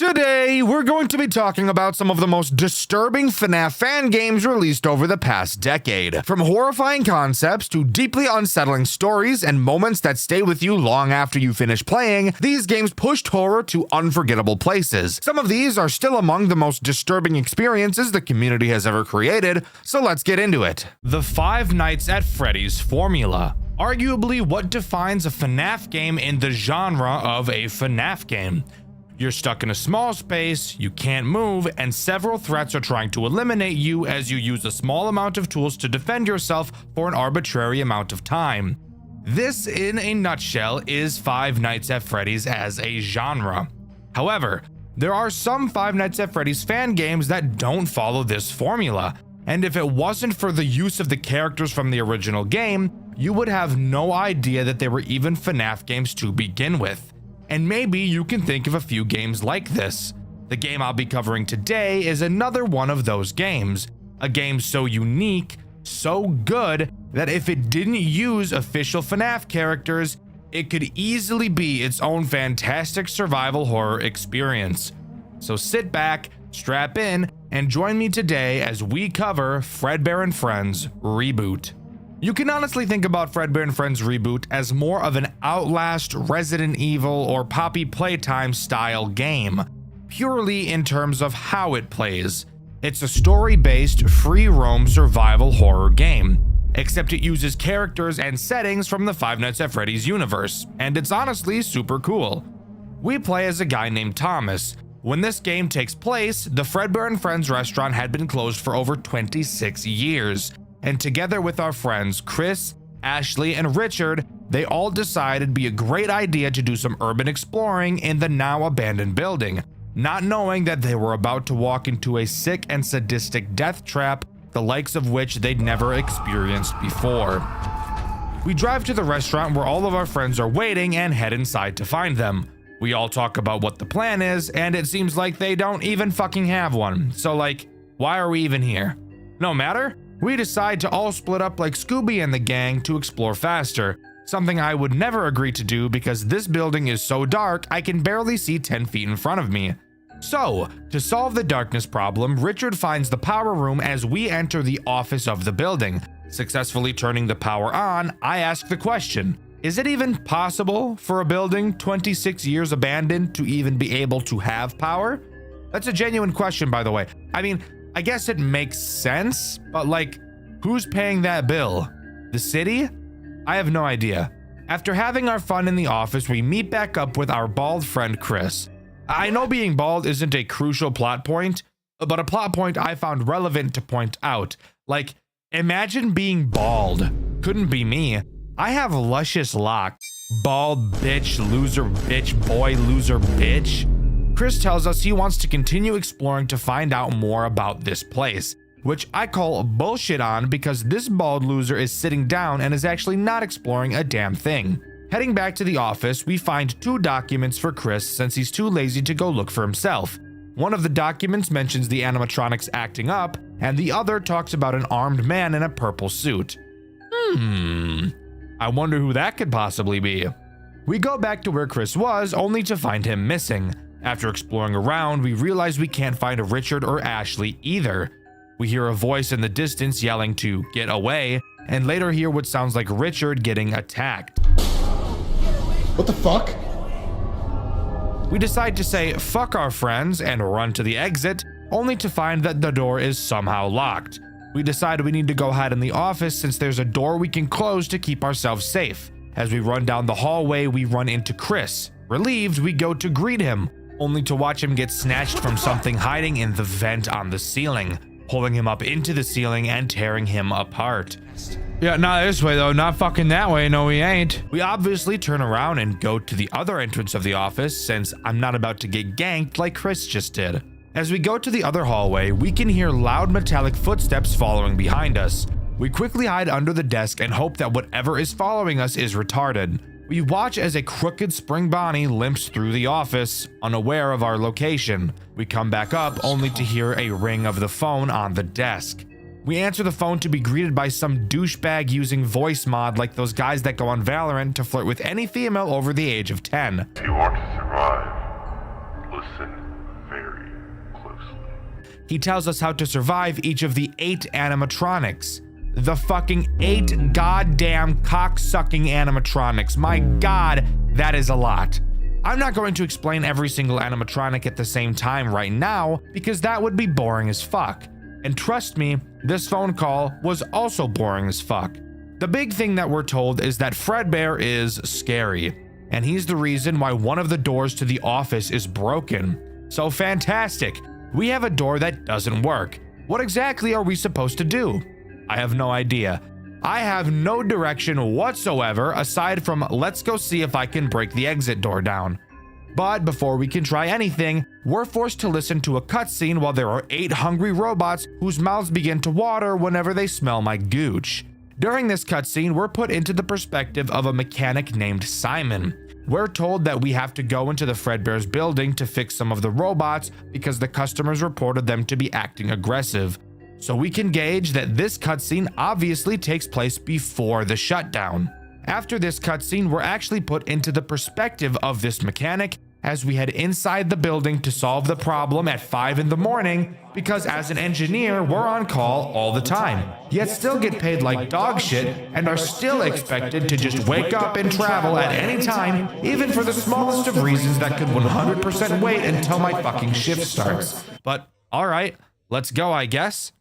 Today, we're going to be talking about some of the most disturbing FNAF fan games released over the past decade. From horrifying concepts to deeply unsettling stories and moments that stay with you long after you finish playing, these games pushed horror to unforgettable places. Some of these are still among the most disturbing experiences the community has ever created, so let's get into it. The Five Nights at Freddy's formula. Arguably what defines a FNAF game in the genre of a FNAF game. You're stuck in a small space, you can't move, and several threats are trying to eliminate you as you use a small amount of tools to defend yourself for an arbitrary amount of time. This, in a nutshell, is Five Nights at Freddy's as a genre. However, there are some Five Nights at Freddy's fan games that don't follow this formula, and if it wasn't for the use of the characters from the original game, you would have no idea that they were even FNAF games to begin with. And maybe you can think of a few games like this. The game I'll be covering today is another one of those games. A game so unique, so good, that if it didn't use official FNAF characters, it could easily be its own fantastic survival horror experience. So sit back, strap in, and join me today as we cover Fredbear and Friends Reboot. You can honestly think about Fredbear and Friends Reboot as more of an Outlast, Resident Evil, or Poppy Playtime style game, purely in terms of how it plays. It's a story-based, free-roam survival horror game, except it uses characters and settings from the Five Nights at Freddy's universe, and it's honestly super cool. We play as a guy named Thomas. When this game takes place, the Fredbear and Friends restaurant had been closed for over 26 years. And together with our friends Chris, Ashley, and Richard, they all decided it'd be a great idea to do some urban exploring in the now abandoned building, not knowing that they were about to walk into a sick and sadistic death trap, the likes of which they'd never experienced before. We drive to the restaurant where all of our friends are waiting and head inside to find them. We all talk about what the plan is, and it seems like they don't even fucking have one. So like, why are we even here? No matter. We decide to all split up like Scooby and the gang to explore faster, something I would never agree to do because this building is so dark I can barely see 10 feet in front of me. So, to solve the darkness problem, Richard finds the power room as we enter the office of the building. Successfully turning the power on, I ask the question, is it even possible for a building 26 years abandoned to even be able to have power? That's a genuine question, by the way. I mean, I guess it makes sense, but like, who's paying that bill? The city? I have no idea. After having our fun in the office, we meet back up with our bald friend Chris. I know being bald isn't a crucial plot point, but a plot point I found relevant to point out. Like, imagine being bald. Couldn't be me. I have luscious locks. Bald bitch, loser bitch, boy, loser bitch. Chris tells us he wants to continue exploring to find out more about this place, which I call bullshit on because this bald loser is sitting down and is actually not exploring a damn thing. Heading back to the office, we find 2 documents for Chris since he's too lazy to go look for himself. One of the documents mentions the animatronics acting up, and the other talks about an armed man in a purple suit. I wonder who that could possibly be. We go back to where Chris was, only to find him missing. After exploring around, we realize we can't find Richard or Ashley either. We hear a voice in the distance yelling to get away, and later hear what sounds like Richard getting attacked. What the fuck? We decide to say fuck our friends and run to the exit, only to find that the door is somehow locked. We decide we need to go hide in the office since there's a door we can close to keep ourselves safe. As we run down the hallway, we run into Chris. Relieved, we go to greet him, only to watch him get snatched from something hiding in the vent on the ceiling, pulling him up into the ceiling and tearing him apart. Yeah, not this way though, not fucking that way, no we ain't. We obviously turn around and go to the other entrance of the office since I'm not about to get ganked like Chris just did. As we go to the other hallway, we can hear loud metallic footsteps following behind us. We quickly hide under the desk and hope that whatever is following us is retarded. We watch as a crooked spring Bonnie limps through the office, unaware of our location. We come back up only to hear a ring of the phone on the desk. We answer the phone to be greeted by some douchebag using voice mod like those guys that go on Valorant to flirt with any female over the age of 10. If you want to survive, listen very closely. He tells us how to survive each of the 8 animatronics. The fucking 8 goddamn cock-sucking animatronics. My god, that is a lot. I'm not going to explain every single animatronic at the same time right now because that would be boring as fuck. And trust me, this phone call was also boring as fuck. The big thing that we're told is that Fredbear is scary, and he's the reason why one of the doors to the office is broken. So fantastic, we have a door that doesn't work. What exactly are we supposed to do? I have no idea. I have no direction whatsoever aside from let's go see if I can break the exit door down. But before we can try anything, we're forced to listen to a cutscene while there are 8 hungry robots whose mouths begin to water whenever they smell my gooch. During this cutscene, we're put into the perspective of a mechanic named Simon. We're told that we have to go into the Fredbear's building to fix some of the robots because the customers reported them to be acting aggressive. So we can gauge that this cutscene obviously takes place before the shutdown. After this cutscene, we're actually put into the perspective of this mechanic as we head inside the building to solve the problem at 5 in the morning because as an engineer, we're on call all the time, yet still get paid like dog shit and are still expected to just wake up and travel at any time, even for the smallest of reasons that could 100% wait until my fucking shift starts. But alright, let's go I guess.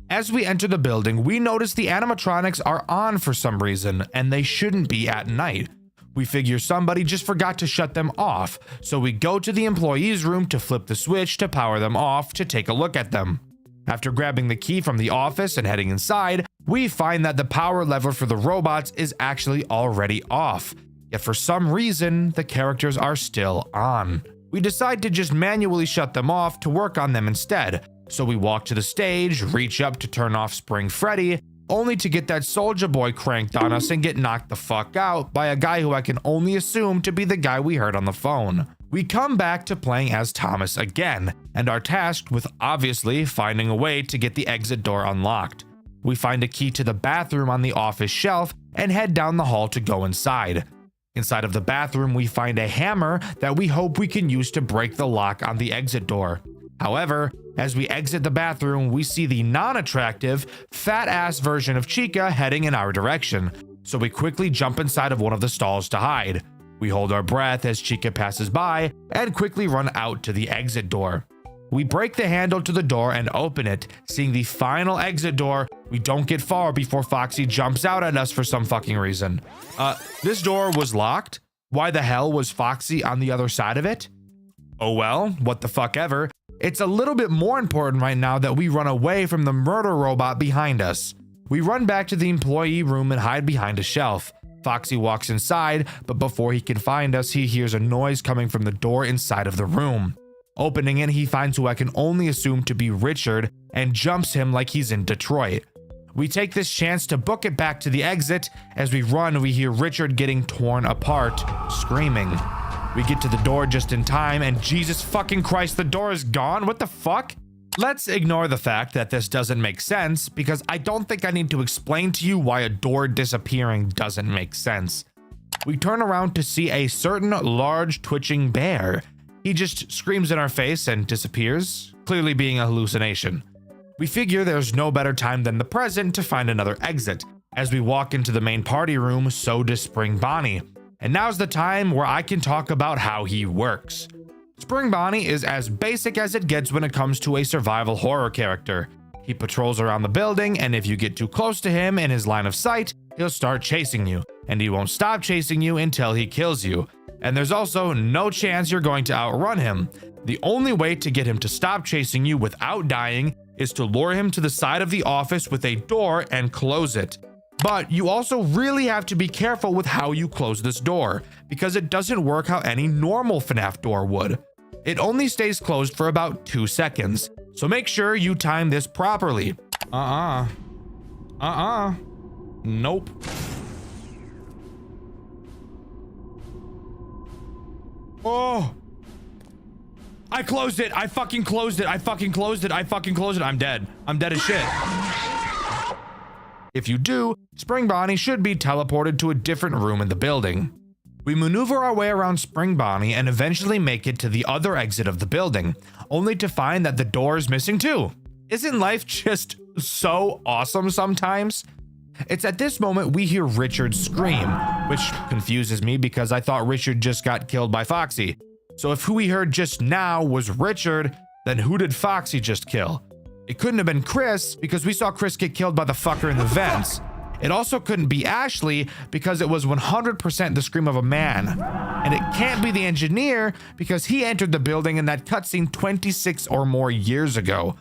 As we enter the building, we notice the animatronics are on for some reason, and they shouldn't be at night. We figure somebody just forgot to shut them off, so we go to the employees' room to flip the switch to power them off to take a look at them. After grabbing the key from the office and heading inside, we find that the power lever for the robots is actually already off, yet for some reason, the characters are still on. We decide to just manually shut them off to work on them instead. So we walk to the stage, reach up to turn off Spring Freddy, only to get that Soulja Boy cranked on us and get knocked the fuck out by a guy who I can only assume to be the guy we heard on the phone. We come back to playing as Thomas again, and are tasked with obviously finding a way to get the exit door unlocked. We find a key to the bathroom on the office shelf and head down the hall to go inside. Inside of the bathroom, we find a hammer that we hope we can use to break the lock on the exit door. However, as we exit the bathroom, we see the non-attractive, fat-ass version of Chica heading in our direction, so we quickly jump inside of one of the stalls to hide. We hold our breath as Chica passes by and quickly run out to the exit door. We break the handle to the door and open it, seeing the final exit door. We don't get far before Foxy jumps out at us for some fucking reason. This door was locked? Why the hell was Foxy on the other side of it? Oh well, what the fuck ever. It's a little bit more important right now that we run away from the murder robot behind us. We run back to the employee room and hide behind a shelf. Foxy walks inside, but before he can find us, he hears a noise coming from the door inside of the room. Opening it, he finds who I can only assume to be Richard and jumps him like he's in Detroit. We take this chance to book it back to the exit. As we run, we hear Richard getting torn apart, screaming. We get to the door just in time, and Jesus fucking Christ, the door is gone? What the fuck? Let's ignore the fact that this doesn't make sense, because I don't think I need to explain to you why a door disappearing doesn't make sense. We turn around to see a certain large twitching bear. He just screams in our face and disappears, clearly being a hallucination. We figure there's no better time than the present to find another exit. As we walk into the main party room, so does Spring Bonnie. And now's the time where I can talk about how he works. Spring Bonnie is as basic as it gets when it comes to a survival horror character. He patrols around the building, and if you get too close to him in his line of sight, he'll start chasing you, and he won't stop chasing you until he kills you. And there's also no chance you're going to outrun him. The only way to get him to stop chasing you without dying is to lure him to the side of the office with a door and close it. But you also really have to be careful with how you close this door, because it doesn't work how any normal FNAF door would. It only stays closed for about 2 seconds, so make sure you time this properly. Nope. Oh! I closed it! I fucking closed it! I fucking closed it! I fucking closed it! I'm dead. I'm dead as shit. If you do, Spring Bonnie should be teleported to a different room in the building. We maneuver our way around Spring Bonnie and eventually make it to the other exit of the building, only to find that the door is missing too. Isn't life just so awesome sometimes? It's at this moment we hear Richard scream, which confuses me because I thought Richard just got killed by Foxy. So if who we heard just now was Richard, then who did Foxy just kill? It couldn't have been Chris because we saw Chris get killed by the fucker in the vents. It also couldn't be Ashley because it was 100% the scream of a man. And it can't be the engineer because he entered the building in that cutscene 26 or more years ago.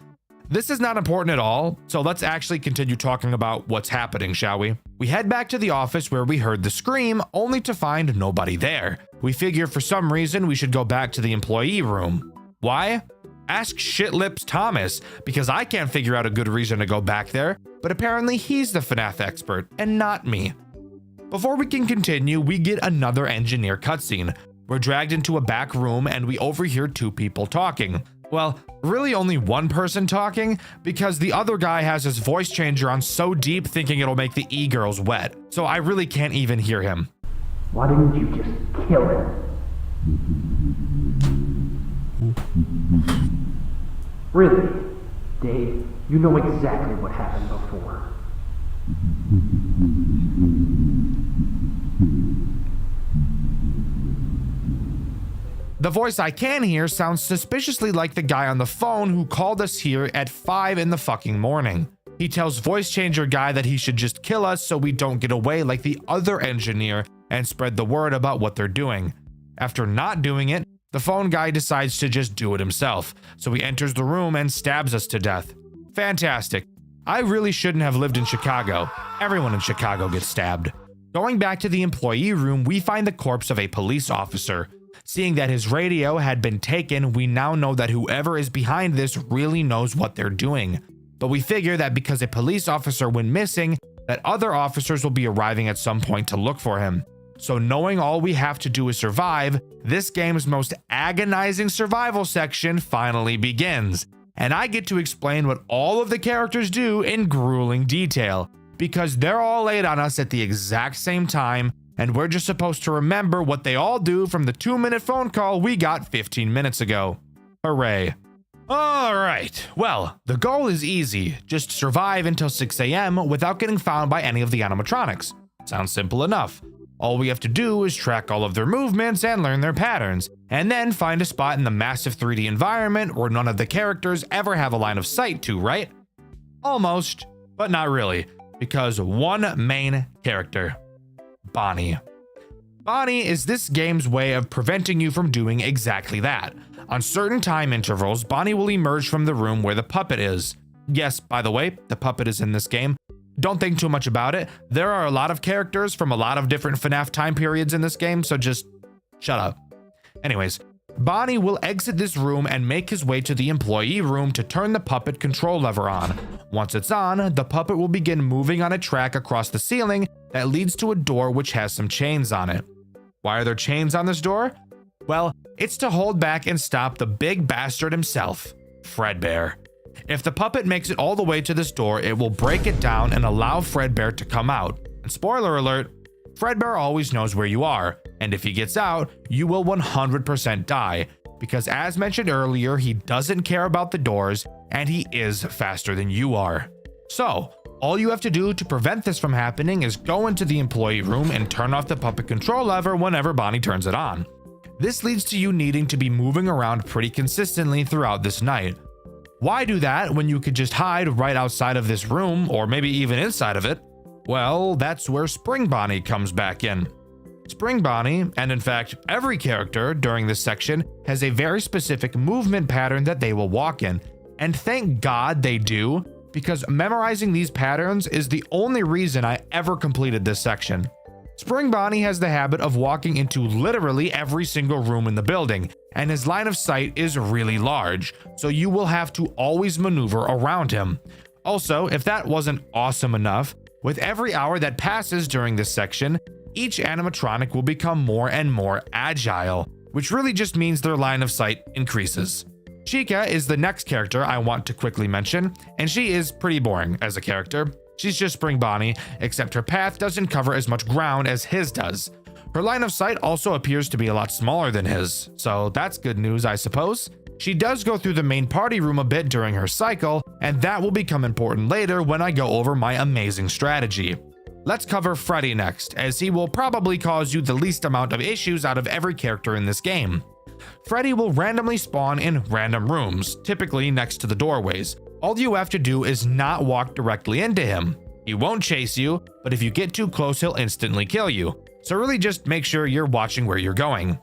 This is not important at all, so let's actually continue talking about what's happening, shall we? We head back to the office where we heard the scream, only to find nobody there. We figure for some reason we should go back to the employee room. Why? Ask Shitlips Thomas, because I can't figure out a good reason to go back there, but apparently he's the FNAF expert, and not me. Before we can continue, we get another engineer cutscene. We're dragged into a back room and we overhear two people talking. Well, really only one person talking, because the other guy has his voice changer on so deep thinking it'll make the e-girls wet, so I really can't even hear him. Why didn't you just kill him? Really? Dave, you know exactly what happened before. The voice I can hear sounds suspiciously like the guy on the phone who called us here at 5 in the fucking morning. He tells voice changer guy that he should just kill us so we don't get away like the other engineer and spread the word about what they're doing. After not doing it, the phone guy decides to just do it himself, so he enters the room and stabs us to death. Fantastic. I really shouldn't have lived in Chicago. Everyone in Chicago gets stabbed. Going back to the employee room, we find the corpse of a police officer. Seeing that his radio had been taken, we now know that whoever is behind this really knows what they're doing. But we figure that because a police officer went missing, that other officers will be arriving at some point to look for him. So knowing all we have to do is survive, this game's most agonizing survival section finally begins. And I get to explain what all of the characters do in grueling detail, because they're all laid on us at the exact same time, and we're just supposed to remember what they all do from the 2-minute phone call we got 15 minutes ago. Hooray. Alright, well, the goal is easy. Just survive until 6 AM without getting found by any of the animatronics. Sounds simple enough. All we have to do is track all of their movements and learn their patterns, and then find a spot in the massive 3D environment where none of the characters ever have a line of sight to, right? Almost, but not really, because one main character. Bonnie. Bonnie is this game's way of preventing you from doing exactly that. On certain time intervals, Bonnie will emerge from the room where the puppet is. Yes, by the way, the puppet is in this game. Don't think too much about it. There are a lot of characters from a lot of different FNAF time periods in this game, so just shut up. Anyways, Bonnie will exit this room and make his way to the employee room to turn the puppet control lever on. Once it's on, the puppet will begin moving on a track across the ceiling that leads to a door which has some chains on it. Why are there chains on this door? Well, it's to hold back and stop the big bastard himself, Fredbear. If the puppet makes it all the way to this door, it will break it down and allow Fredbear to come out. And spoiler alert, Fredbear always knows where you are, and if he gets out, you will 100% die, because as mentioned earlier, he doesn't care about the doors, and he is faster than you are. So, all you have to do to prevent this from happening is go into the employee room and turn off the puppet control lever whenever Bonnie turns it on. This leads to you needing to be moving around pretty consistently throughout this night. Why do that when you could just hide right outside of this room, or maybe even inside of it? Well, that's where Spring Bonnie comes back in. Spring Bonnie, and in fact every character during this section, has a very specific movement pattern that they will walk in. And thank God they do, because memorizing these patterns is the only reason I ever completed this section. Spring Bonnie has the habit of walking into literally every single room in the building, and his line of sight is really large, so you will have to always maneuver around him. Also, if that wasn't awesome enough, with every hour that passes during this section, each animatronic will become more and more agile, which really just means their line of sight increases. Chica is the next character I want to quickly mention, and she is pretty boring as a character. She's just Spring Bonnie, except her path doesn't cover as much ground as his does. Her line of sight also appears to be a lot smaller than his, so that's good news, I suppose. She does go through the main party room a bit during her cycle, and that will become important later when I go over my amazing strategy. Let's cover Freddy next, as he will probably cause you the least amount of issues out of every character in this game. Freddy will randomly spawn in random rooms, typically next to the doorways. All you have to do is not walk directly into him. He won't chase you, but if you get too close, he'll instantly kill you. So really just make sure you're watching where you're going.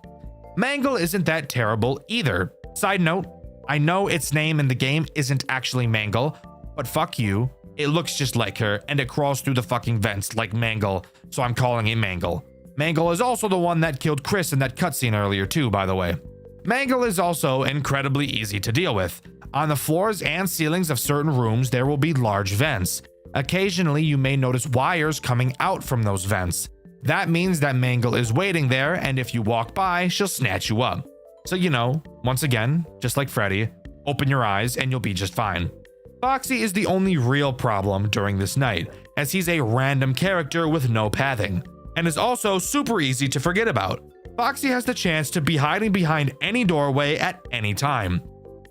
Mangle isn't that terrible either. Side note, I know its name in the game isn't actually Mangle, but fuck you. It looks just like her, and it crawls through the fucking vents like Mangle, so I'm calling it Mangle. Mangle is also the one that killed Chris in that cutscene earlier too, by the way. Mangle is also incredibly easy to deal with. On the floors and ceilings of certain rooms, there will be large vents. Occasionally, you may notice wires coming out from those vents. That means that Mangle is waiting there, and if you walk by, she'll snatch you up. So once again, just like Freddy, open your eyes and you'll be just fine. Foxy is the only real problem during this night, as he's a random character with no pathing, and is also super easy to forget about. Foxy has the chance to be hiding behind any doorway at any time.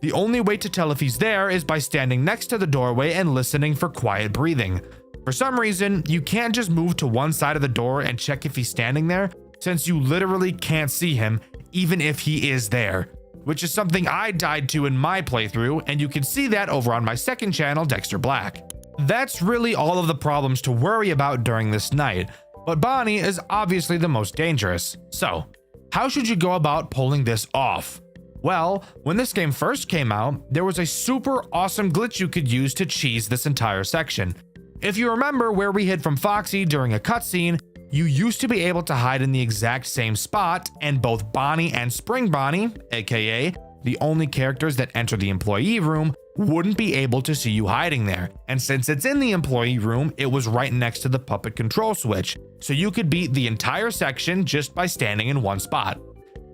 The only way to tell if he's there is by standing next to the doorway and listening for quiet breathing. For some reason, you can't just move to one side of the door and check if he's standing there, since you literally can't see him even if he is there, which is something I died to in my playthrough, and you can see that over on my second channel, Dxtr Black. That's really all of the problems to worry about during this night, but Bonnie is obviously the most dangerous. So, how should you go about pulling this off? Well, when this game first came out, there was a super awesome glitch you could use to cheese this entire section. If you remember where we hid from Foxy during a cutscene, you used to be able to hide in the exact same spot, and both Bonnie and Spring Bonnie, aka the only characters that enter the employee room, wouldn't be able to see you hiding there. And since it's in the employee room, it was right next to the puppet control switch, so you could beat the entire section just by standing in one spot.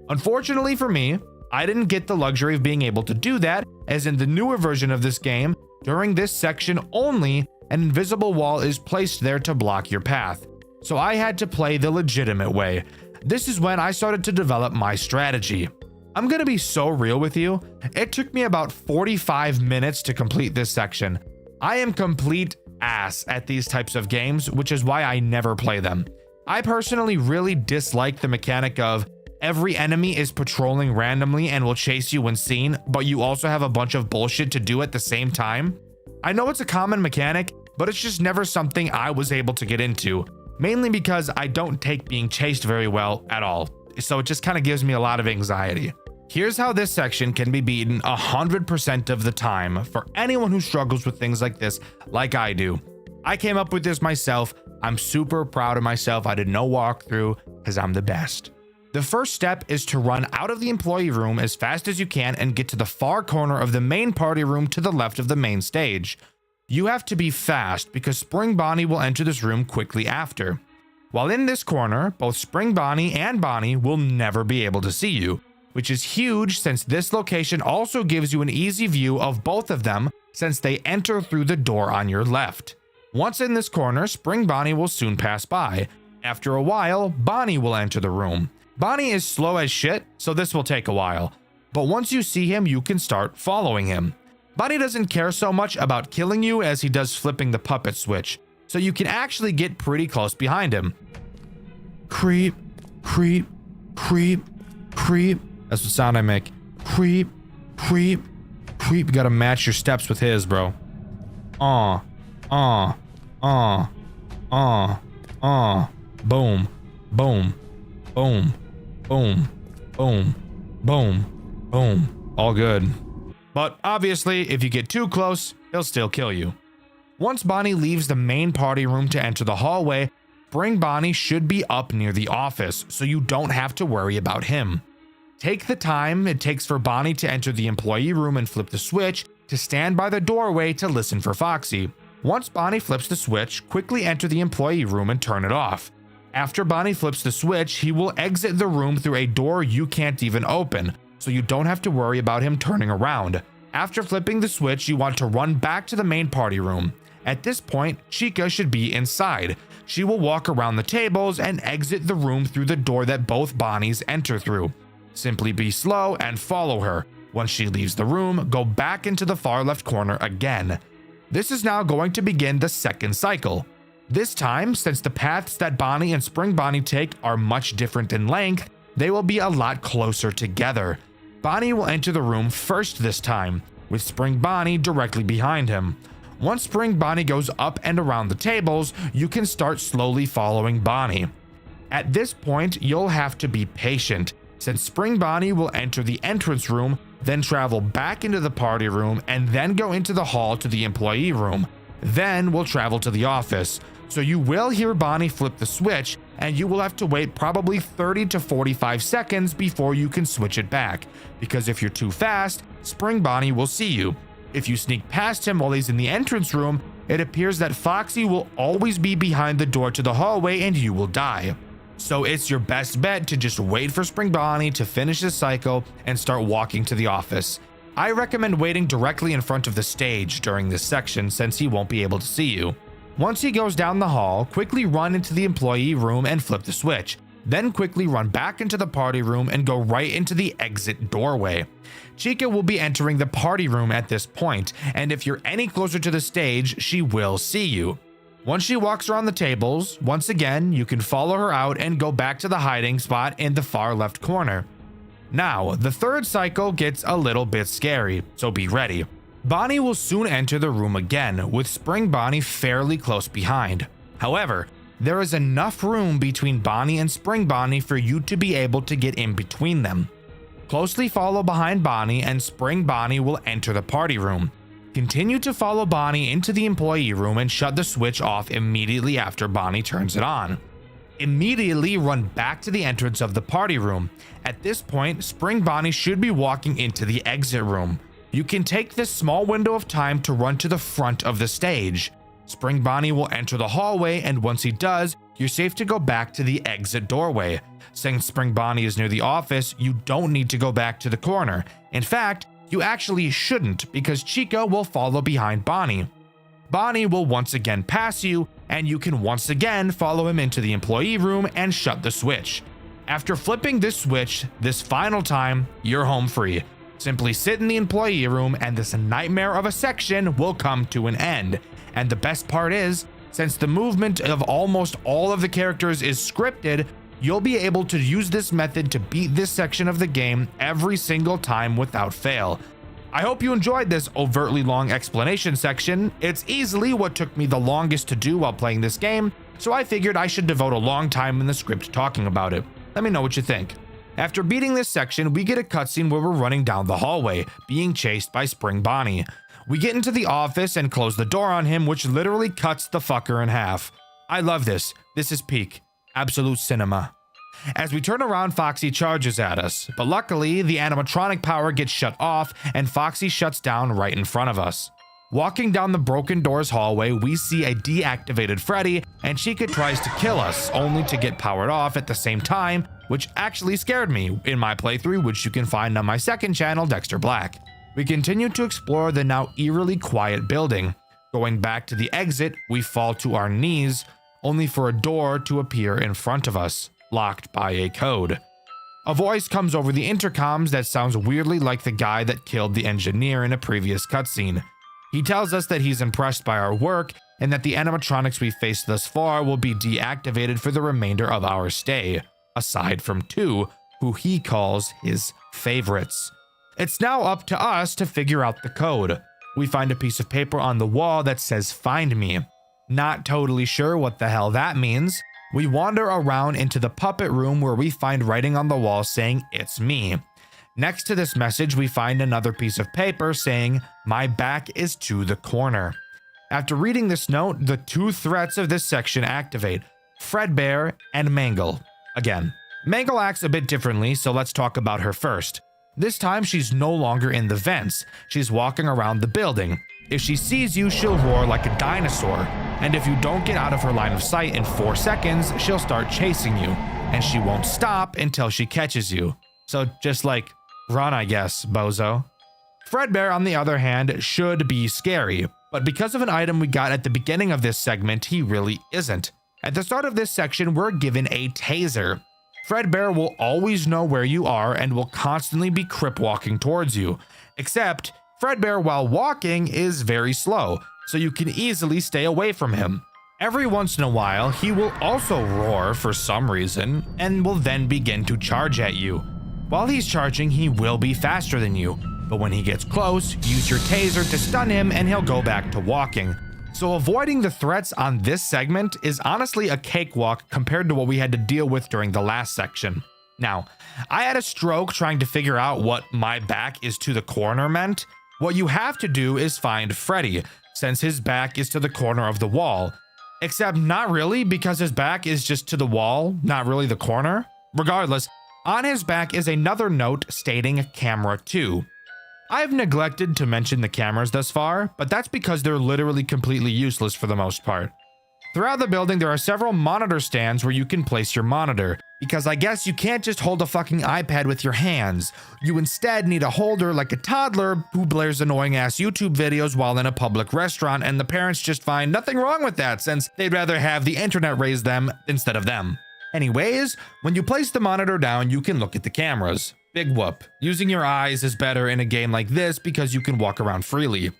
Unfortunately for me, I didn't get the luxury of being able to do that, as in the newer version of this game, during this section only, an invisible wall is placed there to block your path. So I had to play the legitimate way. This is when I started to develop my strategy. I'm gonna be so real with you, it took me about 45 minutes to complete this section. I am complete ass at these types of games, which is why I never play them. I personally really dislike the mechanic of every enemy is patrolling randomly and will chase you when seen, but you also have a bunch of bullshit to do at the same time. I know it's a common mechanic, but it's just never something I was able to get into. Mainly because I don't take being chased very well at all, so it just kind of gives me a lot of anxiety. Here's how this section can be beaten 100% of the time for anyone who struggles with things like this, like I do. I came up with this myself. I'm super proud of myself. I did no walkthrough because I'm the best. The first step is to run out of the employee room as fast as you can and get to the far corner of the main party room to the left of the main stage. You have to be fast because Spring Bonnie will enter this room quickly after. While in this corner, both Spring Bonnie and Bonnie will never be able to see you, which is huge since this location also gives you an easy view of both of them since they enter through the door on your left. Once in this corner, Spring Bonnie will soon pass by. After a while, Bonnie will enter the room. Bonnie is slow as shit, so this will take a while, but once you see him, you can start following him. Bonnie doesn't care so much about killing you as he does flipping the puppet switch, so you can actually get pretty close behind him. Creep, creep, creep, creep. That's the sound I make. Creep, creep, creep. You gotta match your steps with his, bro. Boom, boom, boom, boom, boom, boom, boom. All good. But obviously, if you get too close, he'll still kill you. Once Bonnie leaves the main party room to enter the hallway, Spring Bonnie should be up near the office, so you don't have to worry about him. Take the time it takes for Bonnie to enter the employee room and flip the switch to stand by the doorway to listen for Foxy. Once Bonnie flips the switch, quickly enter the employee room and turn it off. After Bonnie flips the switch, he will exit the room through a door you can't even open, so you don't have to worry about him turning around. After flipping the switch, you want to run back to the main party room. At this point, Chica should be inside. She will walk around the tables and exit the room through the door that both Bonnies enter through. Simply be slow and follow her. Once she leaves the room, go back into the far left corner again. This is now going to begin the second cycle. This time, since the paths that Bonnie and Spring Bonnie take are much different in length, they will be a lot closer together. Bonnie will enter the room first this time, with Spring Bonnie directly behind him. Once Spring Bonnie goes up and around the tables, you can start slowly following Bonnie. At this point, you'll have to be patient, since Spring Bonnie will enter the entrance room, then travel back into the party room, and then go into the hall to the employee room. Then we'll travel to the office. So you will hear Bonnie flip the switch, and you will have to wait probably 30 to 45 seconds before you can switch it back, because if you're too fast, Spring Bonnie will see you. If you sneak past him while he's in the entrance room, it appears that Foxy will always be behind the door to the hallway and you will die. So it's your best bet to just wait for Spring Bonnie to finish the cycle and start walking to the office. I recommend waiting directly in front of the stage during this section since he won't be able to see you. Once he goes down the hall, quickly run into the employee room and flip the switch. Then quickly run back into the party room and go right into the exit doorway. Chica will be entering the party room at this point, and if you're any closer to the stage, she will see you. Once she walks around the tables, once again, you can follow her out and go back to the hiding spot in the far left corner. Now, the third cycle gets a little bit scary, so be ready. Bonnie will soon enter the room again, with Spring Bonnie fairly close behind. However, there is enough room between Bonnie and Spring Bonnie for you to be able to get in between them. Closely follow behind Bonnie and Spring Bonnie will enter the party room. Continue to follow Bonnie into the employee room and shut the switch off immediately after Bonnie turns it on. Immediately run back to the entrance of the party room. At this point, Spring Bonnie should be walking into the exit room. You can take this small window of time to run to the front of the stage. Spring Bonnie will enter the hallway, and once he does, you're safe to go back to the exit doorway. Since Spring Bonnie is near the office, you don't need to go back to the corner. In fact, you actually shouldn't, because Chica will follow behind Bonnie. Bonnie will once again pass you, and you can once again follow him into the employee room and shut the switch. After flipping this switch, this final time, you're home free. Simply sit in the employee room and this nightmare of a section will come to an end. And the best part is, since the movement of almost all of the characters is scripted, you'll be able to use this method to beat this section of the game every single time without fail. I hope you enjoyed this overtly long explanation section. It's easily what took me the longest to do while playing this game, so I figured I should devote a long time in the script talking about it. Let me know what you think. After beating this section, we get a cutscene where we're running down the hallway, being chased by Spring Bonnie. We get into the office and close the door on him, which literally cuts the fucker in half. I love this. This is peak. Absolute cinema. As we turn around, Foxy charges at us, but luckily, the animatronic power gets shut off and Foxy shuts down right in front of us. Walking down the broken doors hallway, we see a deactivated Freddy, and Chica tries to kill us, only to get powered off at the same time, which actually scared me in my playthrough, which you can find on my second channel, Dxtr Black. We continue to explore the now eerily quiet building. Going back to the exit, we fall to our knees, only for a door to appear in front of us, locked by a code. A voice comes over the intercoms that sounds weirdly like the guy that killed the engineer in a previous cutscene. He tells us that he's impressed by our work and that the animatronics we faced thus far will be deactivated for the remainder of our stay, aside from two, who he calls his favorites. It's now up to us to figure out the code. We find a piece of paper on the wall that says "Find me." Not totally sure what the hell that means. We wander around into the puppet room where we find writing on the wall saying "It's me." Next to this message, we find another piece of paper saying, "My back is to the corner." After reading this note, the two threats of this section activate: Fredbear and Mangle. Again, Mangle acts a bit differently, so let's talk about her first. This time, she's no longer in the vents. She's walking around the building. If she sees you, she'll roar like a dinosaur. And if you don't get out of her line of sight in 4 seconds, she'll start chasing you. And she won't stop until she catches you. So just run, I guess, bozo. Fredbear, on the other hand, should be scary. But because of an item we got at the beginning of this segment, he really isn't. At the start of this section, we're given a taser. Fredbear will always know where you are and will constantly be crip walking towards you. Except, Fredbear while walking is very slow, so you can easily stay away from him. Every once in a while, he will also roar for some reason, and will then begin to charge at you. While he's charging, he will be faster than you, but when he gets close, use your taser to stun him and he'll go back to walking. So avoiding the threats on this segment is honestly a cakewalk compared to what we had to deal with during the last section. Now, I had a stroke trying to figure out what my back is to the corner meant. What you have to do is find Freddy, since his back is to the corner of the wall. Except not really, because his back is just to the wall, not really the corner. Regardless, on his back is another note stating camera 2. I've neglected to mention the cameras thus far, but that's because they're literally completely useless for the most part. Throughout the building, there are several monitor stands where you can place your monitor, because I guess you can't just hold a fucking iPad with your hands. You instead need a holder like a toddler who blares annoying ass YouTube videos while in a public restaurant, and the parents just find nothing wrong with that since they'd rather have the internet raise them instead of them. Anyways, when you place the monitor down, you can look at the cameras. Big whoop. Using your eyes is better in a game like this because you can walk around freely.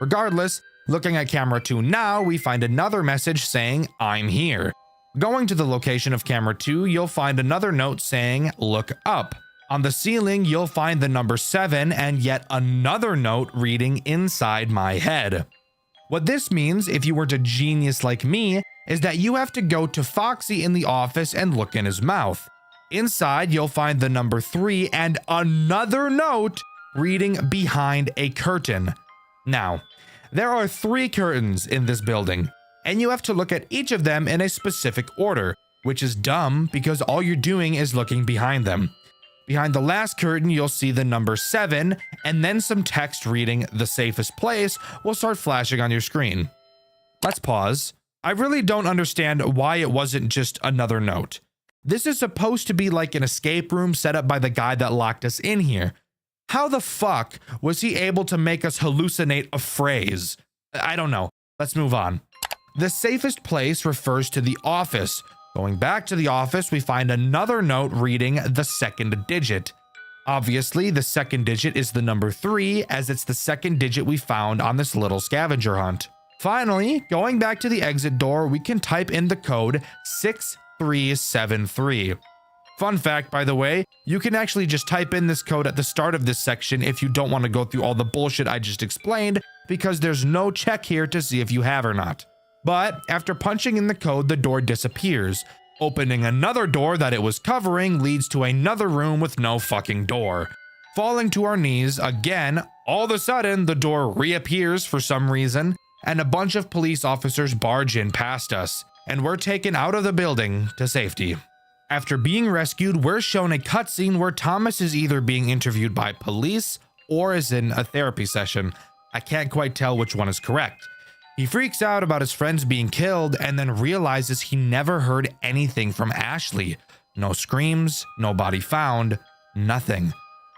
Regardless, looking at camera 2 now, we find another message saying, I'm here. Going to the location of camera 2, you'll find another note saying, look up. On the ceiling, you'll find the number 7 and yet another note reading inside my head. What this means, if you weren't a genius like me, is that you have to go to Foxy in the office and look in his mouth. Inside, you'll find the number 3 and another note reading behind a curtain. Now, there are 3 curtains in this building, and you have to look at each of them in a specific order, which is dumb because all you're doing is looking behind them. Behind the last curtain, you'll see the number 7, and then some text reading the safest place will start flashing on your screen. Let's pause. I really don't understand why it wasn't just another note. This is supposed to be like an escape room set up by the guy that locked us in here. How the fuck was he able to make us hallucinate a phrase? I don't know. Let's move on. The safest place refers to the office. Going back to the office, we find another note reading the second digit. Obviously, the second digit is the number 3, as it's the second digit we found on this little scavenger hunt. Finally, going back to the exit door, we can type in the code 6373. Fun fact, by the way, you can actually just type in this code at the start of this section if you don't want to go through all the bullshit I just explained, because there's no check here to see if you have or not. But after punching in the code, the door disappears. Opening another door that it was covering leads to another room with no fucking door. Falling to our knees again, all of a sudden the door reappears for some reason, and a bunch of police officers barge in past us, and we're taken out of the building to safety. After being rescued, we're shown a cutscene where Thomas is either being interviewed by police or is in a therapy session. I can't quite tell which one is correct. He freaks out about his friends being killed and then realizes he never heard anything from Ashley. No screams, no body found, nothing.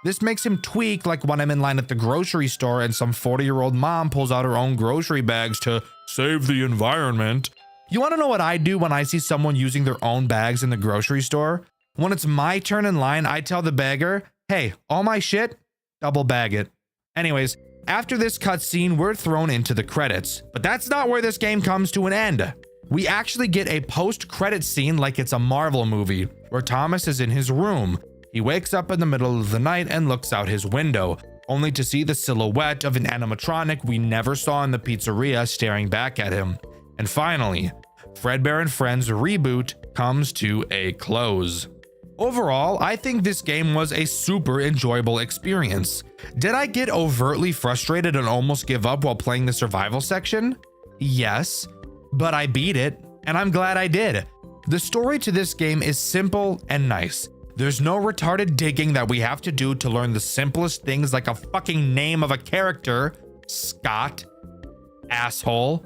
This makes him tweak like when I'm in line at the grocery store and some 40-year-old mom pulls out her own grocery bags to save the environment. You want to know what I do when I see someone using their own bags in the grocery store? When it's my turn in line, I tell the bagger, hey, all my shit, double bag it. Anyways, after this cutscene, we're thrown into the credits, but that's not where this game comes to an end. We actually get a post-credit scene like it's a Marvel movie, where Thomas is in his room. He wakes up in the middle of the night and looks out his window, only to see the silhouette of an animatronic we never saw in the pizzeria staring back at him. And finally, Fredbear and Friends reboot comes to a close. Overall, I think this game was a super enjoyable experience. Did I get overtly frustrated and almost give up while playing the survival section? Yes, but I beat it, and I'm glad I did. The story to this game is simple and nice. There's no retarded digging that we have to do to learn the simplest things like a fucking name of a character, Scott, asshole.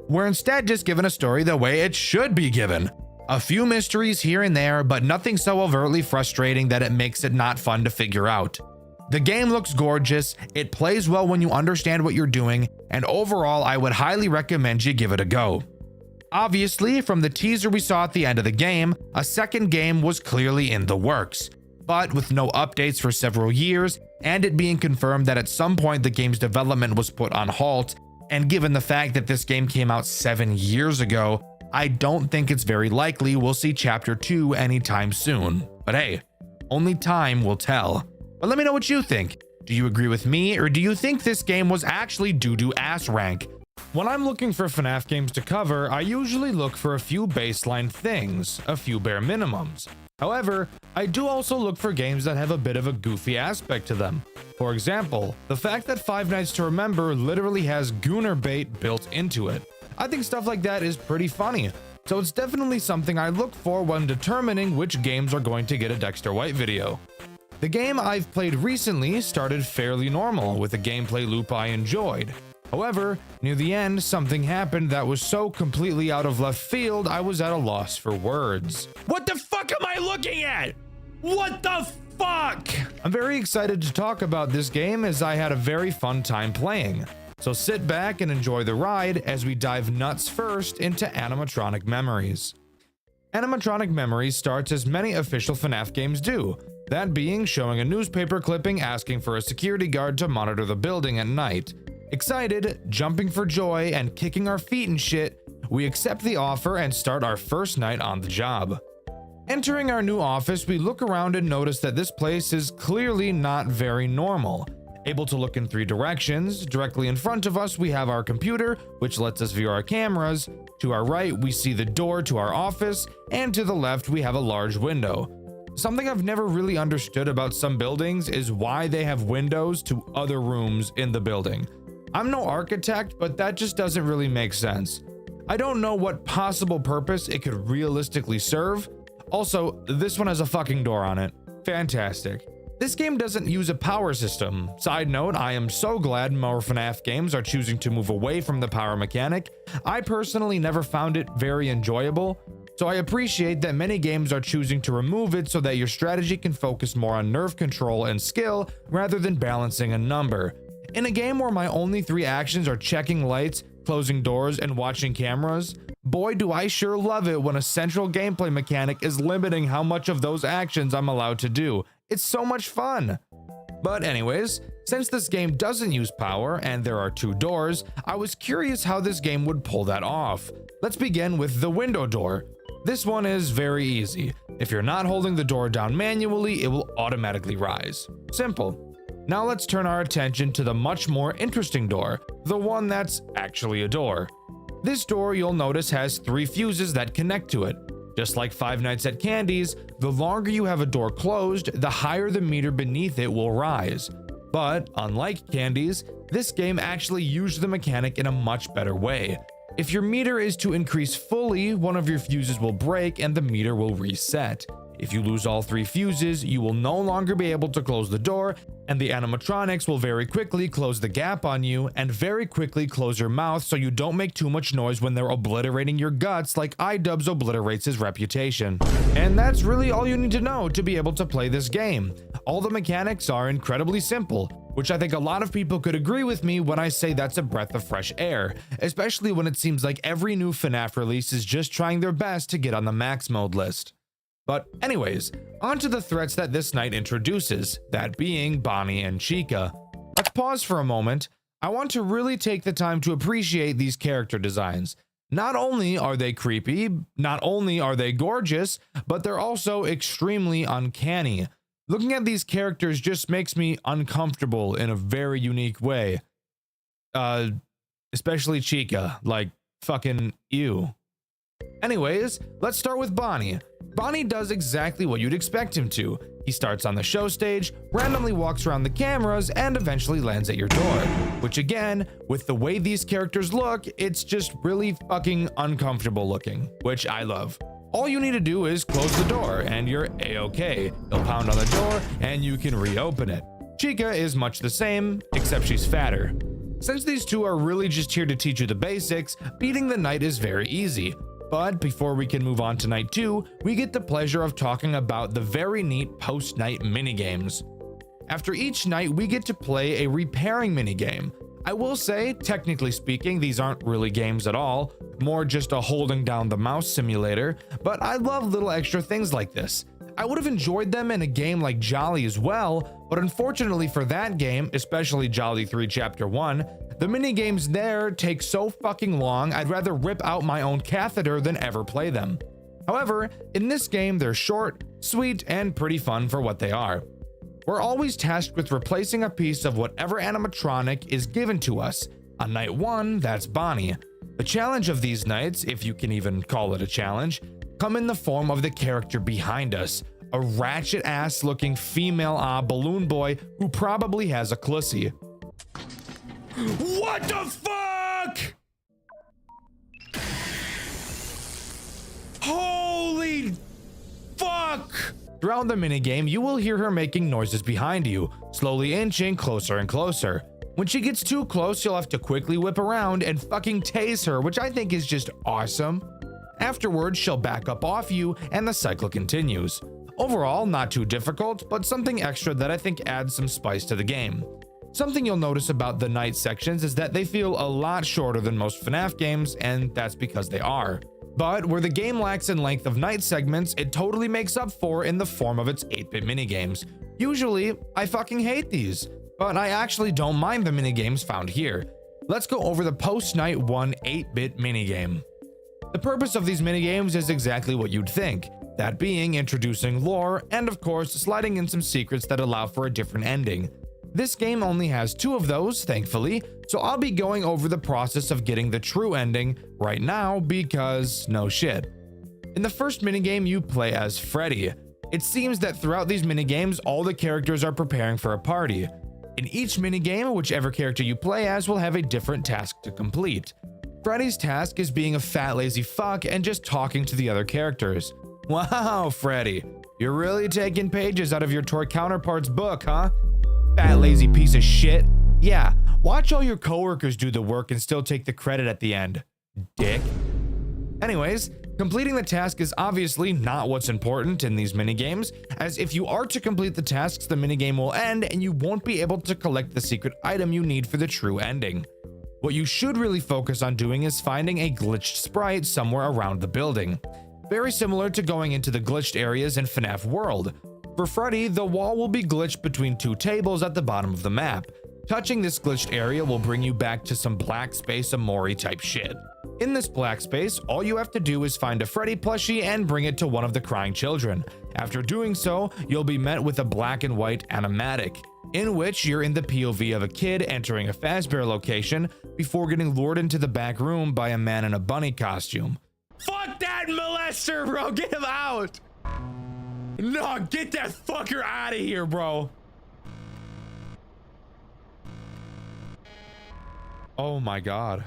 We're instead just given a story the way it should be given. A few mysteries here and there, but nothing so overtly frustrating that it makes it not fun to figure out. The game looks gorgeous, it plays well when you understand what you're doing, and overall I would highly recommend you give it a go. Obviously, from the teaser we saw at the end of the game, a second game was clearly in the works. But with no updates for several years, and it being confirmed that at some point the game's development was put on halt, and given the fact that this game came out 7 years ago, I don't think it's very likely we'll see Chapter 2 anytime soon. But hey, only time will tell. But let me know what you think. Do you agree with me, or do you think this game was actually doo-doo ass rank? When I'm looking for FNAF games to cover, I usually look for a few baseline things, a few bare minimums. However, I do also look for games that have a bit of a goofy aspect to them. For example, the fact that Five Nights to Remember literally has Gooner bait built into it. I think stuff like that is pretty funny, so it's definitely something I look for when determining which games are going to get a Dxtr White video. The game I've played recently started fairly normal with a gameplay loop I enjoyed. However, near the end, something happened that was so completely out of left field, I was at a loss for words. What the fuck am I looking at? What the fuck? I'm very excited to talk about this game as I had a very fun time playing. So sit back and enjoy the ride as we dive nuts first into Animatronic Memories. Animatronic Memories starts as many official FNAF games do, that being showing a newspaper clipping asking for a security guard to monitor the building at night. Excited, jumping for joy, and kicking our feet and shit, we accept the offer and start our first night on the job. Entering our new office, we look around and notice that this place is clearly not very normal. Able to look in 3 directions, directly in front of us we have our computer, which lets us view our cameras. To our right we see the door to our office, and to the left we have a large window. Something I've never really understood about some buildings is why they have windows to other rooms in the building. I'm no architect, but that just doesn't really make sense. I don't know what possible purpose it could realistically serve. Also, this one has a fucking door on it. Fantastic. This game doesn't use a power system. Side note, I am so glad more FNAF games are choosing to move away from the power mechanic. I personally never found it very enjoyable, so I appreciate that many games are choosing to remove it so that your strategy can focus more on nerve control and skill rather than balancing a number. In a game where my only 3 actions are checking lights, closing doors, and watching cameras, boy do I sure love it when a central gameplay mechanic is limiting how much of those actions I'm allowed to do. It's so much fun. But anyways, since this game doesn't use power and there are 2 doors, I was curious how this game would pull that off. Let's begin with the window door. This one is very easy. If you're not holding the door down manually, it will automatically rise. Simple. Now let's turn our attention to the much more interesting door, the one that's actually a door. This door, you'll notice, has 3 fuses that connect to it. Just like Five Nights at Candy's, the longer you have a door closed, the higher the meter beneath it will rise. But unlike Candy's, this game actually used the mechanic in a much better way. If your meter is to increase fully, one of your fuses will break and the meter will reset. If you lose all 3 fuses, you will no longer be able to close the door, and the animatronics will very quickly close the gap on you and very quickly close your mouth so you don't make too much noise when they're obliterating your guts like iDubbbz obliterates his reputation. And that's really all you need to know to be able to play this game. All the mechanics are incredibly simple, which I think a lot of people could agree with me when I say that's a breath of fresh air, especially when it seems like every new FNAF release is just trying their best to get on the max mode list. But anyways, on to the threats that this night introduces, that being Bonnie and Chica. Let's pause for a moment. I want to really take the time to appreciate these character designs. Not only are they creepy, not only are they gorgeous, but they're also extremely uncanny. Looking at these characters just makes me uncomfortable in a very unique way. Especially Chica, like fucking ew. Anyways, let's start with Bonnie. Bonnie does exactly what you'd expect him to. He starts on the show stage, randomly walks around the cameras, and eventually lands at your door. Which again, with the way these characters look, it's just really fucking uncomfortable looking, which I love. All you need to do is close the door and you're a-okay. He'll pound on the door and you can reopen it. Chica is much the same, except she's fatter. Since these two are really just here to teach you the basics, beating the night is very easy. But before we can move on to night 2, we get the pleasure of talking about the very neat post-night minigames. After each night, we get to play a repairing minigame. I will say, technically speaking, these aren't really games at all, more just a holding down the mouse simulator, but I love little extra things like this. I would have enjoyed them in a game like Jolly as well, but unfortunately for that game, especially Jolly 3 Chapter 1, the minigames there take so fucking long, I'd rather rip out my own catheter than ever play them. However, in this game, they're short, sweet, and pretty fun for what they are. We're always tasked with replacing a piece of whatever animatronic is given to us. On night 1, that's Bonnie. The challenge of these nights, if you can even call it a challenge, come in the form of the character behind us, a ratchet-ass looking female balloon boy who probably has a clussy. What the fuck? Holy fuck! Throughout the minigame, you will hear her making noises behind you, slowly inching closer and closer. When she gets too close, you'll have to quickly whip around and fucking tase her, which I think is just awesome. Afterwards, she'll back up off you, and the cycle continues. Overall, not too difficult, but something extra that I think adds some spice to the game. Something you'll notice about the night sections is that they feel a lot shorter than most FNAF games, and that's because they are. But where the game lacks in length of night segments, it totally makes up for in the form of its 8-bit minigames. Usually, I fucking hate these, but I actually don't mind the minigames found here. Let's go over the post-night 1 8-bit minigame. The purpose of these minigames is exactly what you'd think, that being introducing lore and of course sliding in some secrets that allow for a different ending. This game only has 2 of those, thankfully, so I'll be going over the process of getting the true ending right now because no shit. In the first minigame, you play as Freddy. It seems that throughout these minigames, all the characters are preparing for a party. In each minigame, whichever character you play as will have a different task to complete. Freddy's task is being a fat lazy fuck and just talking to the other characters. Wow, Freddy, you're really taking pages out of your toy counterpart's book, huh? Fat lazy piece of shit. Yeah, watch all your coworkers do the work and still take the credit at the end, dick. Anyways, completing the task is obviously not what's important in these minigames, as if you are to complete the tasks, the minigame will end and you won't be able to collect the secret item you need for the true ending. What you should really focus on doing is finding a glitched sprite somewhere around the building. Very similar to going into the glitched areas in FNAF World. For Freddy, the wall will be glitched between 2 tables at the bottom of the map. Touching this glitched area will bring you back to some black space Amori type shit. In this black space, all you have to do is find a Freddy plushie and bring it to one of the crying children. After doing so, you'll be met with a black and white animatic, in which you're in the POV of a kid entering a Fazbear location before getting lured into the back room by a man in a bunny costume. Fuck that molester, bro! Get him out! No, get that fucker out of here, bro! Oh my god.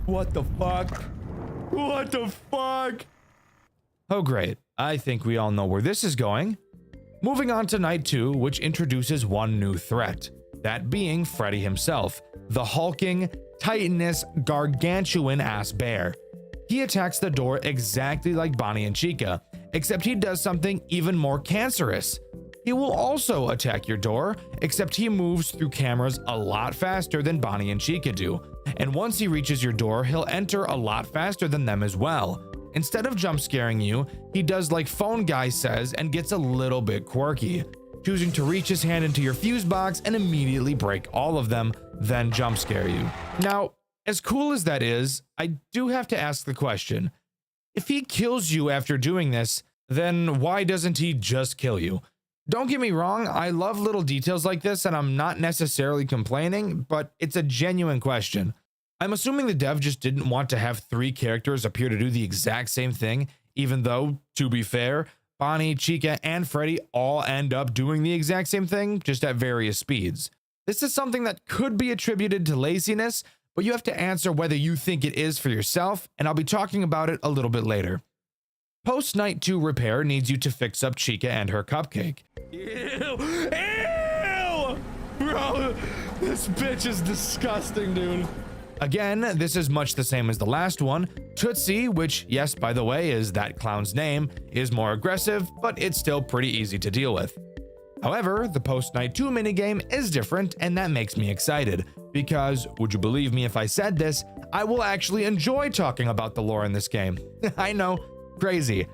What the fuck? What the fuck? Oh great, I think we all know where this is going. Moving on to night 2, which introduces one new threat, that being Freddy himself, the hulking, titanous, gargantuan-ass bear. He attacks the door exactly like Bonnie and Chica, except he does something even more cancerous. He will also attack your door, except he moves through cameras a lot faster than Bonnie and Chica do, and once he reaches your door, he'll enter a lot faster than them as well. Instead of jump scaring you, he does like Phone Guy says and gets a little bit quirky, choosing to reach his hand into your fuse box and immediately break all of them, then jump scare you. Now, as cool as that is, I do have to ask the question, if he kills you after doing this, then why doesn't he just kill you? Don't get me wrong, I love little details like this and I'm not necessarily complaining, but it's a genuine question. I'm assuming the dev just didn't want to have 3 characters appear to do the exact same thing, even though, to be fair, Bonnie, Chica, and Freddy all end up doing the exact same thing, just at various speeds. This is something that could be attributed to laziness, but you have to answer whether you think it is for yourself, and I'll be talking about it a little bit later. Post Night 2 repair needs you to fix up Chica and her cupcake. Ew! Ew! Bro, this bitch is disgusting, dude. Again, this is much the same as the last one. Tootsie, which, yes, by the way, is that clown's name, is more aggressive, but it's still pretty easy to deal with. However, the post-night 2 minigame is different, and that makes me excited, because, would you believe me if I said this, I will actually enjoy talking about the lore in this game. I know, crazy.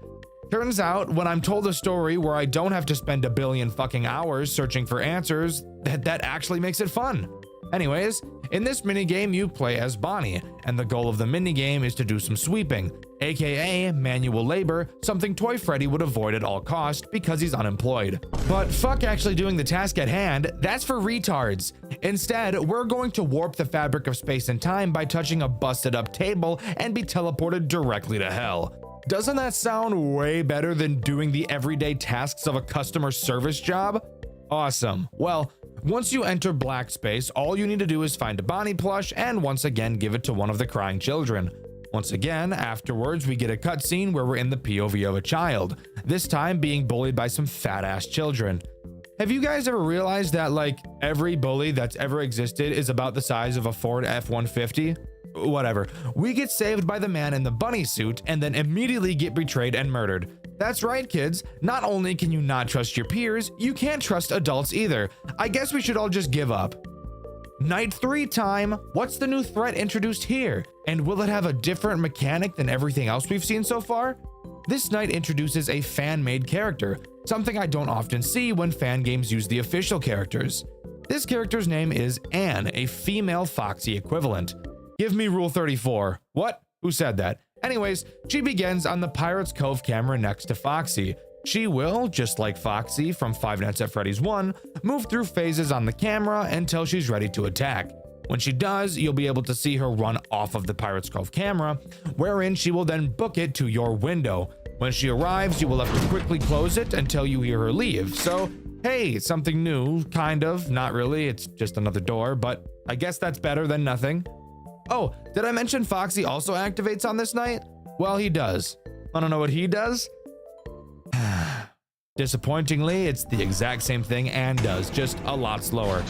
Turns out, when I'm told a story where I don't have to spend a billion fucking hours searching for answers, that actually makes it fun. Anyways, in this minigame you play as Bonnie, and the goal of the minigame is to do some sweeping, aka manual labor, something Toy Freddy would avoid at all costs because he's unemployed. But fuck actually doing the task at hand, that's for retards. Instead, we're going to warp the fabric of space and time by touching a busted up table and be teleported directly to hell. Doesn't that sound way better than doing the everyday tasks of a customer service job? Awesome. Well, once you enter black space, all you need to do is find a Bonnie plush and once again give it to one of the crying children. Once again, afterwards we get a cutscene where we're in the POV of a child, this time being bullied by some fat-ass children. Have you guys ever realized that, like, every bully that's ever existed is about the size of a Ford F-150? Whatever. We get saved by the man in the bunny suit and then immediately get betrayed and murdered. That's right, kids. Not only can you not trust your peers, you can't trust adults either. I guess we should all just give up. Night 3 time. What's the new threat introduced here? And will it have a different mechanic than everything else we've seen so far? This night introduces a fan-made character, something I don't often see when fan games use the official characters. This character's name is Anne, a female Foxy equivalent. Give me Rule 34. What? Who said that? Anyways, she begins on the Pirate's Cove camera next to Foxy. She will, just like Foxy from Five Nights at Freddy's 1, move through phases on the camera until she's ready to attack. When she does, you'll be able to see her run off of the Pirate's Cove camera, wherein she will then book it to your window. When she arrives, you will have to quickly close it until you hear her leave. So, hey, something new, kind of, not really, it's just another door, but I guess that's better than nothing. Oh, did I mention Foxy also activates on this night? Well, he does. Wanna know what he does? Disappointingly, it's the exact same thing Anne does, just a lot slower.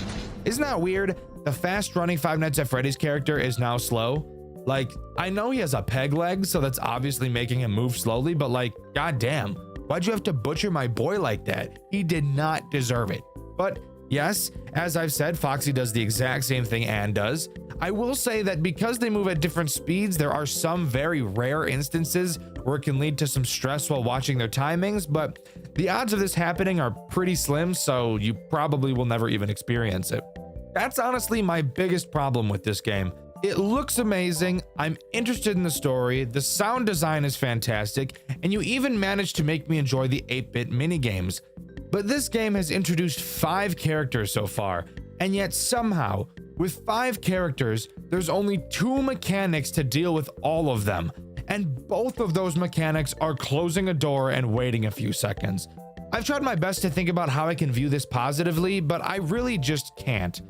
Isn't that weird? The fast-running Five Nights at Freddy's character is now slow. Like, I know he has a peg leg, so that's obviously making him move slowly, but like, goddamn, why'd you have to butcher my boy like that? He did not deserve it. But yes, as I've said, Foxy does the exact same thing Anne does. I will say that because they move at different speeds, there are some very rare instances where it can lead to some stress while watching their timings, but the odds of this happening are pretty slim, so you probably will never even experience it. That's honestly my biggest problem with this game. It looks amazing, I'm interested in the story, the sound design is fantastic, and you even managed to make me enjoy the 8-bit minigames. But this game has introduced 5 characters so far, and yet somehow, with 5 characters, there's only 2 mechanics to deal with all of them, and both of those mechanics are closing a door and waiting a few seconds. I've tried my best to think about how I can view this positively, but I really just can't.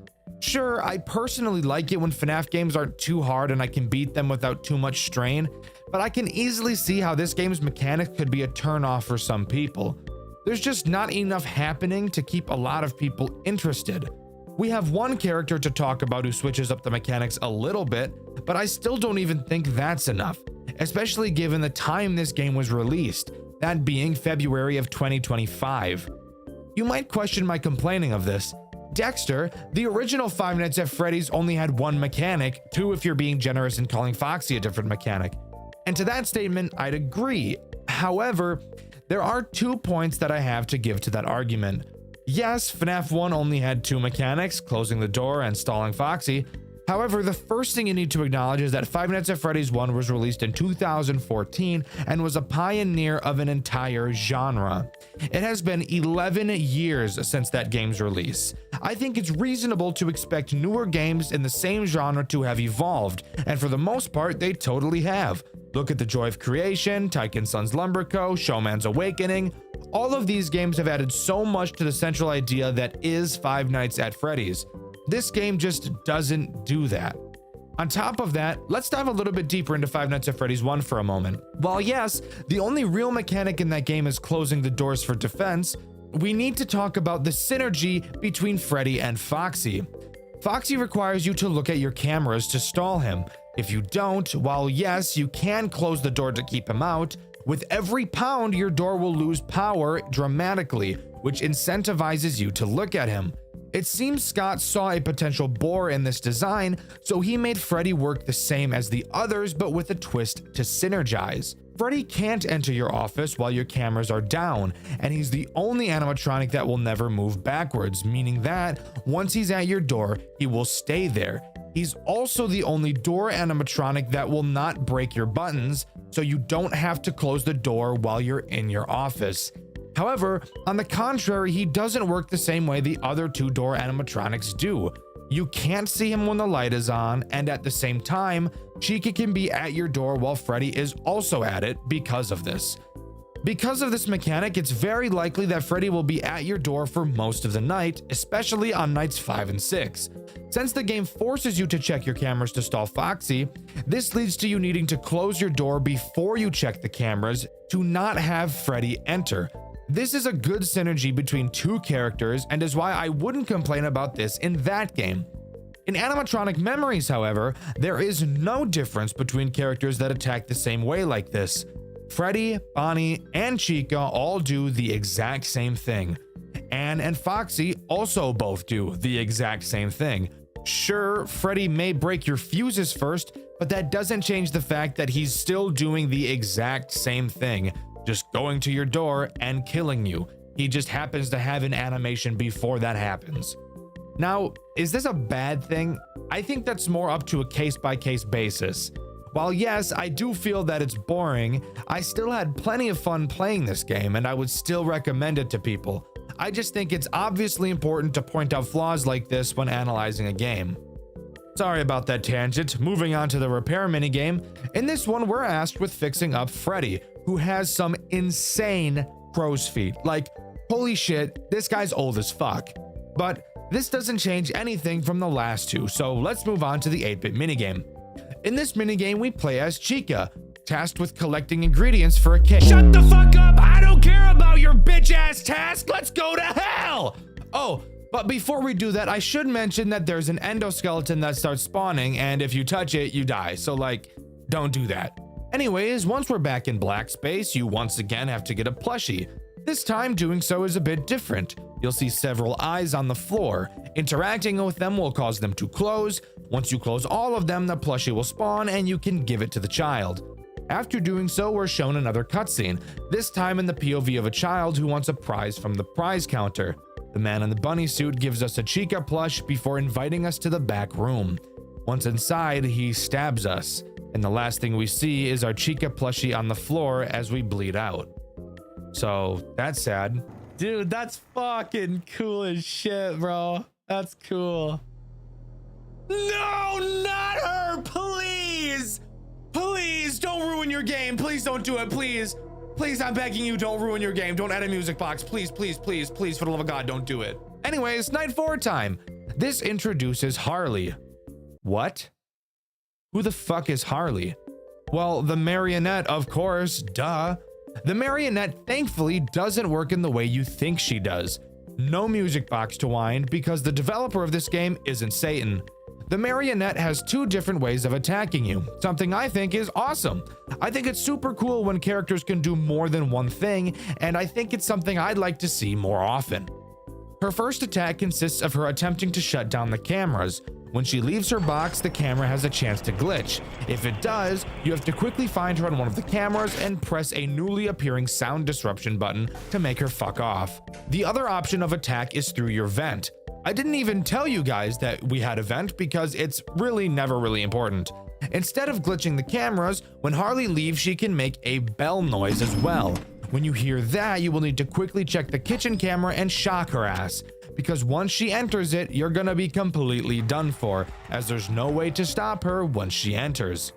Sure, I personally like it when FNAF games aren't too hard and I can beat them without too much strain, but I can easily see how this game's mechanics could be a turn-off for some people. There's just not enough happening to keep a lot of people interested. We have one character to talk about who switches up the mechanics a little bit, but I still don't even think that's enough, especially given the time this game was released, that being February of 2025. You might question my complaining of this. Dxtr, the original Five Nights at Freddy's only had 1 mechanic, 2 if you're being generous and calling Foxy a different mechanic. And to that statement, I'd agree. However, there are 2 points that I have to give to that argument. Yes, FNAF 1 only had 2 mechanics, closing the door and stalling Foxy. However, the first thing you need to acknowledge is that Five Nights at Freddy's 1 was released in 2014 and was a pioneer of an entire genre. It has been 11 years since that game's release. I think it's reasonable to expect newer games in the same genre to have evolved, and for the most part, they totally have. Look at The Joy of Creation, Tycoon Sons Lumber Co., Showman's Awakening. All of these games have added so much to the central idea that is Five Nights at Freddy's. This game just doesn't do that. On top of that, let's dive a little bit deeper into Five Nights at Freddy's 1 for a moment. While yes, the only real mechanic in that game is closing the doors for defense, we need to talk about the synergy between Freddy and Foxy. Foxy requires you to look at your cameras to stall him. If you don't, while yes, you can close the door to keep him out, with every pound your door will lose power dramatically, which incentivizes you to look at him. It seems Scott saw a potential bore in this design, so he made Freddy work the same as the others but with a twist to synergize. Freddy can't enter your office while your cameras are down, and he's the only animatronic that will never move backwards, meaning that once he's at your door, he will stay there. He's also the only door animatronic that will not break your buttons, so you don't have to close the door while you're in your office. However, on the contrary, he doesn't work the same way the other two door animatronics do. You can't see him when the light is on, and at the same time, Chica can be at your door while Freddy is also at it because of this. Because of this mechanic, it's very likely that Freddy will be at your door for most of the night, especially on nights 5 and 6. Since the game forces you to check your cameras to stall Foxy, this leads to you needing to close your door before you check the cameras to not have Freddy enter. This is a good synergy between two characters and is why I wouldn't complain about this in that game. In animatronic memories, however, there is no difference between characters that attack the same way like this. Freddy, Bonnie, and Chica all do the exact same thing. Anne and Foxy also both do the exact same thing. Sure, Freddy may break your fuses first, but that doesn't change the fact that he's still doing the exact same thing. Just going to your door and killing you. He just happens to have an animation before that happens. Now, is this a bad thing? I think that's more up to a case-by-case basis. While yes, I do feel that it's boring, I still had plenty of fun playing this game and I would still recommend it to people. I just think it's obviously important to point out flaws like this when analyzing a game. Sorry about that tangent. Moving on to the repair minigame. In this one, we're asked with fixing up Freddy, who has some insane crow's feet. Like, holy shit, this guy's old as fuck. But this doesn't change anything from the last two, so let's move on to the 8-bit minigame. In this minigame, we play as Chica, tasked with collecting ingredients for a cake. Shut the fuck up! I don't care about your bitch-ass task! Let's go to hell! Oh, but before we do that, I should mention that there's an endoskeleton that starts spawning, and if you touch it, you die. So, like, don't do that. Anyways, once we're back in black space, you once again have to get a plushie. This time, doing so is a bit different. You'll see several eyes on the floor. Interacting with them will cause them to close. Once you close all of them, the plushie will spawn and you can give it to the child. After doing so, we're shown another cutscene, this time in the POV of a child who wants a prize from the prize counter. The man in the bunny suit gives us a Chica plush before inviting us to the back room. Once inside, he stabs us, and the last thing we see is our Chica plushie on the floor as we bleed out. So, that's sad. Dude, that's fucking cool as shit, bro. That's cool. No, not her, please! Please, don't ruin your game. Please don't do it, please. Please, I'm begging you, don't ruin your game. Don't add a music box. Please, please, please, please, for the love of God, don't do it. Anyways, night 4 time. This introduces Harley. What? Who the fuck is Harley? Well, the marionette, of course, duh. The marionette thankfully doesn't work in the way you think she does. No music box to wind because the developer of this game isn't Satan. The marionette has 2 different ways of attacking you, something I think is awesome. I think it's super cool when characters can do more than one thing, and I think it's something I'd like to see more often. Her first attack consists of her attempting to shut down the cameras. When she leaves her box, the camera has a chance to glitch. If it does, you have to quickly find her on one of the cameras and press a newly appearing sound disruption button to make her fuck off. The other option of attack is through your vent. I didn't even tell you guys that we had a vent because it's never really important. Instead of glitching the cameras, when Harley leaves, she can make a bell noise as well. When you hear that, you will need to quickly check the kitchen camera and shock her ass, because once she enters it, you're gonna be completely done for, as there's no way to stop her once she enters.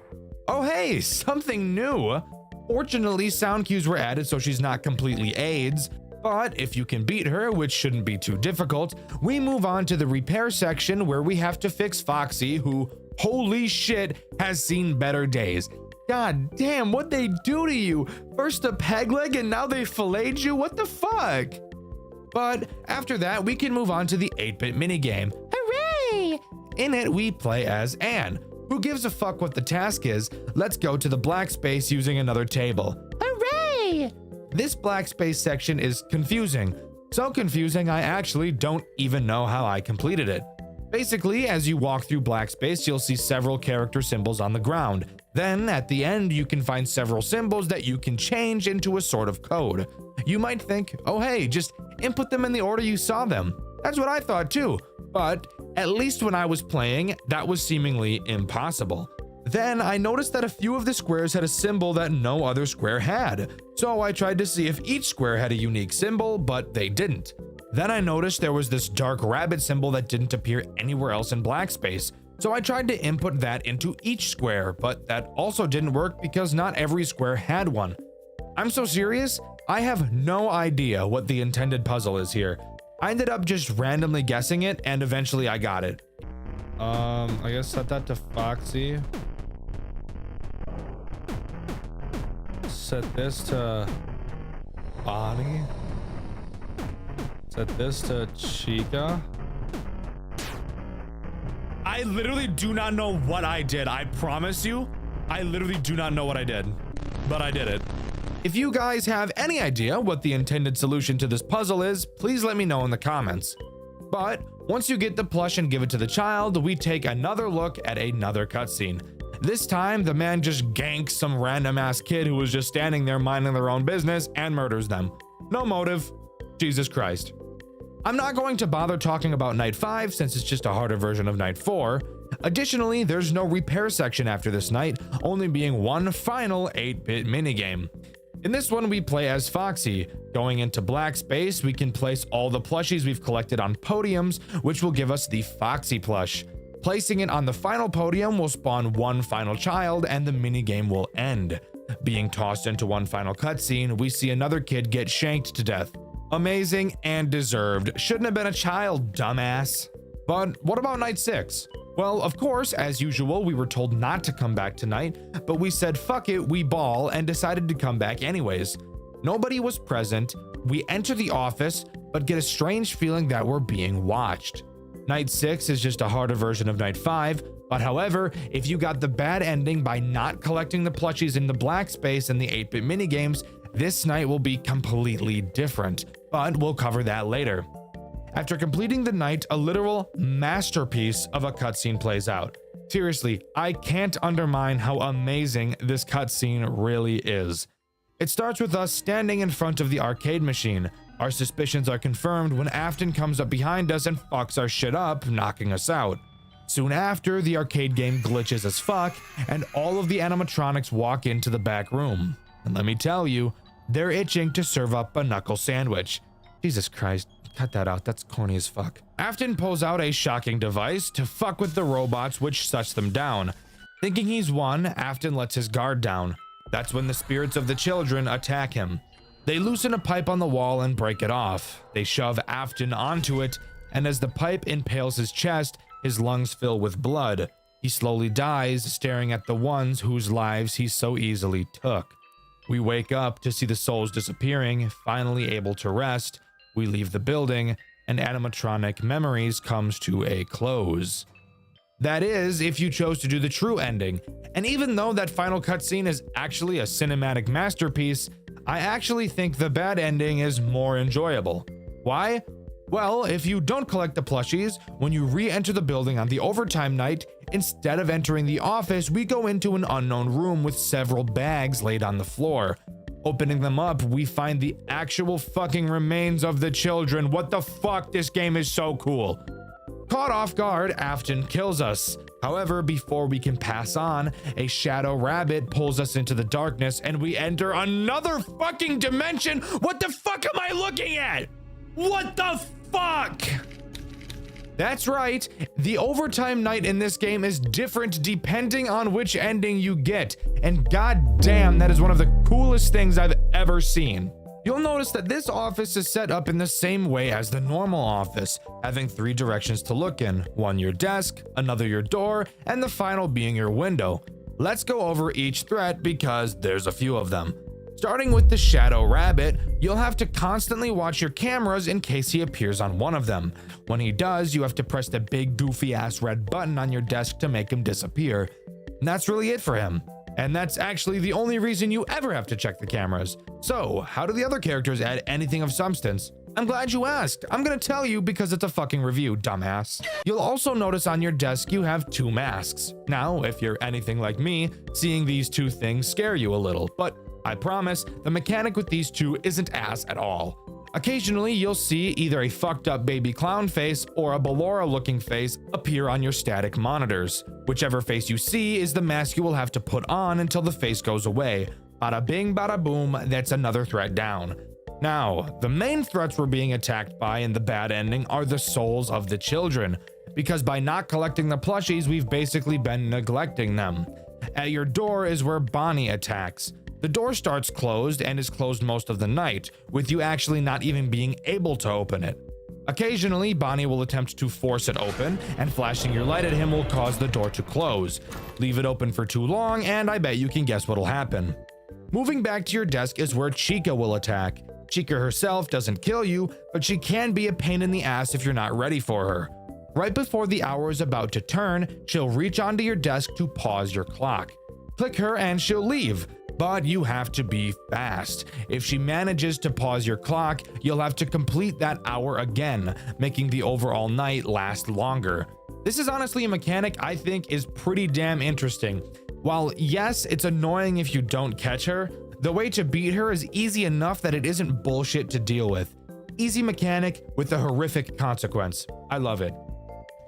Oh hey, something new! Fortunately, sound cues were added so she's not completely AIDS, but if you can beat her, which shouldn't be too difficult, we move on to the repair section where we have to fix Foxy, who, holy shit, has seen better days. God damn, what'd they do to you? First a peg leg and now they filleted you? What the fuck? But after that, we can move on to the 8-bit minigame. Hooray! In it, we play as Anne. Who gives a fuck what the task is? Let's go to the black space using another table. Hooray! This black space section is confusing. So confusing, I actually don't even know how I completed it. Basically, as you walk through black space, you'll see several character symbols on the ground. Then, at the end, you can find several symbols that you can change into a sort of code. You might think, oh hey, just input them in the order you saw them. That's what I thought too. But at least when I was playing, that was seemingly impossible. Then I noticed that a few of the squares had a symbol that no other square had. So I tried to see if each square had a unique symbol, but they didn't. Then I noticed there was this dark rabbit symbol that didn't appear anywhere else in black space. So I tried to input that into each square, but that also didn't work because not every square had one. I'm so serious, I have no idea what the intended puzzle is here. I ended up just randomly guessing it, and eventually I got it. I guess set that to Foxy. Set this to Bonnie. Set this to Chica. I literally do not know what I did. I promise you, I literally do not know what I did, but I did it. If you guys have any idea what the intended solution to this puzzle is, please let me know in the comments. But once you get the plush and give it to the child, we take another look at another cutscene. This time, the man just ganks some random ass kid who was just standing there minding their own business and murders them. No motive. Jesus Christ. I'm not going to bother talking about Night 5 since it's just a harder version of Night 4. Additionally, there's no repair section after this night, only being one final 8-bit minigame. In this one, we play as Foxy. Going into black space, we can place all the plushies we've collected on podiums, which will give us the Foxy plush. Placing it on the final podium will spawn one final child and the minigame will end. Being tossed into one final cutscene, we see another kid get shanked to death. Amazing and deserved. Shouldn't have been a child, dumbass. But what about Night 6? Well, of course, as usual, we were told not to come back tonight, but we said fuck it, we ball, and decided to come back anyways. Nobody was present. We enter the office, but get a strange feeling that we're being watched. Night 6 is just a harder version of Night 5, but however, if you got the bad ending by not collecting the plushies in the black space and the 8-bit minigames, this night will be completely different, but we'll cover that later. After completing the night, a literal masterpiece of a cutscene plays out. Seriously, I can't undermine how amazing this cutscene really is. It starts with us standing in front of the arcade machine. Our suspicions are confirmed when Afton comes up behind us and fucks our shit up, knocking us out. Soon after, the arcade game glitches as fuck, and all of the animatronics walk into the back room. And let me tell you, they're itching to serve up a knuckle sandwich. Jesus Christ. Cut that out, that's corny as fuck. Afton pulls out a shocking device to fuck with the robots, which shuts them down. Thinking he's won, Afton lets his guard down. That's when the spirits of the children attack him. They loosen a pipe on the wall and break it off. They shove Afton onto it, and as the pipe impales his chest, his lungs fill with blood. He slowly dies, staring at the ones whose lives he so easily took. We wake up to see the souls disappearing, finally able to rest. We leave the building, and animatronic memories comes to a close. That is, if you chose to do the true ending. And even though that final cutscene is actually a cinematic masterpiece, I actually think the bad ending is more enjoyable. Why? Well, if you don't collect the plushies, when you re-enter the building on the overtime night, instead of entering the office, we go into an unknown room with several bags laid on the floor. Opening them up, we find the actual fucking remains of the children. What the fuck? This game is so cool. Caught off guard, Afton kills us. However, before we can pass on, a shadow rabbit pulls us into the darkness and we enter another fucking dimension. What the fuck am I looking at? What the fuck? That's right, the overtime night in this game is different depending on which ending you get, and goddamn, that is one of the coolest things I've ever seen. You'll notice that this office is set up in the same way as the normal office, having 3 directions to look in, one your desk, another your door, and the final being your window. Let's go over each threat because there's a few of them. Starting with the Shadow Rabbit, you'll have to constantly watch your cameras in case he appears on one of them. When he does, you have to press the big goofy ass red button on your desk to make him disappear. And that's really it for him. And that's actually the only reason you ever have to check the cameras. So, how do the other characters add anything of substance? I'm glad you asked. I'm gonna tell you because it's a fucking review, dumbass. You'll also notice on your desk you have 2 masks. Now, if you're anything like me, seeing these 2 things scare you a little, but I promise the mechanic with these 2 isn't ass at all. Occasionally, you'll see either a fucked up baby clown face or a Ballora looking face appear on your static monitors. Whichever face you see is the mask you will have to put on until the face goes away. Bada bing, bada boom, that's another threat down. Now, the main threats we're being attacked by in the bad ending are the souls of the children, because by not collecting the plushies, we've basically been neglecting them. At your door is where Bonnie attacks. The door starts closed and is closed most of the night, with you actually not even being able to open it. Occasionally, Bonnie will attempt to force it open, and flashing your light at him will cause the door to close. Leave it open for too long, and I bet you can guess what'll happen. Moving back to your desk is where Chica will attack. Chica herself doesn't kill you, but she can be a pain in the ass if you're not ready for her. Right before the hour is about to turn, she'll reach onto your desk to pause your clock. Click her and she'll leave. But you have to be fast. If she manages to pause your clock, you'll have to complete that hour again, making the overall night last longer. This is honestly a mechanic I think is pretty damn interesting. While yes, it's annoying if you don't catch her, the way to beat her is easy enough that it isn't bullshit to deal with. Easy mechanic with a horrific consequence. I love it.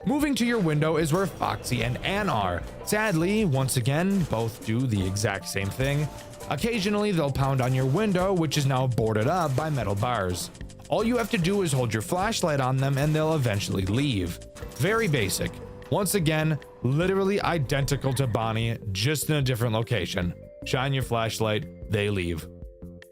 Moving to your window is where Foxy and Ann are. Sadly, once again, both do the exact same thing. Occasionally, they'll pound on your window, which is now boarded up by metal bars. All you have to do is hold your flashlight on them and they'll eventually leave. Very basic. Once again, literally identical to Bonnie, just in a different location. Shine your flashlight, they leave.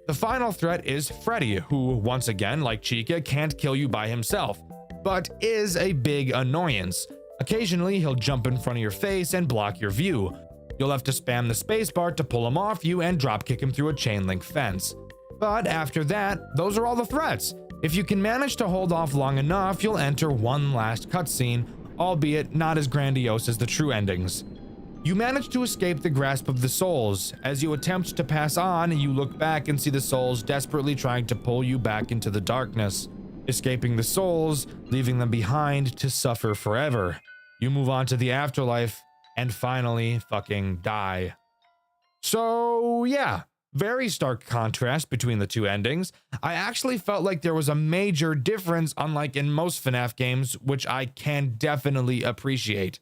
The final threat is Freddy, who, once again, like Chica, can't kill you by himself, but is a big annoyance. Occasionally, he'll jump in front of your face and block your view. You'll have to spam the spacebar to pull him off you and dropkick him through a chain link fence. But after that, those are all the threats. If you can manage to hold off long enough, you'll enter one last cutscene, albeit not as grandiose as the true endings. You manage to escape the grasp of the souls. As you attempt to pass on, you look back and see the souls desperately trying to pull you back into the darkness. Escaping the souls, leaving them behind to suffer forever. You move on to the afterlife and finally fucking die. So yeah, very stark contrast between the 2 endings. I actually felt like there was a major difference, unlike in most FNAF games, which I can definitely appreciate.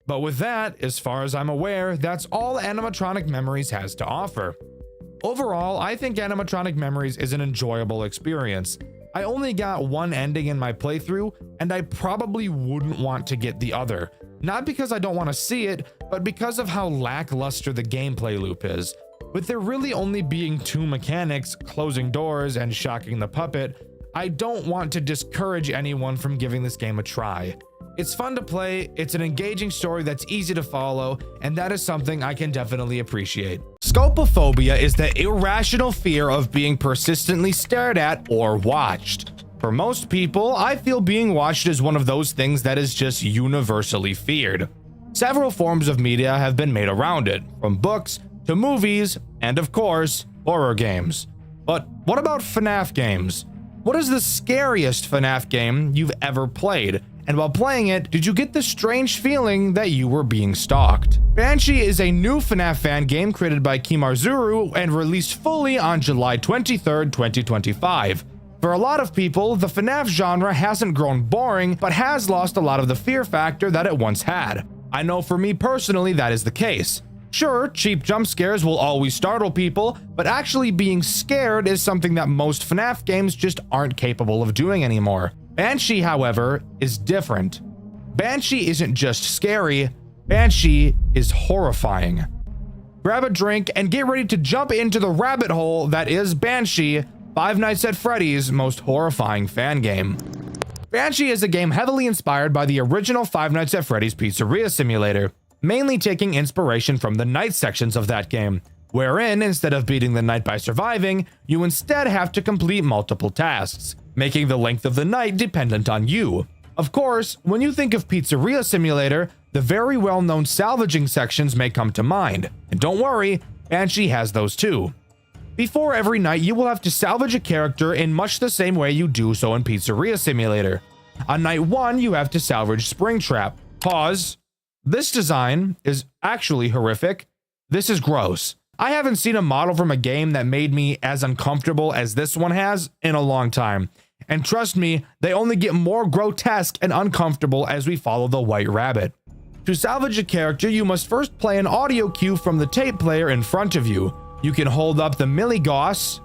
But with that, as far as I'm aware, that's all Animatronic Memories has to offer. Overall, I think Animatronic Memories is an enjoyable experience. I only got 1 ending in my playthrough, and I probably wouldn't want to get the other. Not because I don't want to see it, but because of how lackluster the gameplay loop is. With there really only being 2 mechanics, closing doors and shocking the puppet, I don't want to discourage anyone from giving this game a try. It's fun to play, it's an engaging story that's easy to follow, and that is something I can definitely appreciate. Scopophobia is the irrational fear of being persistently stared at or watched. For most people, I feel being watched is one of those things that is just universally feared. Several forms of media have been made around it, from books to movies, and of course, horror games. But what about FNAF games? What is the scariest FNAF game you've ever played? And while playing it, did you get the strange feeling that you were being stalked? Banshee is a new FNAF fan game created by Kimarzuru and released fully on July 23rd, 2025. For a lot of people, the FNAF genre hasn't grown boring, but has lost a lot of the fear factor that it once had. I know for me personally that is the case. Sure, cheap jump scares will always startle people, but actually being scared is something that most FNAF games just aren't capable of doing anymore. Banshee, however, is different. Banshee isn't just scary, Banshee is horrifying. Grab a drink and get ready to jump into the rabbit hole that is Banshee, Five Nights at Freddy's most horrifying fan game. Banshee is a game heavily inspired by the original Five Nights at Freddy's Pizzeria Simulator, mainly taking inspiration from the night sections of that game, wherein instead of beating the night by surviving, you instead have to complete multiple tasks, making the length of the night dependent on you. Of course, when you think of Pizzeria Simulator, the very well-known salvaging sections may come to mind, and don't worry, Banshee has those too. Before every night, you will have to salvage a character in much the same way you do so in Pizzeria Simulator. On night 1, you have to salvage Springtrap. Pause. This design is actually horrific. This is gross. I haven't seen a model from a game that made me as uncomfortable as this one has in a long time. And trust me, they only get more grotesque and uncomfortable as we follow the White Rabbit. To salvage a character, you must first play an audio cue from the tape player in front of you. You can hold up the miliguas,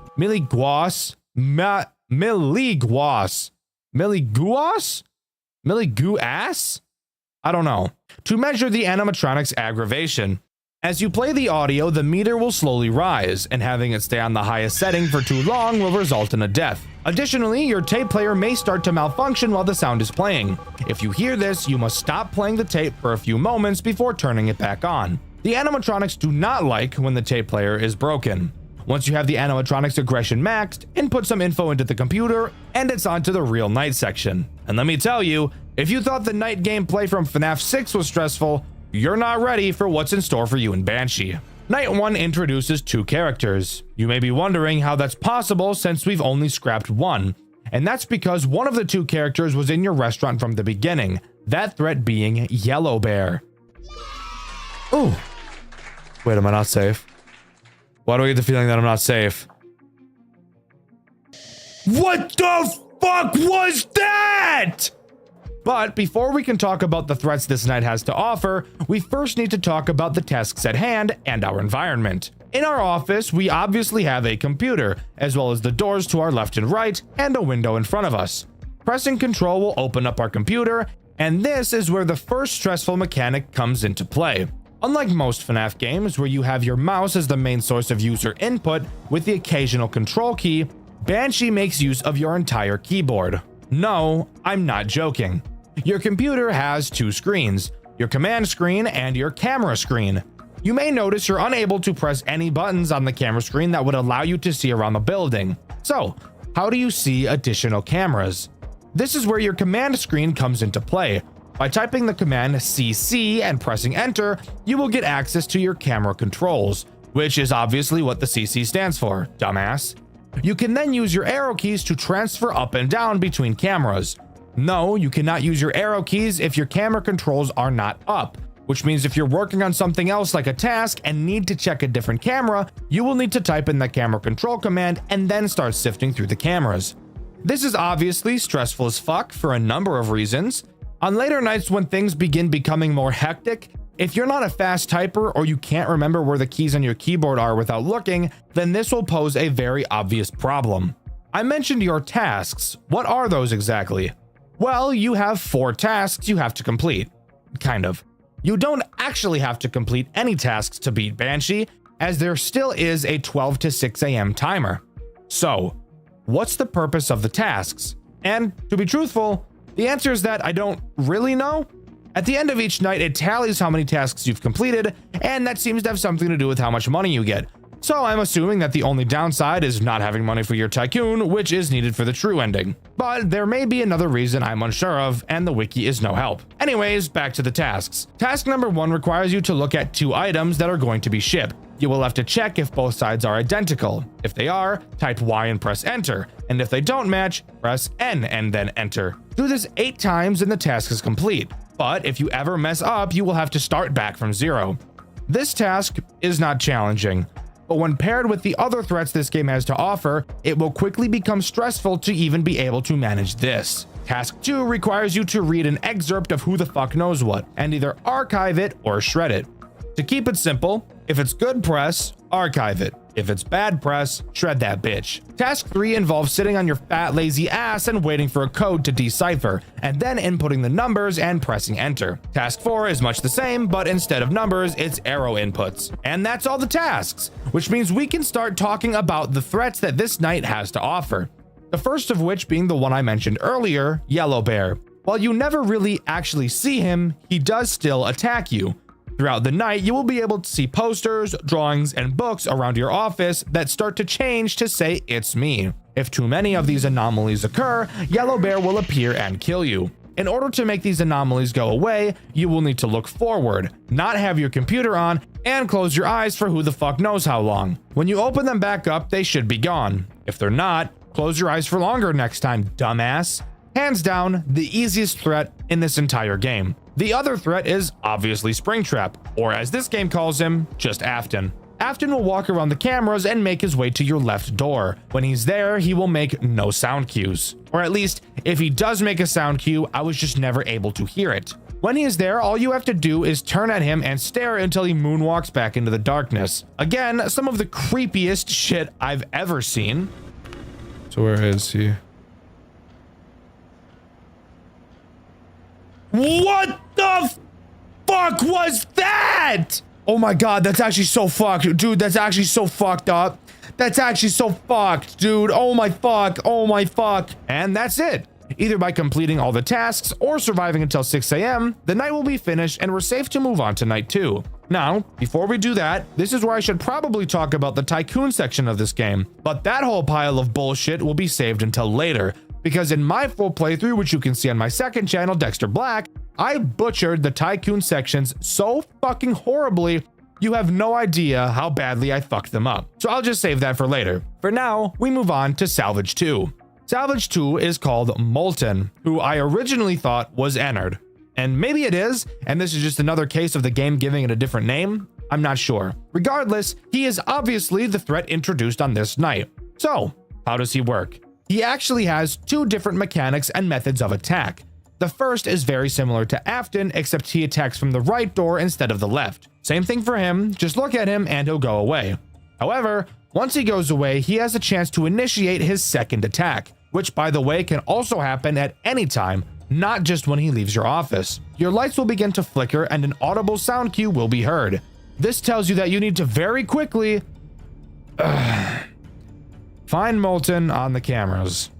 I don't know, to measure the animatronic's aggravation. As you play the audio, the meter will slowly rise, and having it stay on the highest setting for too long will result in a death. Additionally, your tape player may start to malfunction while the sound is playing. If you hear this, you must stop playing the tape for a few moments before turning it back on. The animatronics do not like when the tape player is broken. Once you have the animatronics aggression maxed, input some info into the computer, and it's on to the real night section. And let me tell you, if you thought the night gameplay from FNAF 6 was stressful, you're not ready for what's in store for you in Banshee. Night 1 introduces 2 characters. You may be wondering how that's possible since we've only scrapped one. And that's because one of the 2 characters was in your restaurant from the beginning, that threat being Yellow Bear. Ooh. Wait, am I not safe? Why do I get the feeling that I'm not safe? What the fuck was that? But before we can talk about the threats this night has to offer, we first need to talk about the tasks at hand and our environment. In our office, we obviously have a computer, as well as the doors to our left and right, and a window in front of us. Pressing Control will open up our computer, and this is where the first stressful mechanic comes into play. Unlike most FNAF games, where you have your mouse as the main source of user input with the occasional control key, Banshee makes use of your entire keyboard. No, I'm not joking. Your computer has 2 screens, your command screen and your camera screen. You may notice you're unable to press any buttons on the camera screen that would allow you to see around the building. So, how do you see additional cameras? This is where your command screen comes into play. By typing the command CC and pressing enter, you will get access to your camera controls, which is obviously what the CC stands for, dumbass. You can then use your arrow keys to transfer up and down between cameras. No, you cannot use your arrow keys if your camera controls are not up, which means if you're working on something else like a task and need to check a different camera, you will need to type in the camera control command and then start sifting through the cameras. This is obviously stressful as fuck for a number of reasons. On later nights when things begin becoming more hectic, if you're not a fast typer or you can't remember where the keys on your keyboard are without looking, then this will pose a very obvious problem. I mentioned your tasks. What are those exactly? Well, you have 4 tasks you have to complete. Kind of. You don't actually have to complete any tasks to beat Banshee, as there still is a 12 to 6 a.m. timer. So, what's the purpose of the tasks? And to be truthful, the answer is that I don't really know. At the end of each night, it tallies how many tasks you've completed, and that seems to have something to do with how much money you get. So I'm assuming that the only downside is not having money for your tycoon, which is needed for the true ending. But there may be another reason I'm unsure of, and the wiki is no help. Anyways, back to the tasks. Task number 1 requires you to look at 2 items that are going to be shipped. You will have to check if both sides are identical. If they are, type Y and press enter. And if they don't match, press N and then enter. Do this 8 times and the task is complete. But if you ever mess up, you will have to start back from 0. This task is not challenging, but when paired with the other threats this game has to offer, it will quickly become stressful to even be able to manage this. Task 2 requires you to read an excerpt of Who the Fuck Knows What, and either archive it or shred it. To keep it simple, if it's good press, archive it. If it's bad press, shred that bitch. Task 3 involves sitting on your fat lazy ass and waiting for a code to decipher, and then inputting the numbers and pressing enter. Task 4 is much the same, but instead of numbers, it's arrow inputs. And that's all the tasks, which means we can start talking about the threats that this night has to offer. The first of which being the one I mentioned earlier, Yellow Bear. While you never really actually see him, he does still attack you. Throughout the night, you will be able to see posters, drawings, and books around your office that start to change to say "it's me." If too many of these anomalies occur, Yellow Bear will appear and kill you. In order to make these anomalies go away, you will need to look forward, not have your computer on, and close your eyes for who the fuck knows how long. When you open them back up, they should be gone. If they're not, close your eyes for longer next time, dumbass. Hands down, the easiest threat in this entire game. The other threat is obviously Springtrap, or as this game calls him, just Afton. Afton will walk around the cameras and make his way to your left door. When he's there, he will make no sound cues. Or at least, if he does make a sound cue, I was just never able to hear it. When he is there, all you have to do is turn at him and stare until he moonwalks back into the darkness. Again, some of the creepiest shit I've ever seen. So where is he? What the fuck was that? Oh my god, that's actually so fucked. Dude, that's actually so fucked up. That's actually so fucked, dude. Oh my fuck. Oh my fuck. And that's it. Either by completing all the tasks or surviving until 6 a.m., the night will be finished and we're safe to move on to night 2. Now, before we do that, this is where I should probably talk about the tycoon section of this game, but that whole pile of bullshit will be saved until later, because in my full playthrough, which you can see on my second channel, Dxtr Black, I butchered the tycoon sections so fucking horribly, you have no idea how badly I fucked them up. So I'll just save that for later. For now, we move on to Salvage 2. Salvage 2 is called Molten, who I originally thought was Ennard. And maybe it is, and this is just another case of the game giving it a different name. I'm not sure. Regardless, he is obviously the threat introduced on this night. So, how does he work? He actually has two different mechanics and methods of attack. The first is very similar to Afton, except he attacks from the right door instead of the left. Same thing for him, just look at him and he'll go away. However, once he goes away, he has a chance to initiate his second attack, which by the way can also happen at any time, not just when he leaves your office. Your lights will begin to flicker and an audible sound cue will be heard. This tells you that you need to very quickly find Molten on the cameras.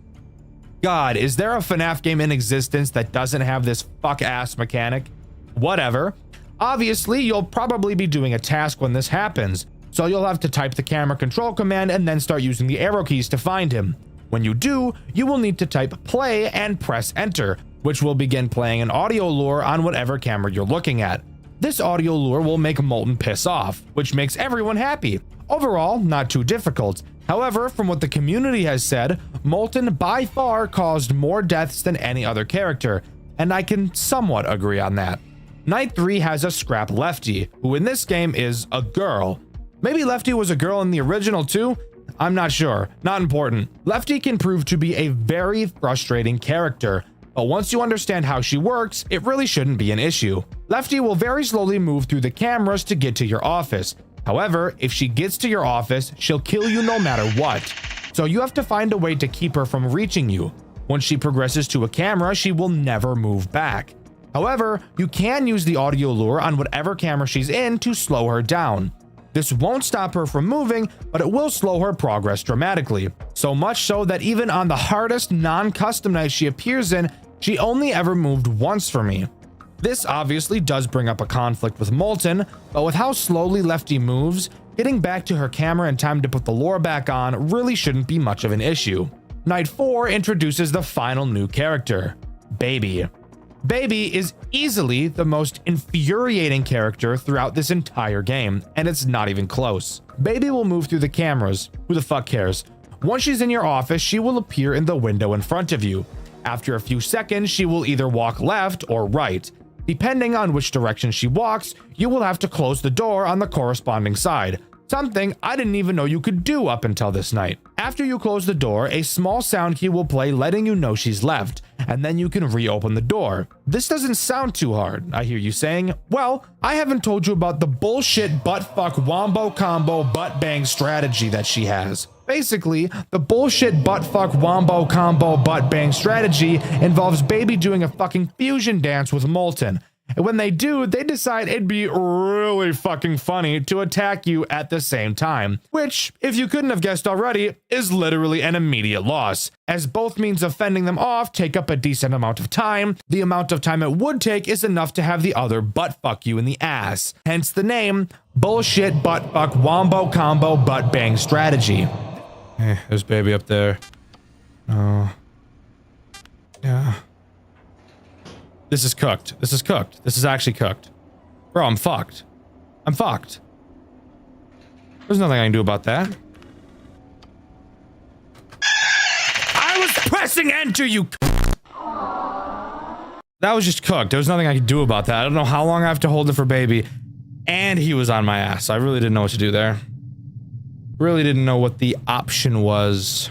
God, is there a FNAF game in existence that doesn't have this fuck-ass mechanic? Whatever. Obviously, you'll probably be doing a task when this happens, so you'll have to type the camera control command and then start using the arrow keys to find him. When you do, you will need to type play and press enter, which will begin playing an audio lure on whatever camera you're looking at. This audio lure will make Molten piss off, which makes everyone happy. Overall, not too difficult. However, from what the community has said, Molten by far caused more deaths than any other character, and I can somewhat agree on that. Night 3 has a scrap Lefty, who in this game is a girl. Maybe Lefty was a girl in the original too? I'm not sure, not important. Lefty can prove to be a very frustrating character, but once you understand how she works, it really shouldn't be an issue. Lefty will very slowly move through the cameras to get to your office. However, if she gets to your office, she'll kill you no matter what. So you have to find a way to keep her from reaching you. Once she progresses to a camera, she will never move back. However, you can use the audio lure on whatever camera she's in to slow her down. This won't stop her from moving, but it will slow her progress dramatically. So much so that even on the hardest non-custom night she appears in, she only ever moved once for me. This obviously does bring up a conflict with Molten, but with how slowly Lefty moves, getting back to her camera in time to put the lure back on really shouldn't be much of an issue. Night 4 introduces the final new character, Baby. Baby is easily the most infuriating character throughout this entire game, and it's not even close. Baby will move through the cameras. Who the fuck cares? Once she's in your office, she will appear in the window in front of you. After a few seconds, she will either walk left or right. Depending on which direction she walks, you will have to close the door on the corresponding side. Something I didn't even know you could do up until this night. After you close the door, a small sound cue will play letting you know she's left, and then you can reopen the door. This doesn't sound too hard, I hear you saying. Well, I haven't told you about the bullshit butt-fuck wombo combo butt-bang strategy that she has. Basically, the bullshit butt-fuck wombo combo butt-bang strategy involves Baby doing a fucking fusion dance with Molten. And when they do, they decide it'd be really fucking funny to attack you at the same time, which, if you couldn't have guessed already, is literally an immediate loss, as both means of fending them off take up a decent amount of time. The amount of time it would take is enough to have the other butt fuck you in the ass, hence the name bullshit butt fuck wombo combo butt bang strategy. There's baby up there. Oh. Yeah. This is cooked. This is cooked. This is actually cooked. Bro, I'm fucked. I'm fucked. There's nothing I can do about that. I was pressing enter, you. That was just cooked. There was nothing I could do about that. I don't know how long I have to hold it for baby. And he was on my ass. I really didn't know what to do there. Really didn't know what the option was.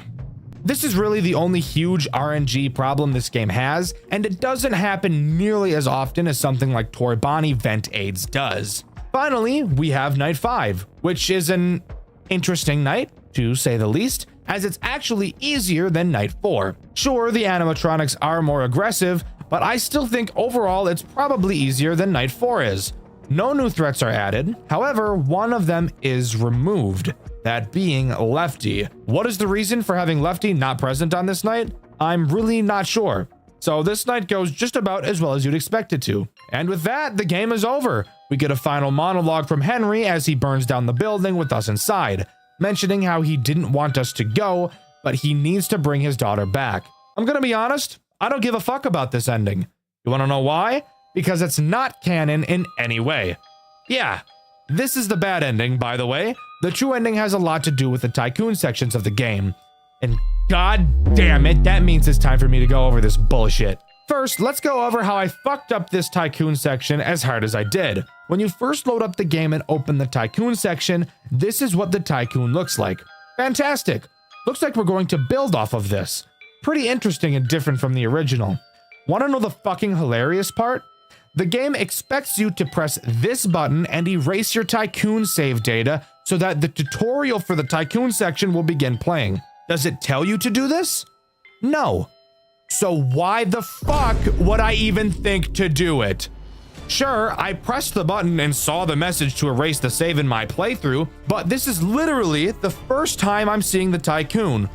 This is really the only huge RNG problem this game has, and it doesn't happen nearly as often as something like Torbani Vent Aids does. Finally, we have Night 5, which is an interesting night, to say the least, as it's actually easier than Night 4. Sure, the animatronics are more aggressive, but I still think overall it's probably easier than Night 4 is. No new threats are added, however, one of them is removed. That being Lefty. What is the reason for having Lefty not present on this night? I'm really not sure. So this night goes just about as well as you'd expect it to. And with that, the game is over. We get a final monologue from Henry as he burns down the building with us inside, mentioning how he didn't want us to go, but he needs to bring his daughter back. I'm gonna be honest, I don't give a fuck about this ending. You wanna know why? Because it's not canon in any way. Yeah, this is the bad ending, by the way. The true ending has a lot to do with the tycoon sections of the game. And god damn it, that means it's time for me to go over this bullshit. First, let's go over how I fucked up this tycoon section as hard as I did. When you first load up the game and open the tycoon section, this is what the tycoon looks like. Fantastic. Looks like we're going to build off of this. Pretty interesting and different from the original. Wanna know the fucking hilarious part? The game expects you to press this button and erase your tycoon save data so that the tutorial for the tycoon section will begin playing. Does it tell you to do this? No. So why the fuck would I even think to do it? Sure, I pressed the button and saw the message to erase the save in my playthrough, but this is literally the first time I'm seeing the tycoon.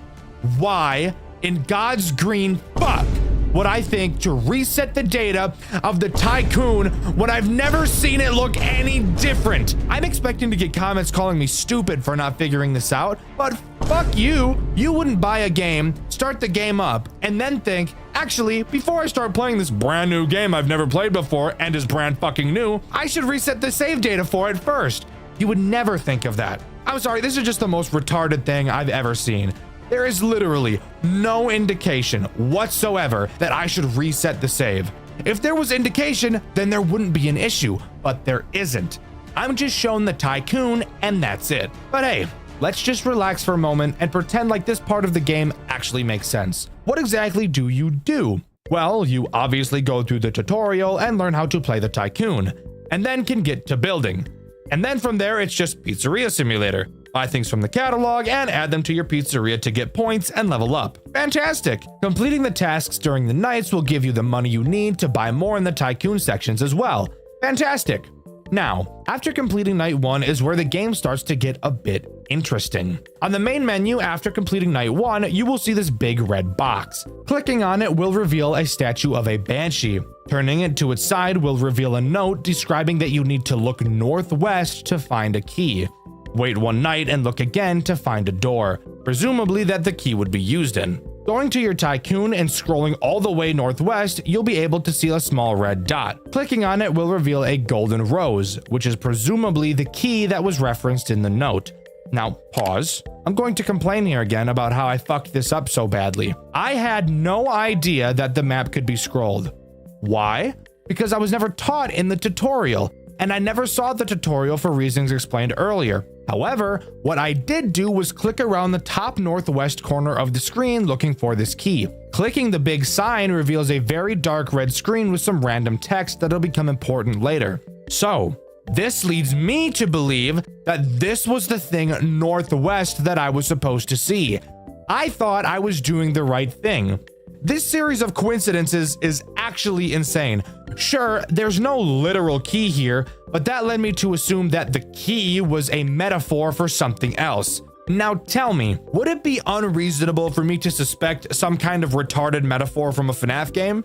Why in God's green fuck would I think to reset the data of the tycoon when I've never seen it look any different? I'm expecting to get comments calling me stupid for not figuring this out, but fuck you. You wouldn't buy a game, start the game up, and then think, actually, before I start playing this brand new game I've never played before and is brand fucking new, I should reset the save data for it first. You would never think of that. I'm sorry, this is just the most retarded thing I've ever seen. There is literally no indication whatsoever that I should reset the save. If there was indication, then there wouldn't be an issue, but there isn't. I'm just shown the tycoon and that's it. But hey, let's just relax for a moment and pretend like this part of the game actually makes sense. What exactly do you do? Well, you obviously go through the tutorial and learn how to play the tycoon, and then can get to building. And then from there, it's just Pizzeria Simulator. Buy things from the catalog and add them to your pizzeria to get points and level up. Fantastic! Completing the tasks during the nights will give you the money you need to buy more in the tycoon sections as well. Fantastic! Now, after completing night 1 is where the game starts to get a bit interesting. On the main menu after completing night 1, you will see this big red box. Clicking on it will reveal a statue of a banshee. Turning it to its side will reveal a note describing that you need to look northwest to find a key. Wait one night and look again to find a door, presumably that the key would be used in. Going to your tycoon and scrolling all the way northwest, you'll be able to see a small red dot. Clicking on it will reveal a golden rose, which is presumably the key that was referenced in the note. Now, pause. I'm going to complain here again about how I fucked this up so badly. I had no idea that the map could be scrolled. Why? Because I was never taught in the tutorial, and I never saw the tutorial for reasons explained earlier. However, what I did do was click around the top northwest corner of the screen looking for this key. Clicking the big sign reveals a very dark red screen with some random text that'll become important later. So, this leads me to believe that this was the thing northwest that I was supposed to see. I thought I was doing the right thing. This series of coincidences is actually insane. Sure, there's no literal key here, but that led me to assume that the key was a metaphor for something else. Now tell me, would it be unreasonable for me to suspect some kind of retarded metaphor from a FNAF game?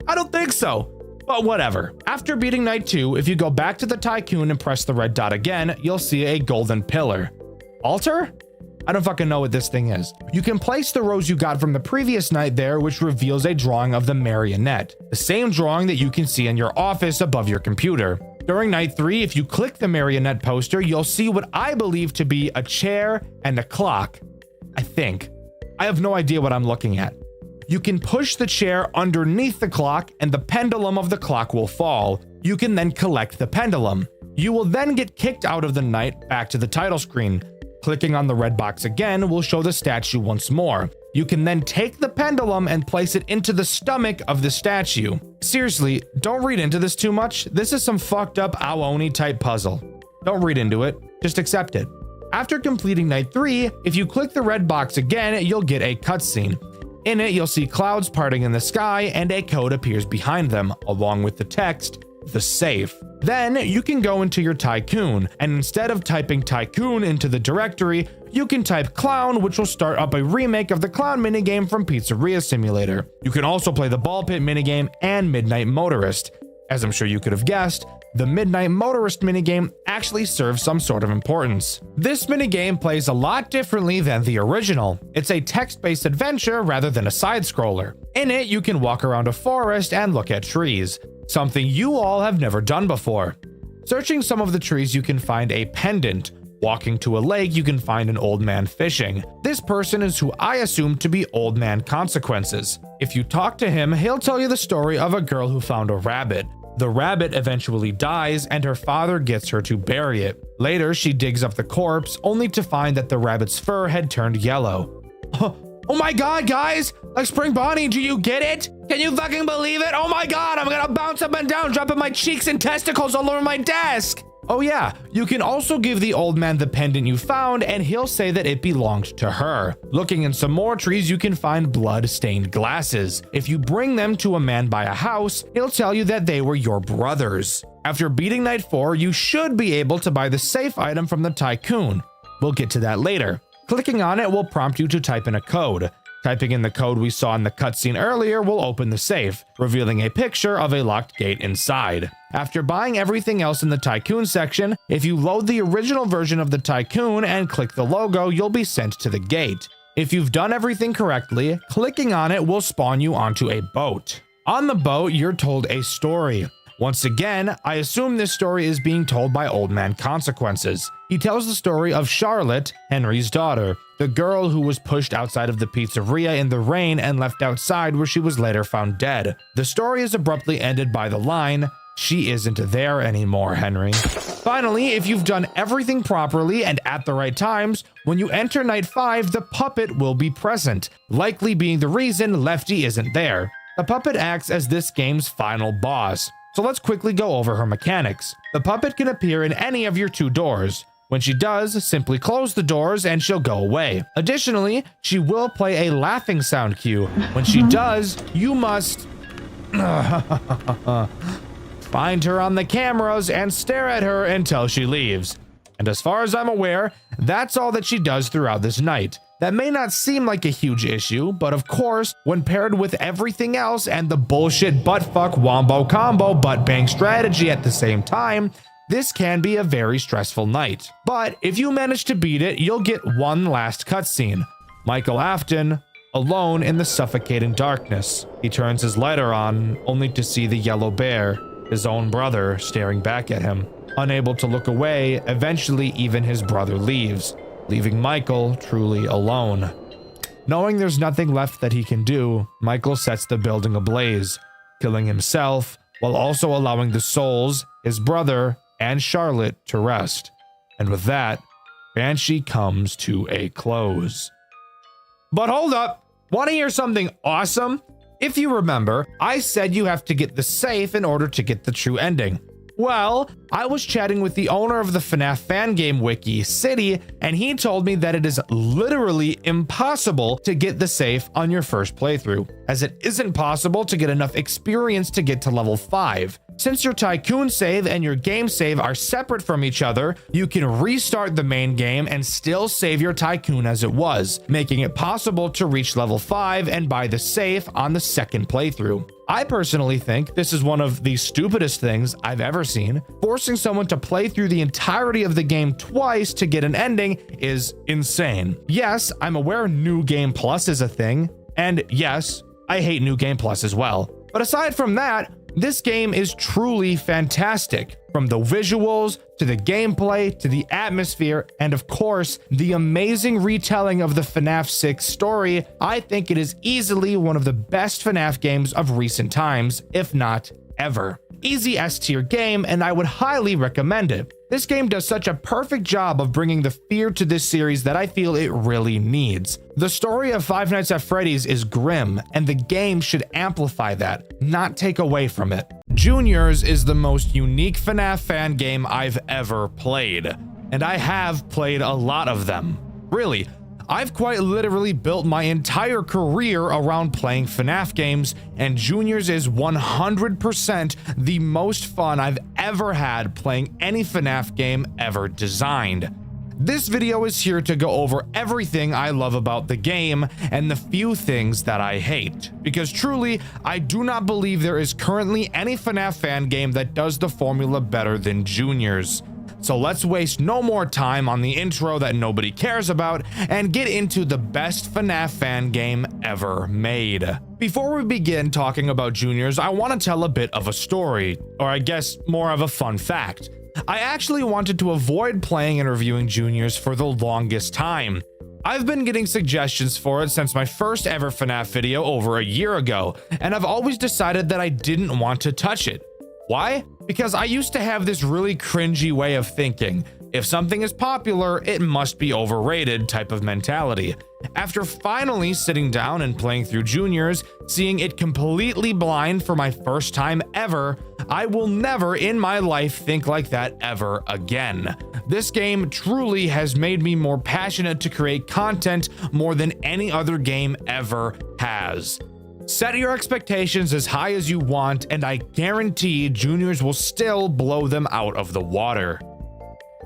I don't think so. But whatever. After beating night 2, if you go back to the Tycoon and press the red dot again, you'll see a golden pillar. Altar? I don't fucking know what this thing is. You can place the rose you got from the previous night there, which reveals a drawing of the marionette. The same drawing that you can see in your office above your computer. During night 3, if you click the marionette poster, you'll see what I believe to be a chair and a clock. I think. I have no idea what I'm looking at. You can push the chair underneath the clock and the pendulum of the clock will fall. You can then collect the pendulum. You will then get kicked out of the night back to the title screen. Clicking on the red box again will show the statue once more. You can then take the pendulum and place it into the stomach of the statue. Seriously, don't read into this too much. This is some fucked up Aoni type puzzle. Don't read into it, just accept it. After completing night 3, if you click the red box again, you'll get a cutscene. In it, you'll see clouds parting in the sky and a code appears behind them, along with the text, "The safe." Then you can go into your Tycoon, and instead of typing Tycoon into the directory, you can type Clown, which will start up a remake of the Clown minigame from Pizzeria Simulator. You can also play the Ball Pit minigame and Midnight Motorist. As I'm sure you could have guessed, the Midnight Motorist minigame actually serves some sort of importance. This minigame plays a lot differently than the original. It's a text-based adventure rather than a side-scroller. In it, you can walk around a forest and look at trees, something you all have never done before. Searching some of the trees, you can find a pendant. Walking to a lake, you can find an old man fishing. This person is who I assume to be Old Man Consequences. If you talk to him, he'll tell you the story of a girl who found a rabbit. The rabbit eventually dies and her father gets her to bury it. Later, she digs up the corpse only to find that the rabbit's fur had turned yellow. Oh my god, guys! Like Spring Bonnie, do you get it? Can you fucking believe it? Oh my god, I'm gonna bounce up and down, dropping my cheeks and testicles all over my desk! Oh yeah, you can also give the old man the pendant you found and he'll say that it belonged to her. Looking in some more trees, you can find blood-stained glasses. If you bring them to a man by a house, he'll tell you that they were your brothers. After beating night 4, you should be able to buy the safe item from the Tycoon. We'll get to that later. Clicking on it will prompt you to type in a code. Typing in the code we saw in the cutscene earlier will open the safe, revealing a picture of a locked gate inside. After buying everything else in the Tycoon section, if you load the original version of the Tycoon and click the logo, you'll be sent to the gate. If you've done everything correctly, clicking on it will spawn you onto a boat. On the boat, you're told a story. Once again, I assume this story is being told by Old Man Consequences. He tells the story of Charlotte, Henry's daughter, the girl who was pushed outside of the pizzeria in the rain and left outside where she was later found dead. The story is abruptly ended by the line, "She isn't there anymore, Henry." Finally, if you've done everything properly and at the right times, when you enter night 5, the puppet will be present, likely being the reason Lefty isn't there. The puppet acts as this game's final boss. So let's quickly go over her mechanics. The puppet can appear in any of your 2 doors. When she does, simply close the doors and she'll go away. Additionally, she will play a laughing sound cue. When she does, you must find her on the cameras and stare at her until she leaves. And as far as I'm aware, that's all that she does throughout this night. That may not seem like a huge issue, but of course, when paired with everything else and the bullshit buttfuck wombo combo butt bang strategy at the same time, this can be a very stressful night. But if you manage to beat it, you'll get one last cutscene. Michael Afton, alone in the suffocating darkness. He turns his lighter on, only to see the yellow bear, his own brother, staring back at him. Unable to look away, eventually even his brother leaves, leaving Michael truly alone. Knowing there's nothing left that he can do, Michael sets the building ablaze, killing himself while also allowing the souls, his brother, and Charlotte to rest. And with that, Banshee comes to a close. But hold up! Want to hear something awesome? If you remember, I said you have to get the safe in order to get the true ending. Well, I was chatting with the owner of the FNAF fan game wiki, City, and he told me that it is literally impossible to get the safe on your first playthrough, as it isn't possible to get enough experience to get to level 5. Since your Tycoon save and your game save are separate from each other, you can restart the main game and still save your Tycoon as it was, making it possible to reach level 5 and buy the safe on the second playthrough. I personally think this is one of the stupidest things I've ever seen. Forcing someone to play through the entirety of the game twice to get an ending is insane. Yes, I'm aware New Game Plus is a thing, and yes, I hate New Game Plus as well. But aside from that, this game is truly fantastic. From the visuals, to the gameplay, to the atmosphere, and of course, the amazing retelling of the FNAF 6 story, I think it is easily one of the best FNAF games of recent times, if not ever. Easy S tier game, and I would highly recommend it. This game does such a perfect job of bringing the fear to this series that I feel it really needs. The story of Five Nights at Freddy's is grim, and the game should amplify that, not take away from it. Juniors is the most unique FNAF fan game I've ever played, and I have played a lot of them. Really, I've quite literally built my entire career around playing FNAF games, and Juniors is 100% the most fun I've ever had playing any FNAF game ever designed. This video is here to go over everything I love about the game and the few things that I hate, because truly, I do not believe there is currently any FNAF fan game that does the formula better than Juniors. So let's waste no more time on the intro that nobody cares about and get into the best FNAF fan game ever made. Before we begin talking about Juniors, I want to tell a bit of a story, or I guess more of a fun fact. I actually wanted to avoid playing and reviewing Juniors for the longest time. I've been getting suggestions for it since my first ever FNAF video over a year ago, and I've always decided that I didn't want to touch it. Why? Because I used to have this really cringy way of thinking. If something is popular, it must be overrated type of mentality. After finally sitting down and playing through Juniors, seeing it completely blind for my first time ever, I will never in my life think like that ever again. This game truly has made me more passionate to create content more than any other game ever has. Set your expectations as high as you want, and I guarantee Juniors will still blow them out of the water.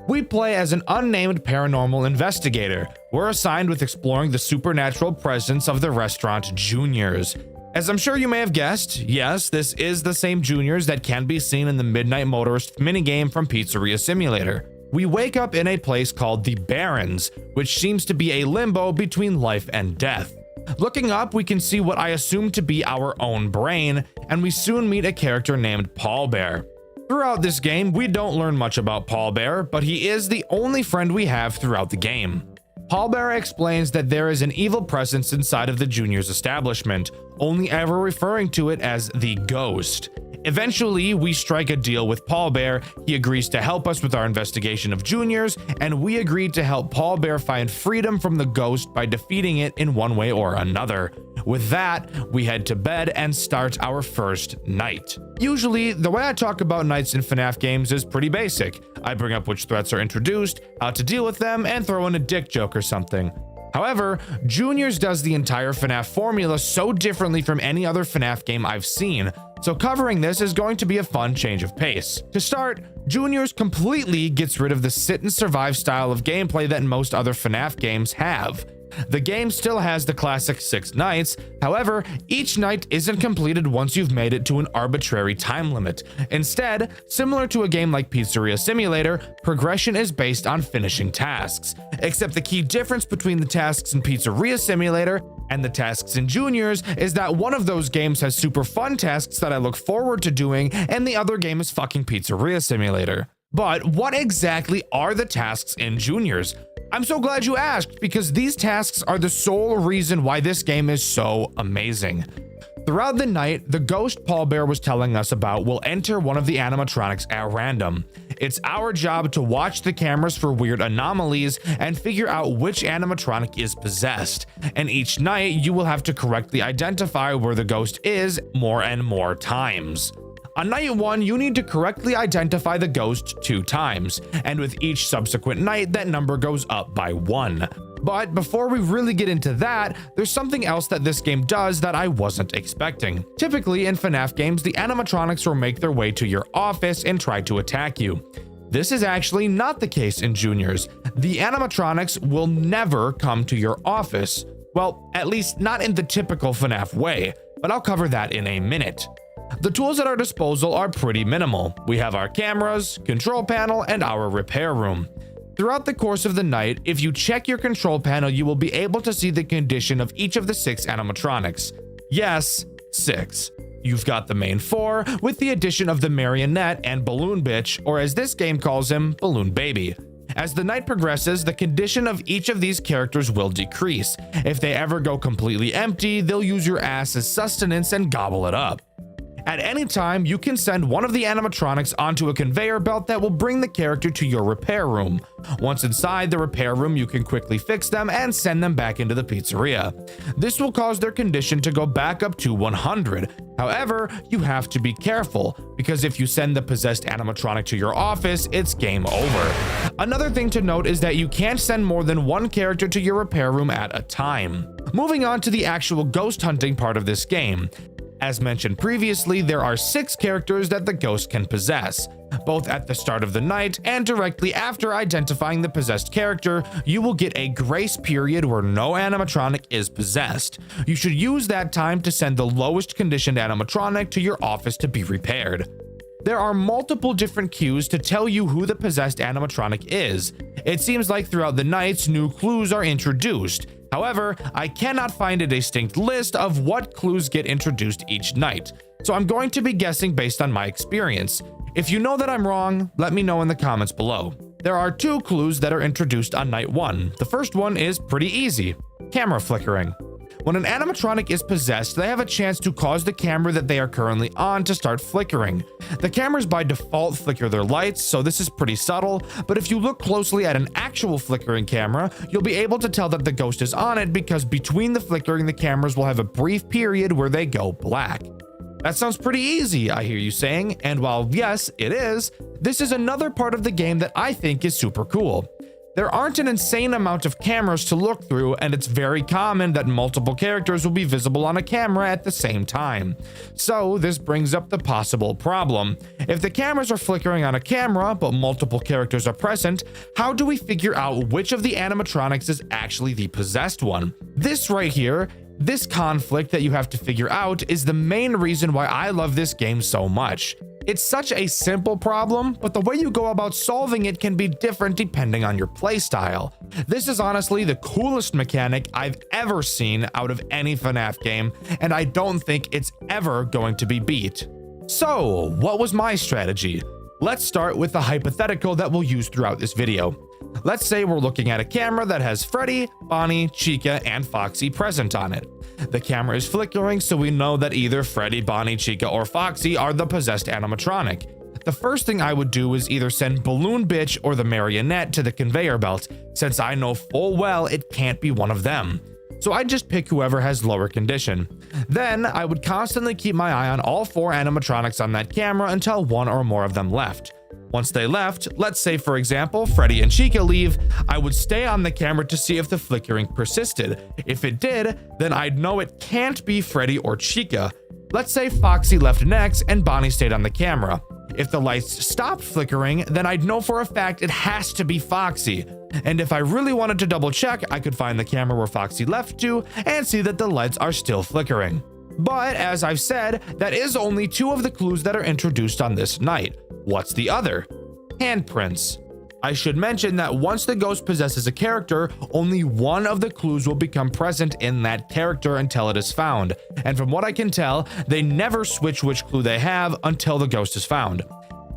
We play as an unnamed paranormal investigator. We're assigned with exploring the supernatural presence of the restaurant Juniors. As I'm sure you may have guessed, yes, this is the same Juniors that can be seen in the Midnight Motorist minigame from Pizzeria Simulator. We wake up in a place called the Barrens, which seems to be a limbo between life and death. Looking up, we can see what I assume to be our own brain, and we soon meet a character named Paul Bear. Throughout this game, we don't learn much about Paul Bear, but he is the only friend we have throughout the game. Paul Bear explains that there is an evil presence inside of the Juniors establishment, only ever referring to it as the Ghost. Eventually, we strike a deal with Paul Bear. He agrees to help us with our investigation of Juniors, and we agreed to help Paul Bear find freedom from the Ghost by defeating it in one way or another. With that, we head to bed and start our first night. Usually, the way I talk about nights in FNAF games is pretty basic. I bring up which threats are introduced, how to deal with them, and throw in a dick joke or something. However, Juniors does the entire FNAF formula so differently from any other FNAF game I've seen, so covering this is going to be a fun change of pace. To start, Juniors completely gets rid of the sit and survive style of gameplay that most other FNAF games have. The game still has the classic 6 nights, however, each night isn't completed once you've made it to an arbitrary time limit. Instead, similar to a game like Pizzeria Simulator, progression is based on finishing tasks. Except the key difference between the tasks in Pizzeria Simulator and the tasks in Juniors is that one of those games has super fun tasks that I look forward to doing, and the other game is fucking Pizzeria Simulator. But what exactly are the tasks in Juniors? I'm so glad you asked, because these tasks are the sole reason why this game is so amazing. Throughout the night, the ghost Paul Bear was telling us about will enter one of the animatronics at random. It's our job to watch the cameras for weird anomalies and figure out which animatronic is possessed. And each night, you will have to correctly identify where the ghost is more and more times. On night 1, you need to correctly identify the ghost 2 times, and with each subsequent night, that number goes up by 1. But before we really get into that, there's something else that this game does that I wasn't expecting. Typically in FNAF games, the animatronics will make their way to your office and try to attack you. This is actually not the case in Juniors. The animatronics will never come to your office. Well, at least not in the typical FNAF way, but I'll cover that in a minute. The tools at our disposal are pretty minimal. We have our cameras, control panel, and our repair room. Throughout the course of the night, if you check your control panel, you will be able to see the condition of each of the 6 animatronics. Yes, 6. You've got the main 4, with the addition of the marionette and balloon bitch, or as this game calls him, balloon baby. As the night progresses, the condition of each of these characters will decrease. If they ever go completely empty, they'll use your ass as sustenance and gobble it up. At any time, you can send one of the animatronics onto a conveyor belt that will bring the character to your repair room. Once inside the repair room, you can quickly fix them and send them back into the pizzeria. This will cause their condition to go back up to 100. However, you have to be careful, because if you send the possessed animatronic to your office, it's game over. Another thing to note is that you can't send more than one character to your repair room at a time. Moving on to the actual ghost hunting part of this game. As mentioned previously, there are 6 characters that the ghost can possess. Both at the start of the night and directly after identifying the possessed character, you will get a grace period where no animatronic is possessed. You should use that time to send the lowest conditioned animatronic to your office to be repaired. There are multiple different cues to tell you who the possessed animatronic is. It seems like throughout the nights, new clues are introduced. However, I cannot find a distinct list of what clues get introduced each night, so I'm going to be guessing based on my experience. If you know that I'm wrong, let me know in the comments below. There are 2 clues that are introduced on night 1. The first one is pretty easy: camera flickering. When an animatronic is possessed, they have a chance to cause the camera that they are currently on to start flickering. The cameras by default flicker their lights, so this is pretty subtle, but if you look closely at an actual flickering camera, you'll be able to tell that the ghost is on it, because between the flickering, the cameras will have a brief period where they go black. That sounds pretty easy, I hear you saying, and while yes, it is, this is another part of the game that I think is super cool. There aren't an insane amount of cameras to look through, and it's very common that multiple characters will be visible on a camera at the same time. So this brings up the possible problem. If the cameras are flickering on a camera, but multiple characters are present, how do we figure out which of the animatronics is actually the possessed one? This right here, this conflict that you have to figure out, is the main reason why I love this game so much. It's such a simple problem, but the way you go about solving it can be different depending on your playstyle. This is honestly the coolest mechanic I've ever seen out of any FNAF game, and I don't think it's ever going to be beat. So, what was my strategy? Let's start with the hypothetical that we'll use throughout this video. Let's say we're looking at a camera that has Freddy, Bonnie, Chica, and Foxy present on it. The camera is flickering, so we know that either Freddy, Bonnie, Chica, or Foxy are the possessed animatronic. The first thing I would do is either send Balloon Bitch or the marionette to the conveyor belt, since I know full well it can't be one of them. So I'd just pick whoever has lower condition. Then I would constantly keep my eye on all 4 animatronics on that camera until 1 or more of them left. Once they left, let's say for example Freddy and Chica leave, I would stay on the camera to see if the flickering persisted. If it did, then I'd know it can't be Freddy or Chica. Let's say Foxy left next and Bonnie stayed on the camera. If the lights stopped flickering, then I'd know for a fact it has to be Foxy. And if I really wanted to double check, I could find the camera where Foxy left to and see that the lights are still flickering. But as I've said, that is only 2 of the clues that are introduced on this night. What's the other? Handprints. I should mention that once the ghost possesses a character, only 1 of the clues will become present in that character until it is found. And from what I can tell, they never switch which clue they have until the ghost is found.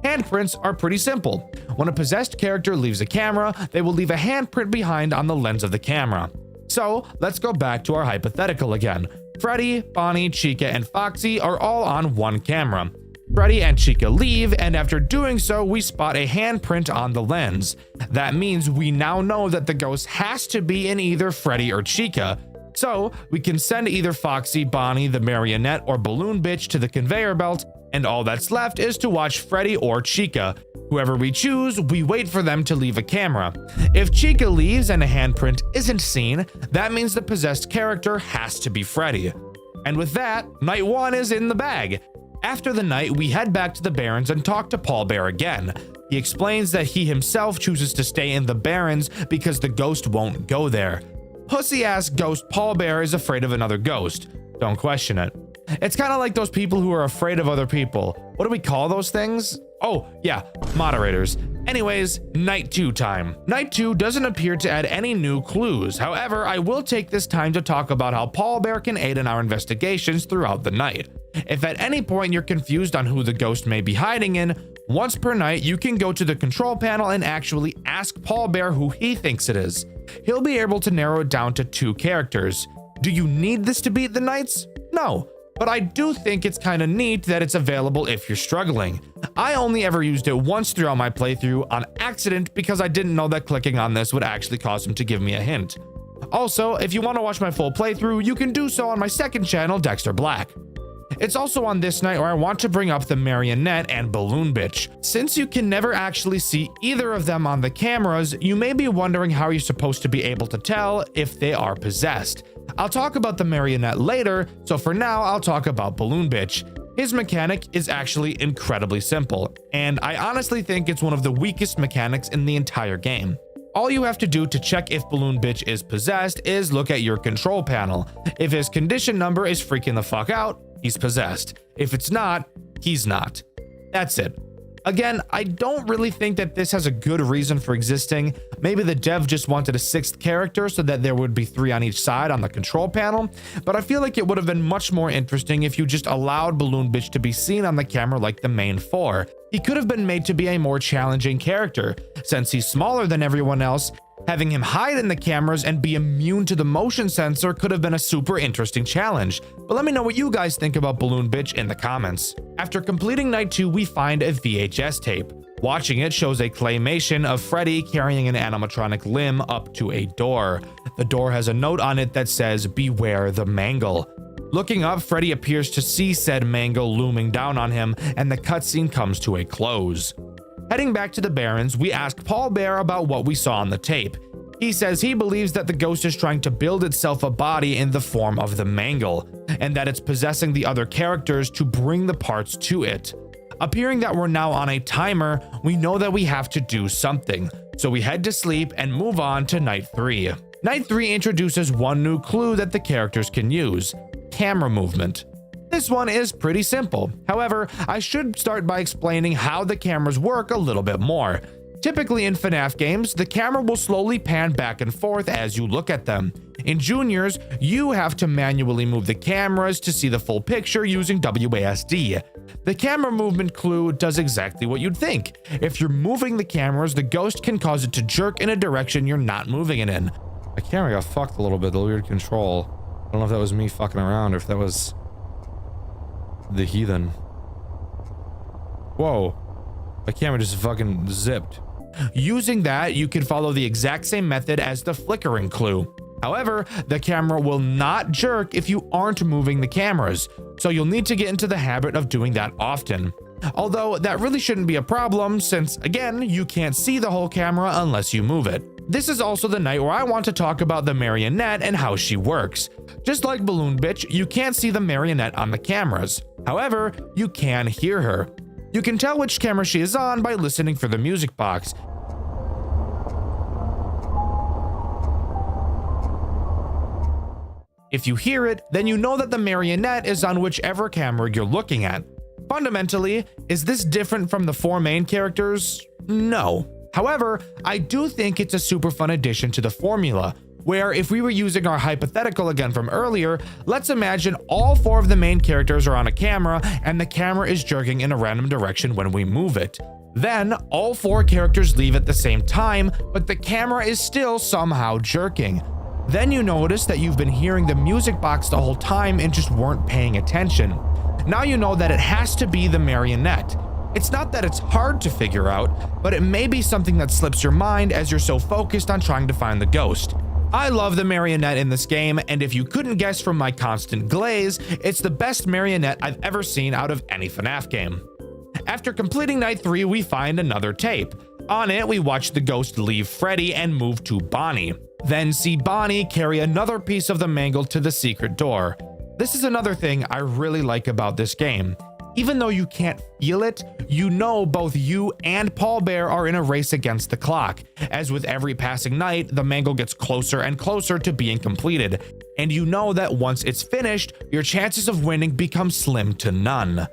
Handprints are pretty simple. When a possessed character leaves a camera, they will leave a handprint behind on the lens of the camera. So let's go back to our hypothetical again. Freddy, Bonnie, Chica, and Foxy are all on 1 camera. Freddy and Chica leave, and after doing so, we spot a handprint on the lens. That means we now know that the ghost has to be in either Freddy or Chica. So we can send either Foxy, Bonnie, the marionette, or Balloon Bitch to the conveyor belt And all that's left is to watch Freddy or Chica. Whoever we choose, we wait for them to leave a camera. If Chica leaves and a handprint isn't seen, that means the possessed character has to be Freddy. And with that, night 1 is in the bag. After the night, we head back to the Barrens and talk to Paul Bear again. He explains that he himself chooses to stay in the Barrens because the ghost won't go there. Pussy-ass ghost Paul Bear is afraid of another ghost. Don't question it. It's kind of like those people who are afraid of other people. What do we call those things? Oh, yeah, moderators. Anyways, night 2 time. Night 2 doesn't appear to add any new clues. However, I will take this time to talk about how Paul Bear can aid in our investigations throughout the night. If at any point you're confused on who the ghost may be hiding in, once per night you can go to the control panel and actually ask Paul Bear who he thinks it is. He'll be able to narrow it down to 2 characters. Do you need this to beat the nights? No. But I do think it's kind of neat that it's available if you're struggling. I only ever used it once throughout my playthrough on accident because I didn't know that clicking on this would actually cause him to give me a hint. Also, if you want to watch my full playthrough, you can do so on my second channel, Dxtr Black. It's also on this night where I want to bring up the Marionette and Balloon Bitch. Since you can never actually see either of them on the cameras, you may be wondering how you're supposed to be able to tell if they are possessed. I'll talk about the Marionette later, so for now I'll talk about Balloon Bitch. His mechanic is actually incredibly simple, and I honestly think it's one of the weakest mechanics in the entire game. All you have to do to check if Balloon Bitch is possessed is look at your control panel. If his condition number is freaking the fuck out, he's possessed. If it's not, he's not. That's it. Again, I don't really think that this has a good reason for existing. Maybe the dev just wanted a 6th character so that there would be 3 on each side on the control panel, but I feel like it would have been much more interesting if you just allowed Balloon Bitch to be seen on the camera like the main 4. He could have been made to be a more challenging character. Since he's smaller than everyone else, having him hide in the cameras and be immune to the motion sensor could have been a super interesting challenge. But let me know what you guys think about Balloon Bitch in the comments. After completing night 2, we find a VHS tape. Watching it shows a claymation of Freddy carrying an animatronic limb up to a door. The door has a note on it that says, "Beware the mangle." Looking up, Freddy appears to see said mangle looming down on him, and the cutscene comes to a close. Heading back to the Barrens, we ask Paul Bear about what we saw on the tape. He says he believes that the ghost is trying to build itself a body in the form of the mangle, and that it's possessing the other characters to bring the parts to it. Appearing that we're now on a timer, we know that we have to do something, so we head to sleep and move on to night 3. Night 3 introduces one new clue that the characters can use: camera movement. This one is pretty simple. However, I should start by explaining how the cameras work a little bit more. Typically in FNAF games, the camera will slowly pan back and forth as you look at them. In Juniors, you have to manually move the cameras to see the full picture using WASD. The camera movement clue does exactly what you'd think. If you're moving the cameras, the ghost can cause it to jerk in a direction you're not moving it in. My camera got fucked a little bit, the weird control. I don't know if that was me fucking around or if that was the heathen. Whoa. My camera just fucking zipped. Using that, you can follow the exact same method as the flickering clue. However, the camera will not jerk if you aren't moving the cameras, so you'll need to get into the habit of doing that often. Although that really shouldn't be a problem since, again, you can't see the whole camera unless you move it. This is also the night where I want to talk about the Marionette and how she works. Just like Balloon Bitch, you can't see the Marionette on the cameras. However, you can hear her. You can tell which camera she is on by listening for the music box. If you hear it, then you know that the Marionette is on whichever camera you're looking at. Fundamentally, is this different from the 4 main characters? No. However, I do think it's a super fun addition to the formula, where if we were using our hypothetical again from earlier, let's imagine all 4 of the main characters are on a camera and the camera is jerking in a random direction when we move it. Then all 4 characters leave at the same time, but the camera is still somehow jerking. Then you notice that you've been hearing the music box the whole time and just weren't paying attention. Now you know that it has to be the Marionette. It's not that it's hard to figure out, but it may be something that slips your mind as you're so focused on trying to find the ghost. I love the marionette in this game, and if you couldn't guess from my constant glaze, it's the best marionette I've ever seen out of any FNAF game. After completing night 3, we find another tape. On it, we watch the ghost leave Freddy and move to Bonnie, then see Bonnie carry another piece of the mangle to the secret door. This is another thing I really like about this game. Even though you can't feel it, you know both you and Paul Bear are in a race against the clock, as with every passing night, the mangle gets closer and closer to being completed, and you know that once it's finished, your chances of winning become slim to none.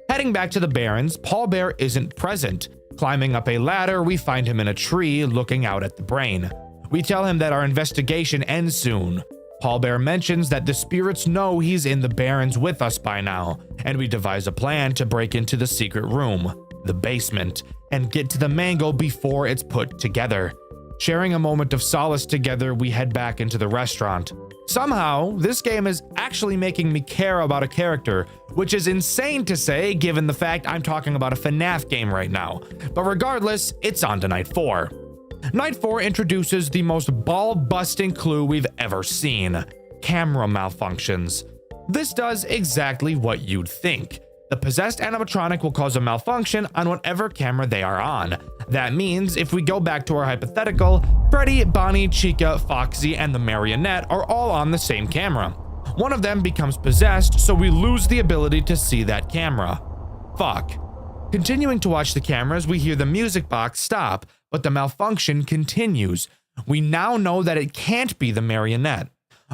Heading back to the Barrens, Paul Bear isn't present. Climbing up a ladder, we find him in a tree looking out at the brain. We tell him that our investigation ends soon. Paul Bear mentions that the spirits know he's in the Barrens with us by now, and we devise a plan to break into the secret room, the basement, and get to the mangle before it's put together. Sharing a moment of solace together, we head back into the restaurant. Somehow, this game is actually making me care about a character, which is insane to say given the fact I'm talking about a FNAF game right now. But regardless, it's on to night 4. Night 4 introduces the most ball-busting clue we've ever seen: camera malfunctions. This does exactly what you'd think. The possessed animatronic will cause a malfunction on whatever camera they are on. That means if we go back to our hypothetical, Freddy, Bonnie, Chica, Foxy, and the marionette are all on the same camera. One of them becomes possessed, so we lose the ability to see that camera. Fuck. Continuing to watch the cameras, we hear the music box stop, but the malfunction continues. We now know that it can't be the marionette.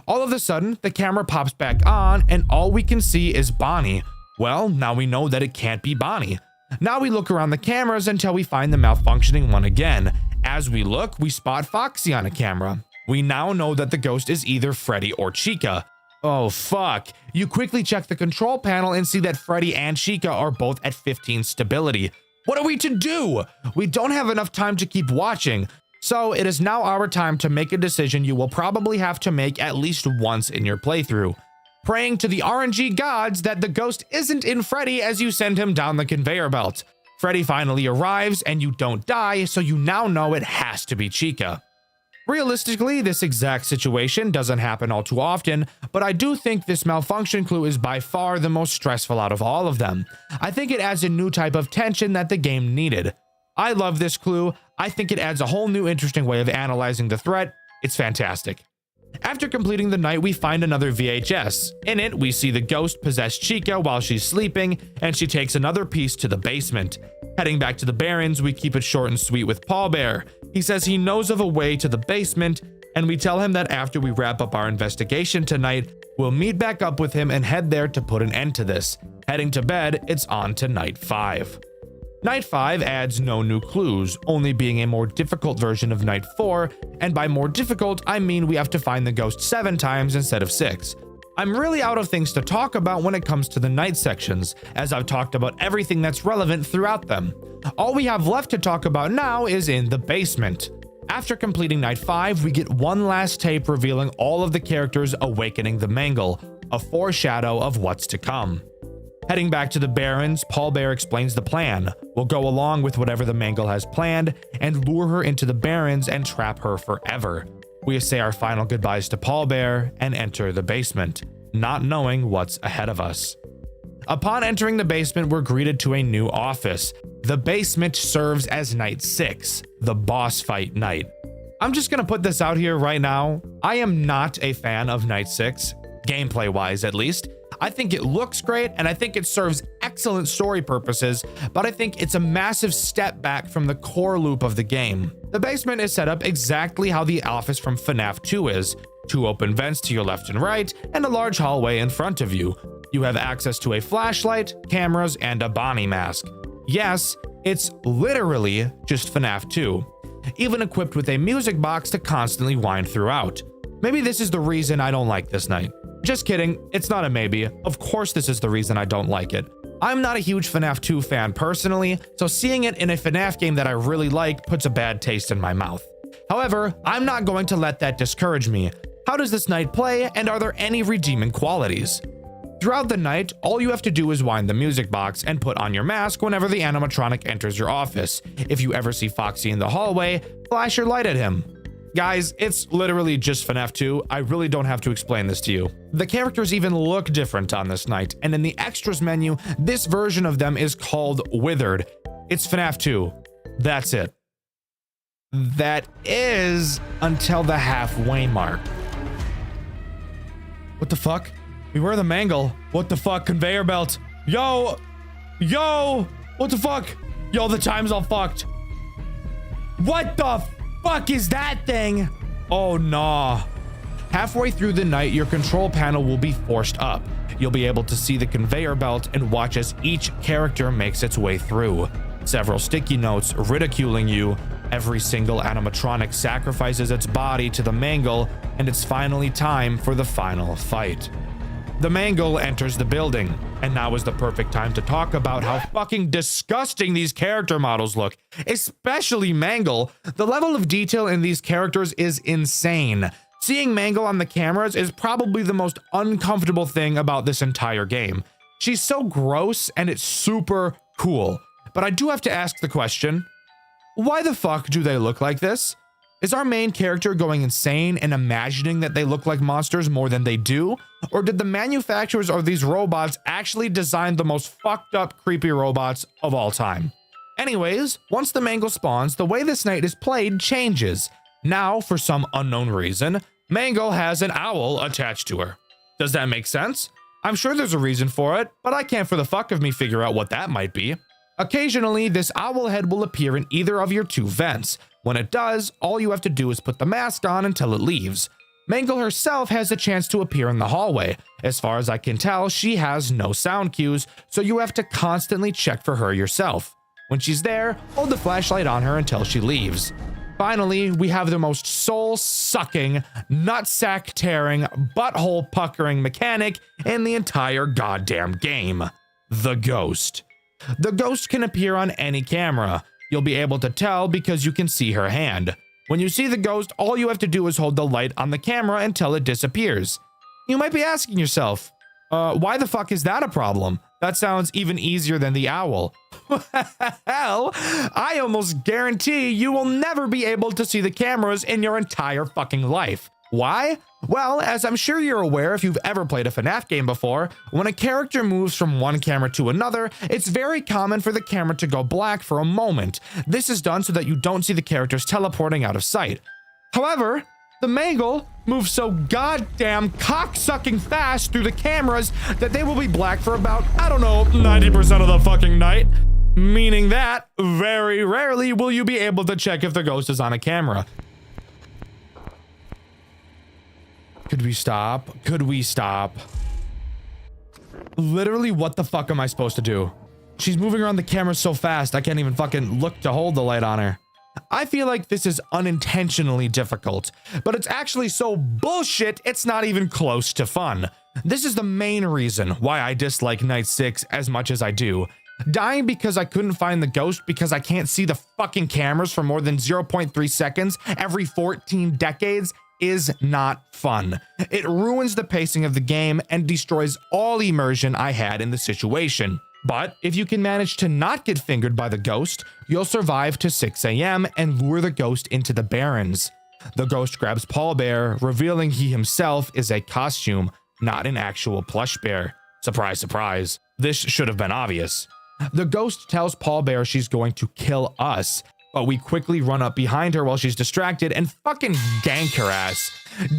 All of a sudden, the camera pops back on, and all we can see is Bonnie. Well, now we know that it can't be Bonnie. Now we look around the cameras until we find the malfunctioning one again. As we look, we spot Foxy on a camera. We now know that the ghost is either Freddy or Chica. Oh fuck. You quickly check the control panel and see that Freddy and Chica are both at 15 stability. What are we to do? We don't have enough time to keep watching. So it is now our time to make a decision you will probably have to make at least once in your playthrough. Praying to the RNG gods that the ghost isn't in Freddy as you send him down the conveyor belt. Freddy finally arrives and you don't die, so you now know it has to be Chica. Realistically, this exact situation doesn't happen all too often, but I do think this malfunction clue is by far the most stressful out of all of them. I think it adds a new type of tension that the game needed. I love this clue. I think it adds a whole new interesting way of analyzing the threat. It's fantastic. After completing the night, we find another VHS. In it, we see the ghost possess Chica while she's sleeping, and she takes another piece to the basement. Heading back to the Barrens, we keep it short and sweet with Paul Bear. He says he knows of a way to the basement, and we tell him that after we wrap up our investigation tonight, we'll meet back up with him and head there to put an end to this. Heading to bed, it's on to night 5. Night 5 adds no new clues, only being a more difficult version of night 4, and by more difficult, I mean we have to find the ghost 7 times instead of 6. I'm really out of things to talk about when it comes to the night sections, as I've talked about everything that's relevant throughout them. All we have left to talk about now is in the basement. After completing night 5, we get one last tape revealing all of the characters awakening the mangle, a foreshadow of what's to come. Heading back to the Barrens, Paul Bear explains the plan. We'll go along with whatever the mangle has planned and lure her into the Barrens and trap her forever. We say our final goodbyes to Paul Bear and enter the basement, not knowing what's ahead of us. Upon entering the basement, we're greeted to a new office. The basement serves as night 6, the boss fight night. I'm just gonna put this out here right now. I am not a fan of night 6, gameplay-wise at least. I think it looks great, and I think it serves excellent story purposes, but I think it's a massive step back from the core loop of the game. The basement is set up exactly how the office from FNAF 2 is. 2 open vents to your left and right, and a large hallway in front of you. You have access to a flashlight, cameras, and a Bonnie mask. Yes, it's literally just FNAF 2, even equipped with a music box to constantly wind throughout. Maybe this is the reason I don't like this night. Just kidding, it's not a maybe. Of course this is the reason I don't like it. I'm not a huge FNAF 2 fan personally, so seeing it in a FNAF game that I really like puts a bad taste in my mouth. However, I'm not going to let that discourage me. How does this night play, and are there any redeeming qualities? Throughout the night, all you have to do is wind the music box and put on your mask whenever the animatronic enters your office. If you ever see Foxy in the hallway, flash your light at him. Guys, it's literally just FNAF 2. I really don't have to explain this to you. The characters even look different on this night, and in the extras menu, this version of them is called Withered. It's FNAF 2. That's it. That is until the halfway mark. What the fuck? Beware the mangle. What the fuck? Conveyor belt. Yo! Yo! What the fuck? Yo, the time's all fucked. What the fuck is that thing? Oh, nah. Halfway through the night, your control panel will be forced up. You'll be able to see the conveyor belt and watch as each character makes its way through. Several sticky notes ridiculing you. Every single animatronic sacrifices its body to the mangle, and it's finally time for the final fight. The mangle enters the building, and now is the perfect time to talk about how fucking disgusting these character models look, especially Mangle. The level of detail in these characters is insane. Seeing Mangle on the cameras is probably the most uncomfortable thing about this entire game. She's so gross, and it's super cool. But I do have to ask the question, why the fuck do they look like this? Is our main character going insane and imagining that they look like monsters more than they do? Or did the manufacturers of these robots actually design the most fucked up, creepy robots of all time? Anyways, once the Mangle spawns, the way this night is played changes. Now, for some unknown reason, Mangle has an owl attached to her. Does that make sense? I'm sure there's a reason for it, but I can't for the fuck of me figure out what that might be. Occasionally, this owl head will appear in either of your two vents. When it does, all you have to do is put the mask on until it leaves. Mangle herself has a chance to appear in the hallway. As far as I can tell, she has no sound cues, so you have to constantly check for her yourself. When she's there, hold the flashlight on her until she leaves. Finally, we have the most soul-sucking, nutsack-tearing, butthole-puckering mechanic in the entire goddamn game. The Ghost. The Ghost can appear on any camera. You'll be able to tell because you can see her hand. When you see the Ghost, all you have to do is hold the light on the camera until it disappears. You might be asking yourself, why the fuck is that a problem? That sounds even easier than the owl. Hell, I almost guarantee you will never be able to see the cameras in your entire fucking life. Why? Well, as I'm sure you're aware if you've ever played a FNAF game before, when a character moves from one camera to another, it's very common for the camera to go black for a moment. This is done so that you don't see the characters teleporting out of sight. However, the Mangle moves so goddamn cocksucking fast through the cameras that they will be black for about, I don't know, 90% of the fucking night. Meaning that, very rarely will you be able to check if the Ghost is on a camera. Could we stop? Could we stop? Literally, what the fuck am I supposed to do? She's moving around the camera so fast, I can't even fucking look to hold the light on her. I feel like this is unintentionally difficult, but it's actually so bullshit, it's not even close to fun. This is the main reason why I dislike Night 6 as much as I do. Dying because I couldn't find the Ghost because I can't see the fucking cameras for more than 0.3 seconds every 14 decades is not fun. It ruins the pacing of the game and destroys all immersion I had in the situation. But if you can manage to not get fingered by the Ghost, you'll survive to 6 AM and lure the Ghost into the Barrens. The Ghost grabs Paul Bear, revealing he himself is a costume, not an actual plush bear. Surprise, surprise. This should have been obvious. The Ghost tells Paul Bear she's going to kill us, but we quickly run up behind her while she's distracted and fucking gank her ass.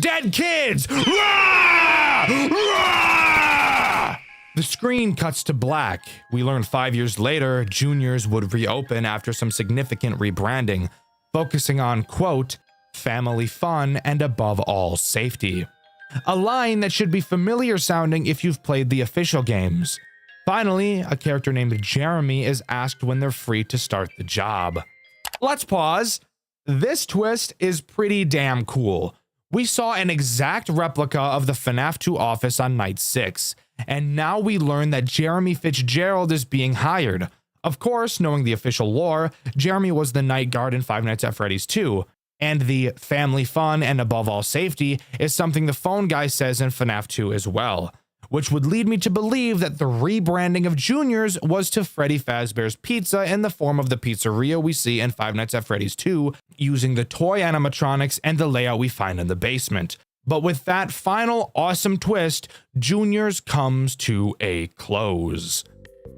Dead kids! Rah! Rah! The screen cuts to black. We learn 5 years later, Juniors would reopen after some significant rebranding, focusing on, quote, family fun and above all, safety. A line that should be familiar sounding if you've played the official games. Finally, a character named Jeremy is asked when they're free to start the job. Let's pause. This twist is pretty damn cool. We saw an exact replica of the FNAF 2 office on Night 6, and now we learn that Jeremy Fitzgerald is being hired. Of course, knowing the official lore, Jeremy was the night guard in Five Nights at Freddy's 2, and the family fun and above all safety is something the phone guy says in FNAF 2 as well. which would lead me to believe that the rebranding of Junior's was to Freddy Fazbear's Pizza in the form of the pizzeria we see in Five Nights at Freddy's 2, using the toy animatronics and the layout we find in the basement. But with that final awesome twist, Junior's comes to a close.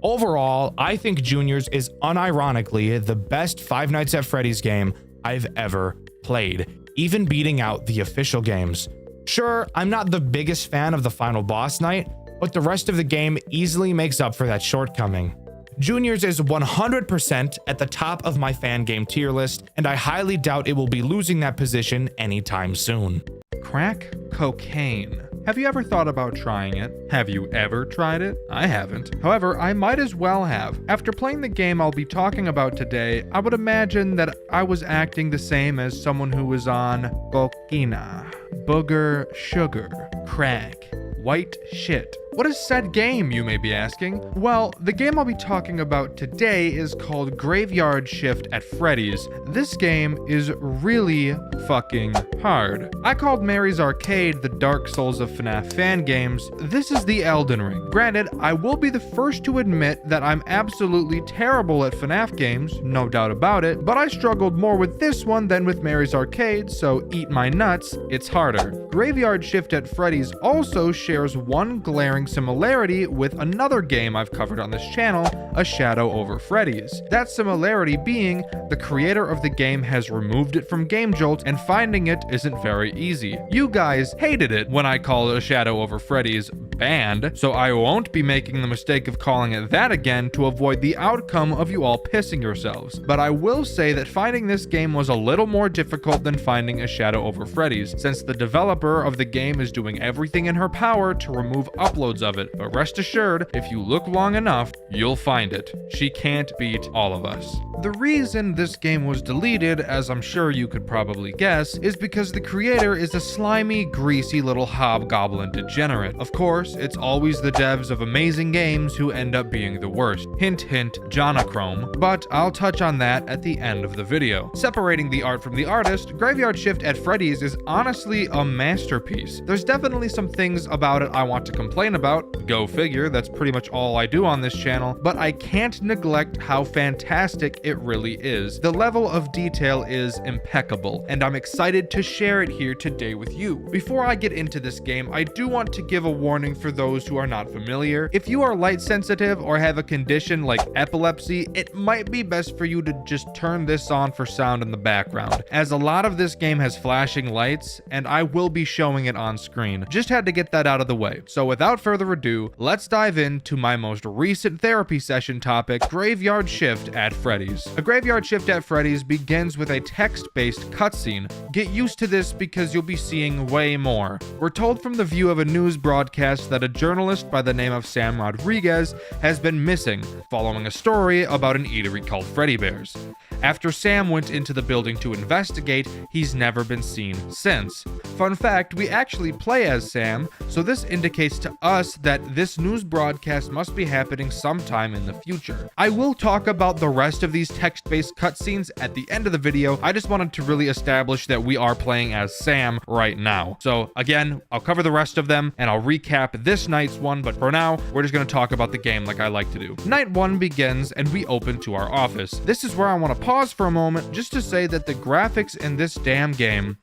Overall, I think Junior's is unironically the best Five Nights at Freddy's game I've ever played, even beating out the official games. Sure, I'm not the biggest fan of the final boss night, but the rest of the game easily makes up for that shortcoming. Junior's is 100% at the top of my fan game tier list, and I highly doubt it will be losing that position anytime soon. Crack cocaine. Have you ever thought about trying it? Have you ever tried it? I haven't. However, I might as well have. After playing the game I'll be talking about today, I would imagine that I was acting the same as someone who was on cocaina, booger, sugar, crack, white shit. What is said game, you may be asking? Well, the game I'll be talking about today is called Graveyard Shift at Freddy's. This game is really fucking hard. I called Mary's Arcade the Dark Souls of FNAF fan games. This is the Elden Ring. Granted, I will be the first to admit that I'm absolutely terrible at FNAF games, no doubt about it, but I struggled more with this one than with Mary's Arcade, so eat my nuts, it's harder. Graveyard Shift at Freddy's also shares one glaring similarity with another game I've covered on this channel, A Shadow Over Freddy's. That similarity being, the creator of the game has removed it from Game Jolt, and finding it isn't very easy. You guys hated it when I called A Shadow Over Freddy's banned, so I won't be making the mistake of calling it that again to avoid the outcome of you all pissing yourselves. But I will say that finding this game was a little more difficult than finding A Shadow Over Freddy's, since the developer of the game is doing everything in her power to remove uploads of it. But rest assured, if you look long enough, you'll find it. She can't beat all of us. The reason this game was deleted, as I'm sure you could probably guess, is because the creator is a slimy, greasy little hobgoblin degenerate. Of course, it's always the devs of amazing games who end up being the worst. Hint hint, Jonachrome. But I'll touch on that at the end of the video. Separating the art from the artist, Graveyard Shift at Freddy's is honestly a masterpiece. There's definitely some things about it I want to complain about. Go figure, that's pretty much all I do on this channel, but I can't neglect how fantastic it really is. The level of detail is impeccable, and I'm excited to share it here today with you. Before I get into this game, I do want to give a warning for those who are not familiar. If you are light sensitive or have a condition like epilepsy, it might be best for you to just turn this on for sound in the background, as a lot of this game has flashing lights, and I will be showing it on screen. Just had to get that out of the way. So without further ado, let's dive into my most recent therapy session topic, Graveyard Shift at Freddy's. A Graveyard Shift at Freddy's begins with a text-based cutscene. Get used to this because you'll be seeing way more. We're told from the view of a news broadcast that a journalist by the name of Sam Rodriguez has been missing, following a story about an eatery called Freddy Bear's. After Sam went into the building to investigate, he's never been seen since. Fun fact, we actually play as Sam, so this indicates to us that this news broadcast must be happening sometime in the future. I will talk about the rest of these text-based cutscenes at the end of the video. I just wanted to really establish that we are playing as Sam right now. So again, I'll cover the rest of them and I'll recap this night's one, but for now, we're just going to talk about the game like I like to do. Night 1 begins and we open to our office. This is where I want to pause for a moment just to say that the graphics in this damn game,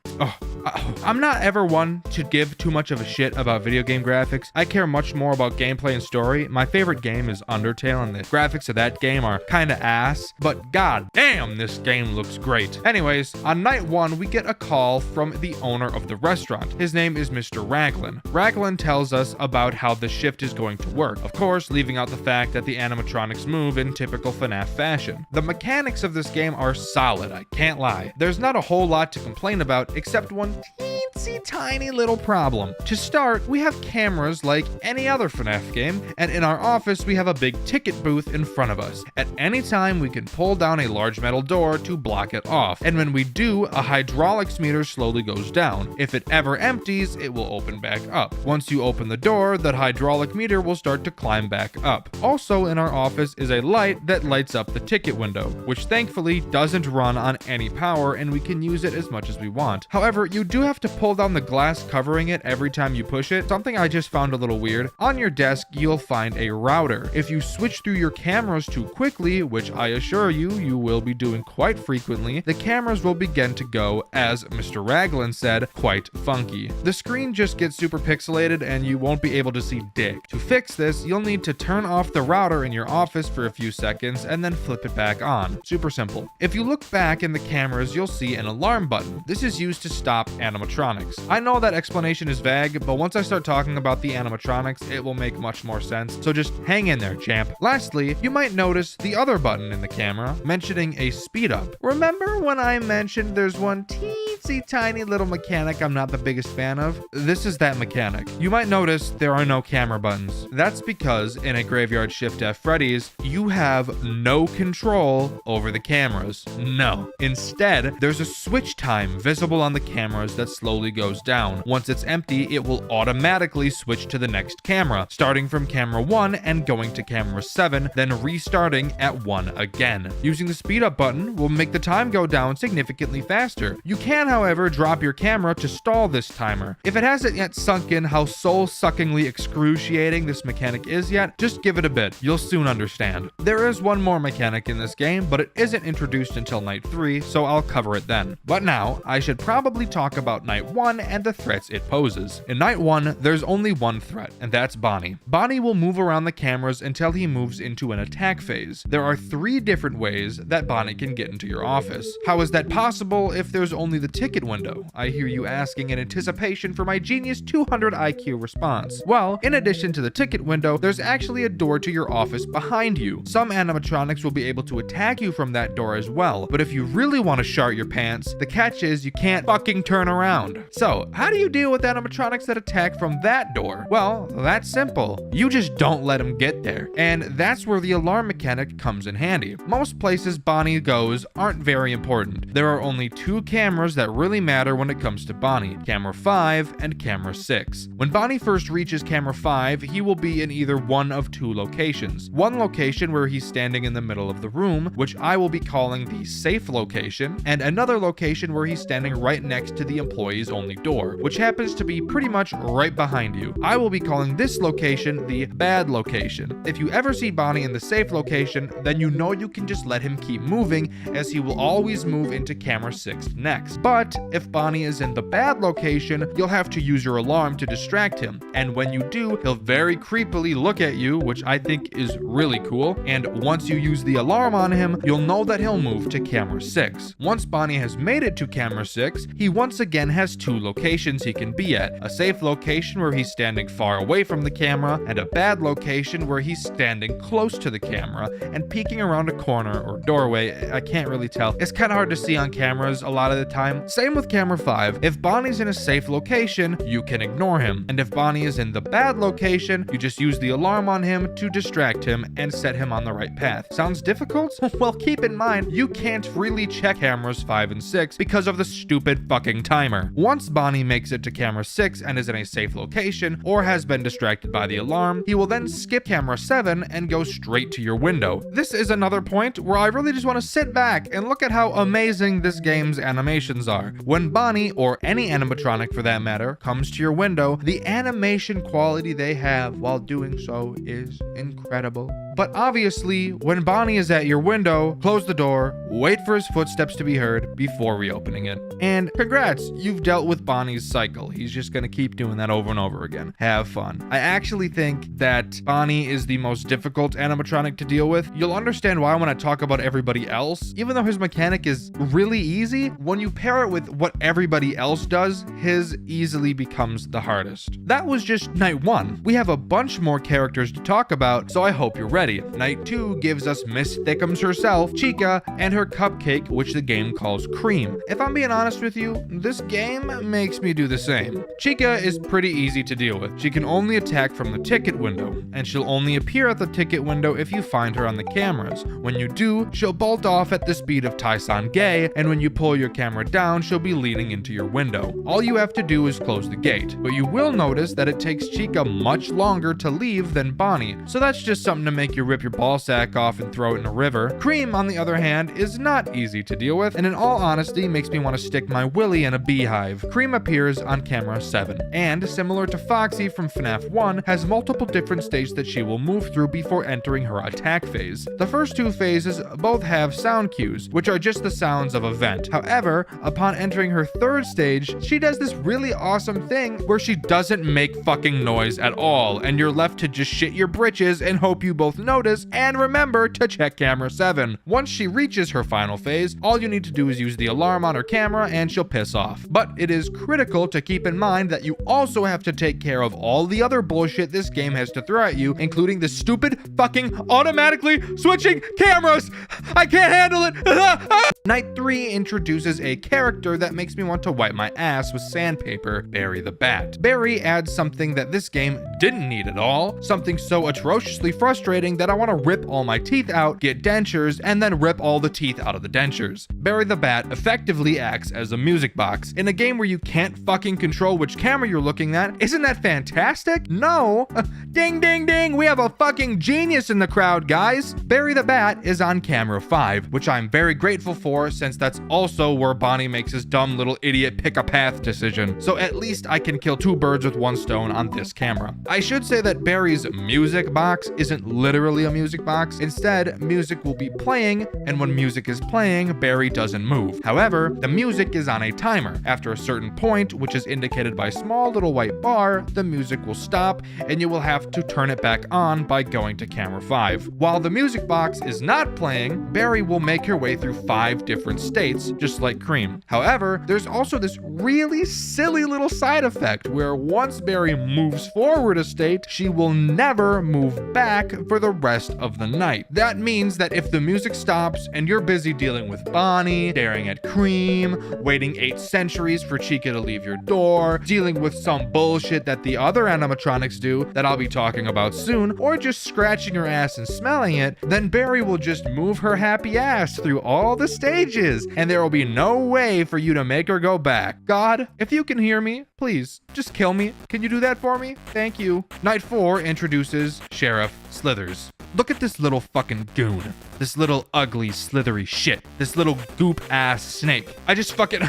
I'm not ever one to give too much of a shit about video game graphics. I care much more about gameplay and story. My favorite game is Undertale, and the graphics of that game are kinda ass, but god damn, this game looks great. Anyways, on night 1, we get a call from the owner of the restaurant. His name is Mr. Raglan. Raglan tells us about how the shift is going to work, of course, leaving out the fact that the animatronics move in typical FNAF fashion. The mechanics of this game are solid, I can't lie. There's not a whole lot to complain about, except one teensy tiny little problem. To start, we have cameras like any other FNAF game, and in our office we have a big ticket booth in front of us. At any time we can pull down a large metal door to block it off, and when we do, a hydraulics meter slowly goes down. If it ever empties, it will open back up. Once you open the door, that hydraulic meter will start to climb back up. Also in our office is a light that lights up the ticket window, which thankfully doesn't run on any power and we can use it as much as we want. However, you do have to pull pull down the glass covering it every time you push it, something I just found a little weird. On your desk, you'll find a router. If you switch through your cameras too quickly, which I assure you, you will be doing quite frequently, the cameras will begin to go, as Mr. Raglan said, quite funky. The screen just gets super pixelated and you won't be able to see dick. To fix this, you'll need to turn off the router in your office for a few seconds and then flip it back on. Super simple. If you look back in the cameras, you'll see an alarm button. This is used to stop animatronics. I know that explanation is vague, but once I start talking about the animatronics, it will make much more sense, so just hang in there, champ. Lastly, you might notice the other button in the camera, mentioning a speed up. Remember when I mentioned there's one teensy tiny little mechanic I'm not the biggest fan of? This is that mechanic. You might notice there are no camera buttons. That's because in a Graveyard Shift F Freddy's, you have no control over the cameras. No. Instead, there's a switch time visible on the cameras that slowly goes down. Once it's empty, it will automatically switch to the next camera, starting from camera 1 and going to camera 7, then restarting at 1 again. Using the speed up button will make the time go down significantly faster. You can, however, drop your camera to stall this timer. If it hasn't yet sunk in how soul-suckingly excruciating this mechanic is yet, just give it a bit. You'll soon understand. There is one more mechanic in this game, but it isn't introduced until night 3, so I'll cover it then. But now, I should probably talk about night 1 and the threats it poses. In night 1, there's only one threat, and that's Bonnie. Bonnie will move around the cameras until he moves into an attack phase. There are 3 different ways that Bonnie can get into your office. How is that possible if there's only the ticket window? I hear you asking in anticipation for my genius 200 IQ response. Well, in addition to the ticket window, there's actually a door to your office behind you. Some animatronics will be able to attack you from that door as well, but if you really want to shart your pants, the catch is you can't fucking turn around. So, how do you deal with animatronics that attack from that door? Well, that's simple. You just don't let them get there. And that's where the alarm mechanic comes in handy. Most places Bonnie goes aren't very important. There are only 2 cameras that really matter when it comes to Bonnie, camera 5 and camera 6. When Bonnie first reaches camera 5, he will be in either one of 2 locations. One location where he's standing in the middle of the room, which I will be calling the safe location, and another location where he's standing right next to the employee's only door, which happens to be pretty much right behind you. I will be calling this location the bad location. If you ever see Bonnie in the safe location, then you know you can just let him keep moving, as he will always move into camera 6 next. But if Bonnie is in the bad location, you'll have to use your alarm to distract him, and when you do, he'll very creepily look at you, which I think is really cool, and once you use the alarm on him, you'll know that he'll move to camera 6. Once Bonnie has made it to camera 6, he once again has 2 locations he can be at: a safe location where he's standing far away from the camera, and a bad location where he's standing close to the camera and peeking around a corner or doorway. I can't really tell. It's kind of hard to see on cameras a lot of the time. Same with camera 5. If Bonnie's in a safe location, you can ignore him, and if Bonnie is in the bad location, you just use the alarm on him to distract him and set him on the right path. Sounds difficult? Well, keep in mind, you can't really check cameras 5 and 6 because of the stupid fucking timer. Once Bonnie makes it to camera 6 and is in a safe location, or has been distracted by the alarm, he will then skip camera 7 and go straight to your window. This is another point where I really just want to sit back and look at how amazing this game's animations are. When Bonnie, or any animatronic for that matter, comes to your window, the animation quality they have while doing so is incredible. But obviously, when Bonnie is at your window, close the door, wait for his footsteps to be heard before reopening it. And congrats, you've dealt with Bonnie's cycle. He's just gonna keep doing that over and over again. Have fun. I actually think that Bonnie is the most difficult animatronic to deal with. You'll understand why when I talk about everybody else. Even though his mechanic is really easy, when you pair it with what everybody else does, his easily becomes the hardest. That was just night 1. We have a bunch more characters to talk about, so I hope you're ready. Night 2 gives us Miss Thickums herself, Chica, and her cupcake, which the game calls Cream. If I'm being honest with you, this game makes me do the same. Chica is pretty easy to deal with. She can only attack from the ticket window, and she'll only appear at the ticket window if you find her on the cameras. When you do, she'll bolt off at the speed of Tyson Gay, and when you pull your camera down, she'll be leaning into your window. All you have to do is close the gate, but you will notice that it takes Chica much longer to leave than Bonnie, so that's just something to make make you rip your ball sack off and throw it in a river. Cream, on the other hand, is not easy to deal with, and in all honesty makes me want to stick my willy in a beehive. Cream appears on camera 7, and similar to Foxy from FNAF 1, has multiple different stages that she will move through before entering her attack phase. The first two phases both have sound cues, which are just the sounds of a vent. However, upon entering her third stage, she does this really awesome thing where she doesn't make fucking noise at all, and you're left to just shit your britches and hope you both notice and remember to check camera 7. Once she reaches her final phase, all you need to do is use the alarm on her camera and she'll piss off. But it is critical to keep in mind that you also have to take care of all the other bullshit this game has to throw at you, including the stupid fucking automatically switching cameras. I can't handle it. Night 3 introduces a character that makes me want to wipe my ass with sandpaper, Barry the Bat. Barry adds something that this game didn't need at all, something so atrociously frustrating that I want to rip all my teeth out, get dentures, and then rip all the teeth out of the dentures. Barry the Bat effectively acts as a music box. In a game where you can't fucking control which camera you're looking at, isn't that fantastic? No. Ding ding ding, we have a fucking genius in the crowd, guys. Barry the Bat is on camera 5, which I'm very grateful for since that's also where Bonnie makes his dumb little idiot pick a path decision. So at least I can kill two birds with one stone on this camera. I should say that Barry's music box isn't literally a music box. Instead, music will be playing, and when music is playing, Barry doesn't move. However, the music is on a timer. After a certain point, which is indicated by a small little white bar, the music will stop, and you will have to turn it back on by going to camera 5. While the music box is not playing, Barry will make her way through 5 different states, just like Cream. However, there's also this really silly little side effect where once Barry moves forward a state, she will never move back for the rest of the night. That means that if the music stops and you're busy dealing with Bonnie, staring at Cream, waiting 8 centuries for Chica to leave your door, dealing with some bullshit that the other animatronics do that I'll be talking about soon, or just scratching her ass and smelling it, then Barry will just move her happy ass through all the stages, and there will be no way for you to make her go back. God, if you can hear me, please, just kill me. Can you do that for me? Thank you. Night 4 introduces Sheriff Slithers. Look at this little fucking goon. This little ugly, slithery shit. This little goop-ass snake. I just fucking...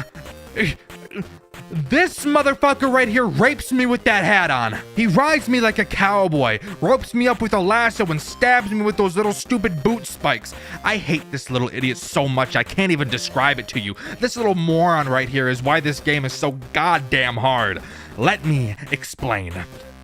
This motherfucker right here rapes me with that hat on. He rides me like a cowboy, ropes me up with a lasso, and stabs me with those little stupid boot spikes. I hate this little idiot so much I can't even describe it to you. This little moron right here is why this game is so goddamn hard. Let me explain.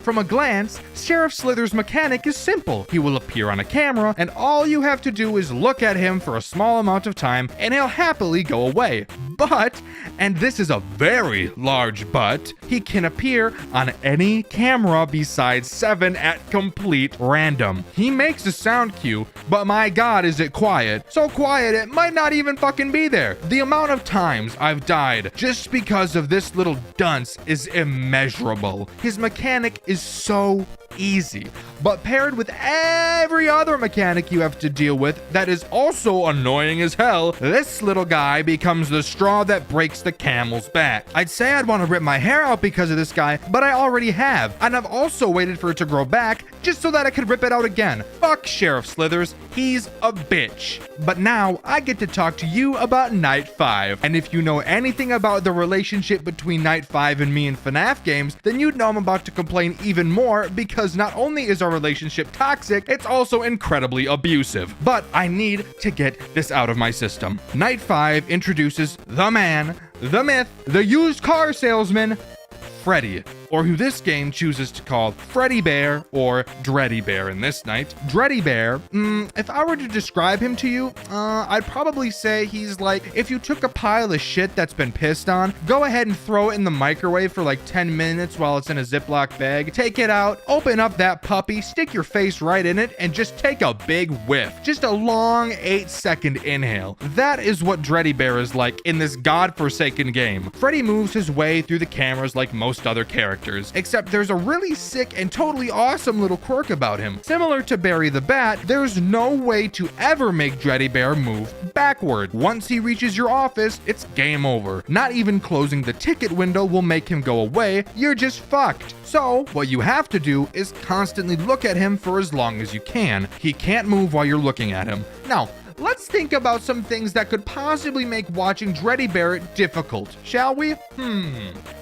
From a glance, Sheriff Slither's mechanic is simple. He will appear on a camera, and all you have to do is look at him for a small amount of time, and he'll happily go away. But, and this is a very large but, he can appear on any camera besides 7 at complete random. He makes a sound cue, but my god is it quiet. So quiet it might not even fucking be there. The amount of times I've died just because of this little dunce is immeasurable. His mechanic is so easy, but paired with every other mechanic you have to deal with that is also annoying as hell, this little guy becomes the straw that breaks the camel's back. I'd say I'd want to rip my hair out because of this guy, but I already have, and I've also waited for it to grow back just so that I could rip it out again. Fuck Sheriff Slithers, he's a bitch. But now I get to talk to you about Night 5, and if you know anything about the relationship between Night 5 and me in FNAF games, then you'd know I'm about to complain even more because not only is our relationship toxic, it's also incredibly abusive. But I need to get this out of my system. Night 5 introduces the man, the myth, the used car salesman, Freddy, or who this game chooses to call Freddy Bear or Dreddy Bear in this night. Dreddy Bear, if I were to describe him to you, I'd probably say he's like if you took a pile of shit that's been pissed on, go ahead and throw it in the microwave for like 10 minutes while it's in a Ziploc bag, take it out, open up that puppy, stick your face right in it, and just take a big whiff. Just a long 8-second inhale. That is what Dreddy Bear is like in this godforsaken game. Freddy moves his way through the cameras like most other characters. characters, except there's a really sick and totally awesome little quirk about him. Similar to Barry the Bat, there's no way to ever make Dreddy Bear move backward. Once he reaches your office, it's game over. Not even closing the ticket window will make him go away, you're just fucked. So, what you have to do is constantly look at him for as long as you can. He can't move while you're looking at him. Now, let's think about some things that could possibly make watching Dreddy Bear difficult, shall we?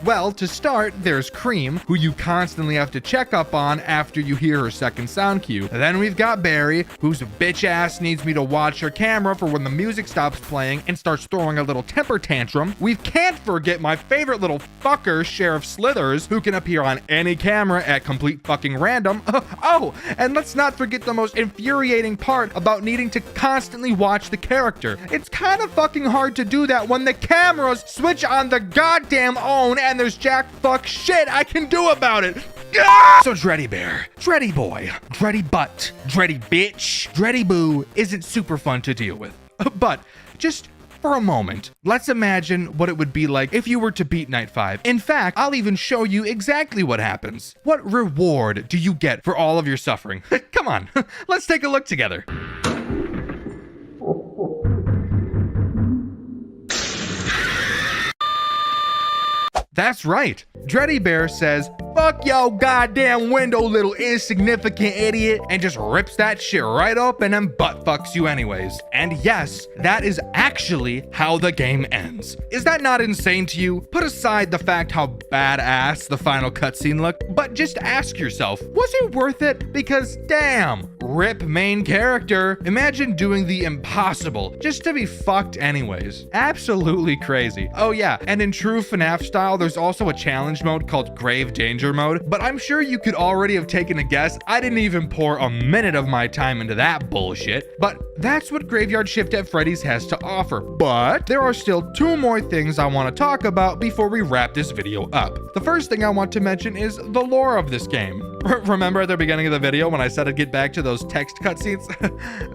Well, to start, there's Cream, who you constantly have to check up on after you hear her second sound cue. Then we've got Barry, whose bitch ass needs me to watch her camera for when the music stops playing and starts throwing a little temper tantrum. We can't forget my favorite little fucker, Sheriff Slithers, who can appear on any camera at complete fucking random. Oh, and let's not forget the most infuriating part about needing to constantly watch the character. It's kind of fucking hard to do that when the cameras switch on the goddamn own and there's jack fuck shit I can do about it. So Dreddy Bear, Dreddy Boy, Dreddy Butt, Dreddy Bitch, Dreddy Boo isn't super fun to deal with. But just for a moment, let's imagine what it would be like if you were to beat Night 5. In fact, I'll even show you exactly what happens. What reward do you get for all of your suffering? Come on, let's take a look together. That's right. Dreddy Bear says, "Fuck yo goddamn window, little insignificant idiot," and just rips that shit right open and butt fucks you anyways. And yes, that is actually how the game ends. Is that not insane to you? Put aside the fact how badass the final cutscene looked, but just ask yourself, was it worth it? Because damn, rip main character. Imagine doing the impossible just to be fucked anyways. Absolutely crazy. Oh yeah, and in true FNAF style, there's also a challenge mode called Grave Danger Mode, but I'm sure you could already have taken a guess. I didn't even pour a minute of my time into that bullshit, but that's what Graveyard Shift at Freddy's has to offer. But there are still two more things I want to talk about before we wrap this video up. The first thing I want to mention is the lore of this game. Remember at the beginning of the video when I said I'd get back to those text cutscenes?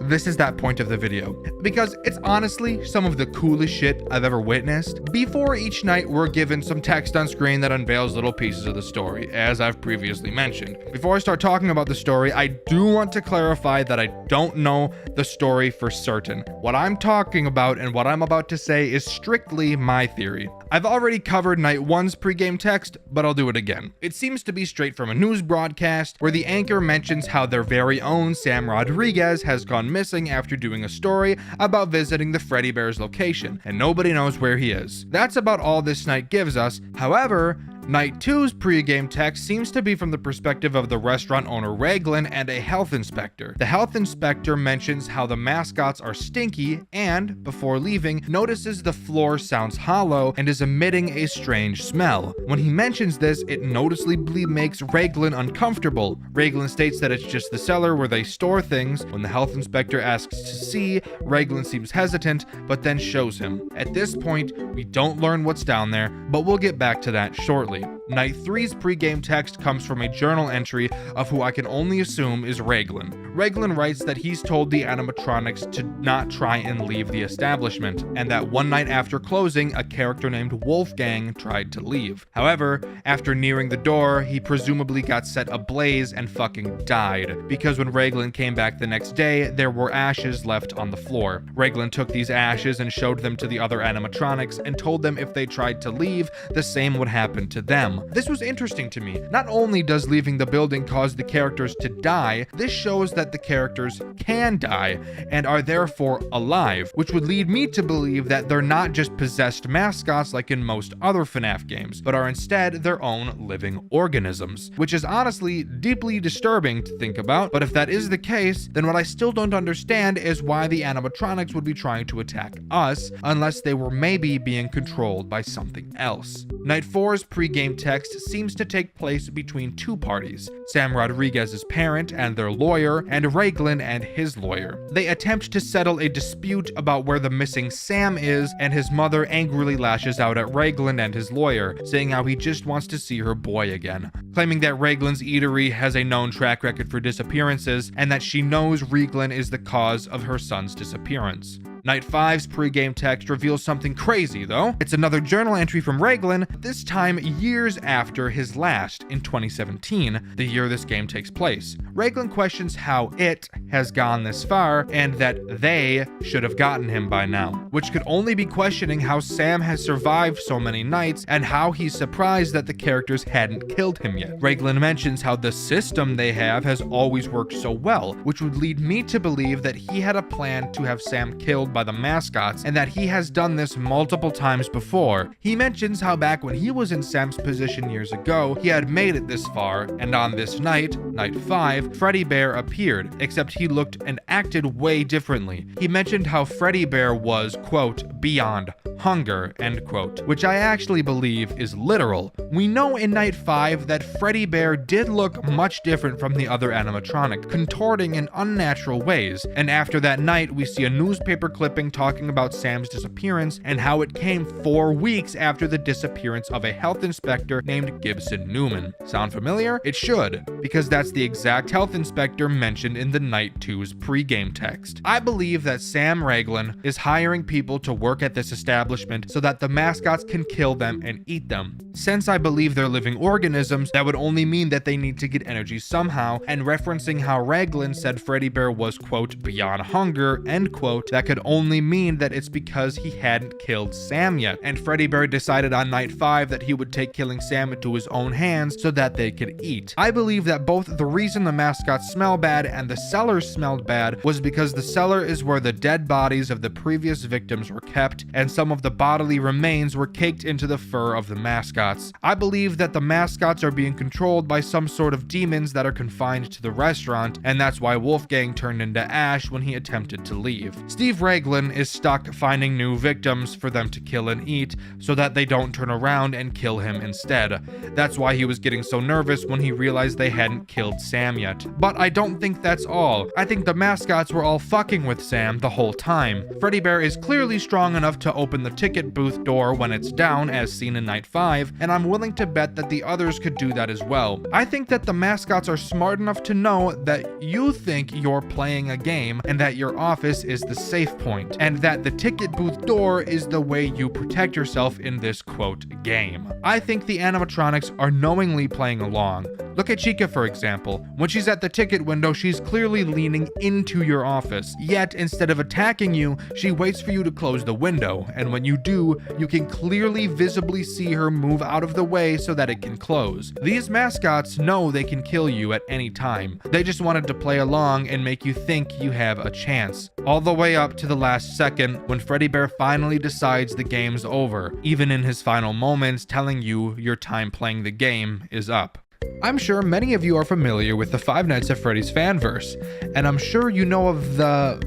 This is that point of the video, because it's honestly some of the coolest shit I've ever witnessed. Before each night, we're given some text on screen that unveils little pieces of the story, as I've previously mentioned. Before I start talking about the story, I do want to clarify that I don't know the story for certain. What I'm talking about and what I'm about to say is strictly my theory. I've already covered Night 1's pregame text, but I'll do it again. It seems to be straight from a news broadcast where the anchor mentions how their very own Sam Rodriguez has gone missing after doing a story about visiting the Freddy Bear's location, and nobody knows where he is. That's about all this night gives us. However, Night 2's pregame text seems to be from the perspective of the restaurant owner Raglan and a health inspector. The health inspector mentions how the mascots are stinky and, before leaving, notices the floor sounds hollow and is emitting a strange smell. When he mentions this, it noticeably makes Raglan uncomfortable. Raglan states that it's just the cellar where they store things. When the health inspector asks to see, Raglan seems hesitant, but then shows him. At this point, we don't learn what's down there, but we'll get back to that shortly. Night 3's pregame text comes from a journal entry of who I can only assume is Raglan. Raglan writes that he's told the animatronics to not try and leave the establishment, and that one night after closing, a character named Wolfgang tried to leave. However, after nearing the door, he presumably got set ablaze and fucking died, because when Raglan came back the next day, there were ashes left on the floor. Raglan took these ashes and showed them to the other animatronics and told them if they tried to leave, the same would happen to them. This was interesting to me. Not only does leaving the building cause the characters to die, this shows that the characters can die and are therefore alive, which would lead me to believe that they're not just possessed mascots like in most other FNAF games, but are instead their own living organisms, which is honestly deeply disturbing to think about. But if that is the case, then what I still don't understand is why the animatronics would be trying to attack us, unless they were maybe being controlled by something else. Night 4's pregame text seems to take place between two parties, Sam Rodriguez's parent and their lawyer, and Raglan and his lawyer. They attempt to settle a dispute about where the missing Sam is, and his mother angrily lashes out at Raglan and his lawyer, saying how he just wants to see her boy again, claiming that Raglan's eatery has a known track record for disappearances, and that she knows Raglan is the cause of her son's disappearance. Night 5's pre-game text reveals something crazy though. It's another journal entry from Raglan, this time years after his last, in 2017, the year this game takes place. Raglan questions how it has gone this far and that they should have gotten him by now, which could only be questioning how Sam has survived so many nights and how he's surprised that the characters hadn't killed him yet. Raglan mentions how the system they have has always worked so well, which would lead me to believe that he had a plan to have Sam killed by the mascots and that he has done this multiple times before. He mentions how back when he was in Sam's position years ago, he had made it this far, and on this night, Night 5, Freddy Bear appeared, except he looked and acted way differently. He mentioned how Freddy Bear was, quote, beyond hunger, end quote, which I actually believe is literal. We know in Night 5 that Freddy Bear did look much different from the other animatronic, contorting in unnatural ways, and after that night we see a newspaper clipping talking about Sam's disappearance and how it came 4 weeks after the disappearance of a health inspector named Gibson Newman. Sound familiar? It should, because that's the exact health inspector mentioned in the Night 2's pre-game text. I believe that Sam Raglan is hiring people to work at this establishment so that the mascots can kill them and eat them. Since I believe they're living organisms, that would only mean that they need to get energy somehow, and referencing how Raglan said Freddy Bear was, quote, beyond hunger, end quote, that could only mean that it's because he hadn't killed Sam yet, and Freddy Bear decided on Night 5 that he would take killing Sam into his own hands so that they could eat. I believe that both the reason the mascots smell bad and the cellars smelled bad was because the cellar is where the dead bodies of the previous victims were kept, and some of the bodily remains were caked into the fur of the mascots. I believe that the mascots are being controlled by some sort of demons that are confined to the restaurant, and that's why Wolfgang turned into ash when he attempted to leave. Steve Raglan is stuck finding new victims for them to kill and eat so that they don't turn around and kill him instead. That's why he was getting so nervous when he realized they hadn't killed Sam yet. But I don't think that's all. I think the mascots were all fucking with Sam the whole time. Freddy Bear is clearly strong enough to open the ticket booth door when it's down, as seen in Night 5, and I'm willing to bet that the others could do that as well. I think that the mascots are smart enough to know that you think you're playing a game and that your office is the safe point, and that the ticket booth door is the way you protect yourself in this, quote, game. I think the animatronics are knowingly playing along. Look at Chica, for example. When she's at the ticket window, she's clearly leaning into your office. Yet, instead of attacking you, she waits for you to close the window, and when you do, you can clearly visibly see her move out of the way so that it can close. These mascots know they can kill you at any time. They just wanted to play along and make you think you have a chance. All the way up to the last second when Freddy Bear finally decides the game's over, even in his final moments telling you your time playing the game is up. I'm sure many of you are familiar with the Five Nights at Freddy's fanverse, and I'm sure you know of the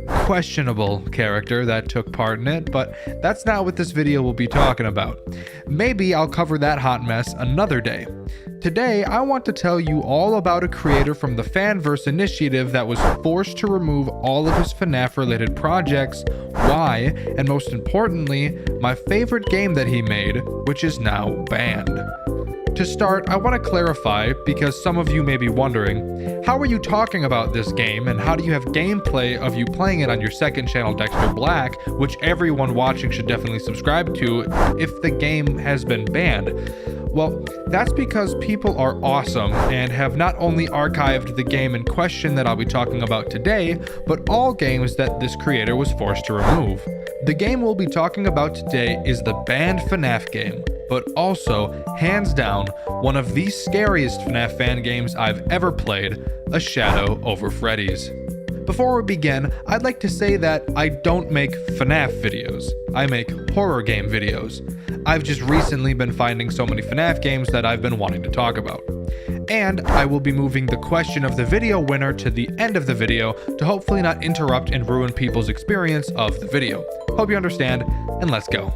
questionable character that took part in it, but that's not what this video will be talking about. Maybe I'll cover that hot mess another day. Today, I want to tell you all about a creator from the Fanverse initiative that was forced to remove all of his FNAF-related projects, why, and most importantly, my favorite game that he made, which is now banned. To start, I want to clarify, because some of you may be wondering, how are you talking about this game and how do you have gameplay of you playing it on your second channel, Dxtr Black, which everyone watching should definitely subscribe to if the game has been banned? Well, that's because people are awesome and have not only archived the game in question that I'll be talking about today, but all games that this creator was forced to remove. The game we'll be talking about today is the banned FNAF game, but also, hands down, one of the scariest FNAF fan games I've ever played, A Shadow Over Freddy's. Before we begin, I'd like to say that I don't make FNAF videos. I make horror game videos. I've just recently been finding so many FNAF games that I've been wanting to talk about. And I will be moving the question of the video winner to the end of the video to hopefully not interrupt and ruin people's experience of the video. Hope you understand, and let's go.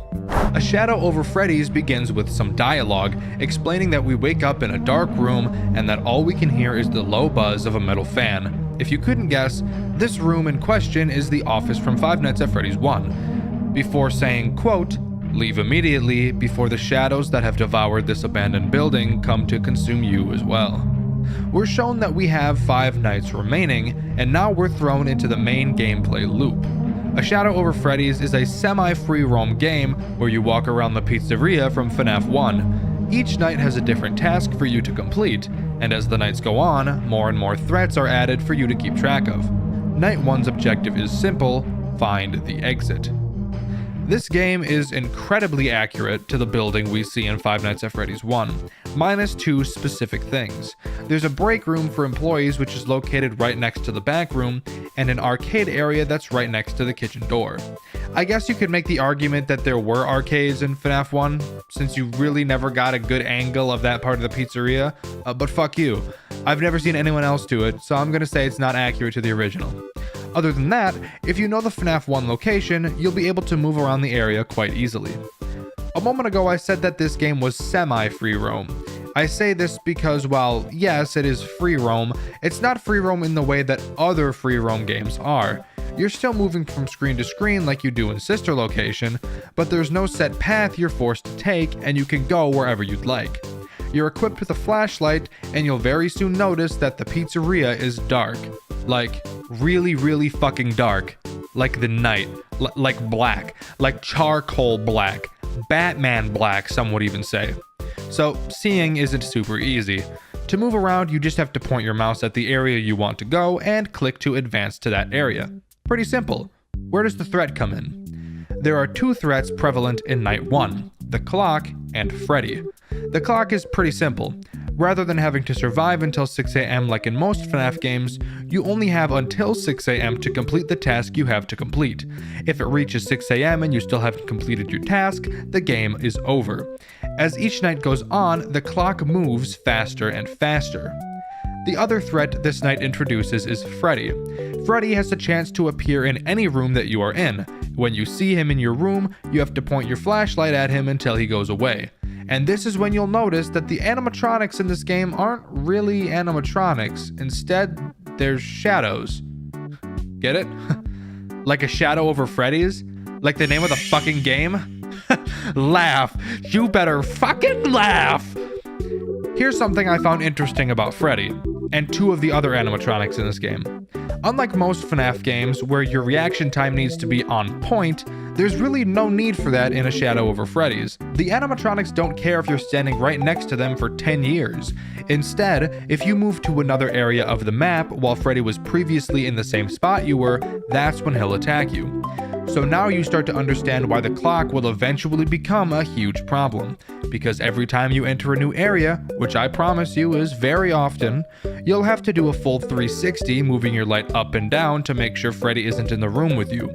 A Shadow Over Freddy's begins with some dialogue explaining that we wake up in a dark room and that all we can hear is the low buzz of a metal fan. If you couldn't guess, this room in question is the office from Five Nights at Freddy's 1. Before saying, quote, "Leave immediately before the shadows that have devoured this abandoned building come to consume you as well." We're shown that we have 5 nights remaining, and now we're thrown into the main gameplay loop. A Shadow over Freddy's is a semi-free roam game where you walk around the pizzeria from FNAF 1. Each night has a different task for you to complete, and as the nights go on, more and more threats are added for you to keep track of. Night 1's objective is simple: find the exit. This game is incredibly accurate to the building we see in Five Nights at Freddy's 1, minus two specific things. There's a break room for employees which is located right next to the back room, and an arcade area that's right next to the kitchen door. I guess you could make the argument that there were arcades in FNAF 1, since you really never got a good angle of that part of the pizzeria, but fuck you. I've never seen anyone else do it, so I'm gonna say it's not accurate to the original. Other than that, if you know the FNAF 1 location, you'll be able to move around the area quite easily. A moment ago I said that this game was semi-free roam. I say this because while yes, it is free roam, it's not free roam in the way that other free roam games are. You're still moving from screen to screen like you do in Sister Location, but there's no set path you're forced to take and you can go wherever you'd like. You're equipped with a flashlight and you'll very soon notice that the pizzeria is dark. Like, really fucking dark. Like the night. Like black. Like charcoal black. Batman black, some would even say. So, seeing isn't super easy. To move around, you just have to point your mouse at the area you want to go and click to advance to that area. Pretty simple. Where does the threat come in? There are two threats prevalent in Night 1, the clock and Freddy. The clock is pretty simple. Rather than having to survive until 6 a.m. like in most FNAF games, you only have until 6 a.m. to complete the task you have to complete. If it reaches 6 a.m. and you still haven't completed your task, the game is over. As each night goes on, the clock moves faster and faster. The other threat this night introduces is Freddy. Freddy has a chance to appear in any room that you are in. When you see him in your room, you have to point your flashlight at him until he goes away. And this is when you'll notice that the animatronics in this game aren't really animatronics. Instead, they're shadows. Get it? Like a shadow over Freddy's? Like the name of the fucking game? Laugh. You better fucking laugh. Here's something I found interesting about Freddy, and two of the other animatronics in this game. Unlike most FNAF games where your reaction time needs to be on point, there's really no need for that in A Shadow over Freddy's. The animatronics don't care if you're standing right next to them for 10 years. Instead, if you move to another area of the map while Freddy was previously in the same spot you were, that's when he'll attack you. So now you start to understand why the clock will eventually become a huge problem. Because every time you enter a new area, which I promise you is very often, you'll have to do a full 360 moving your light up and down to make sure Freddy isn't in the room with you.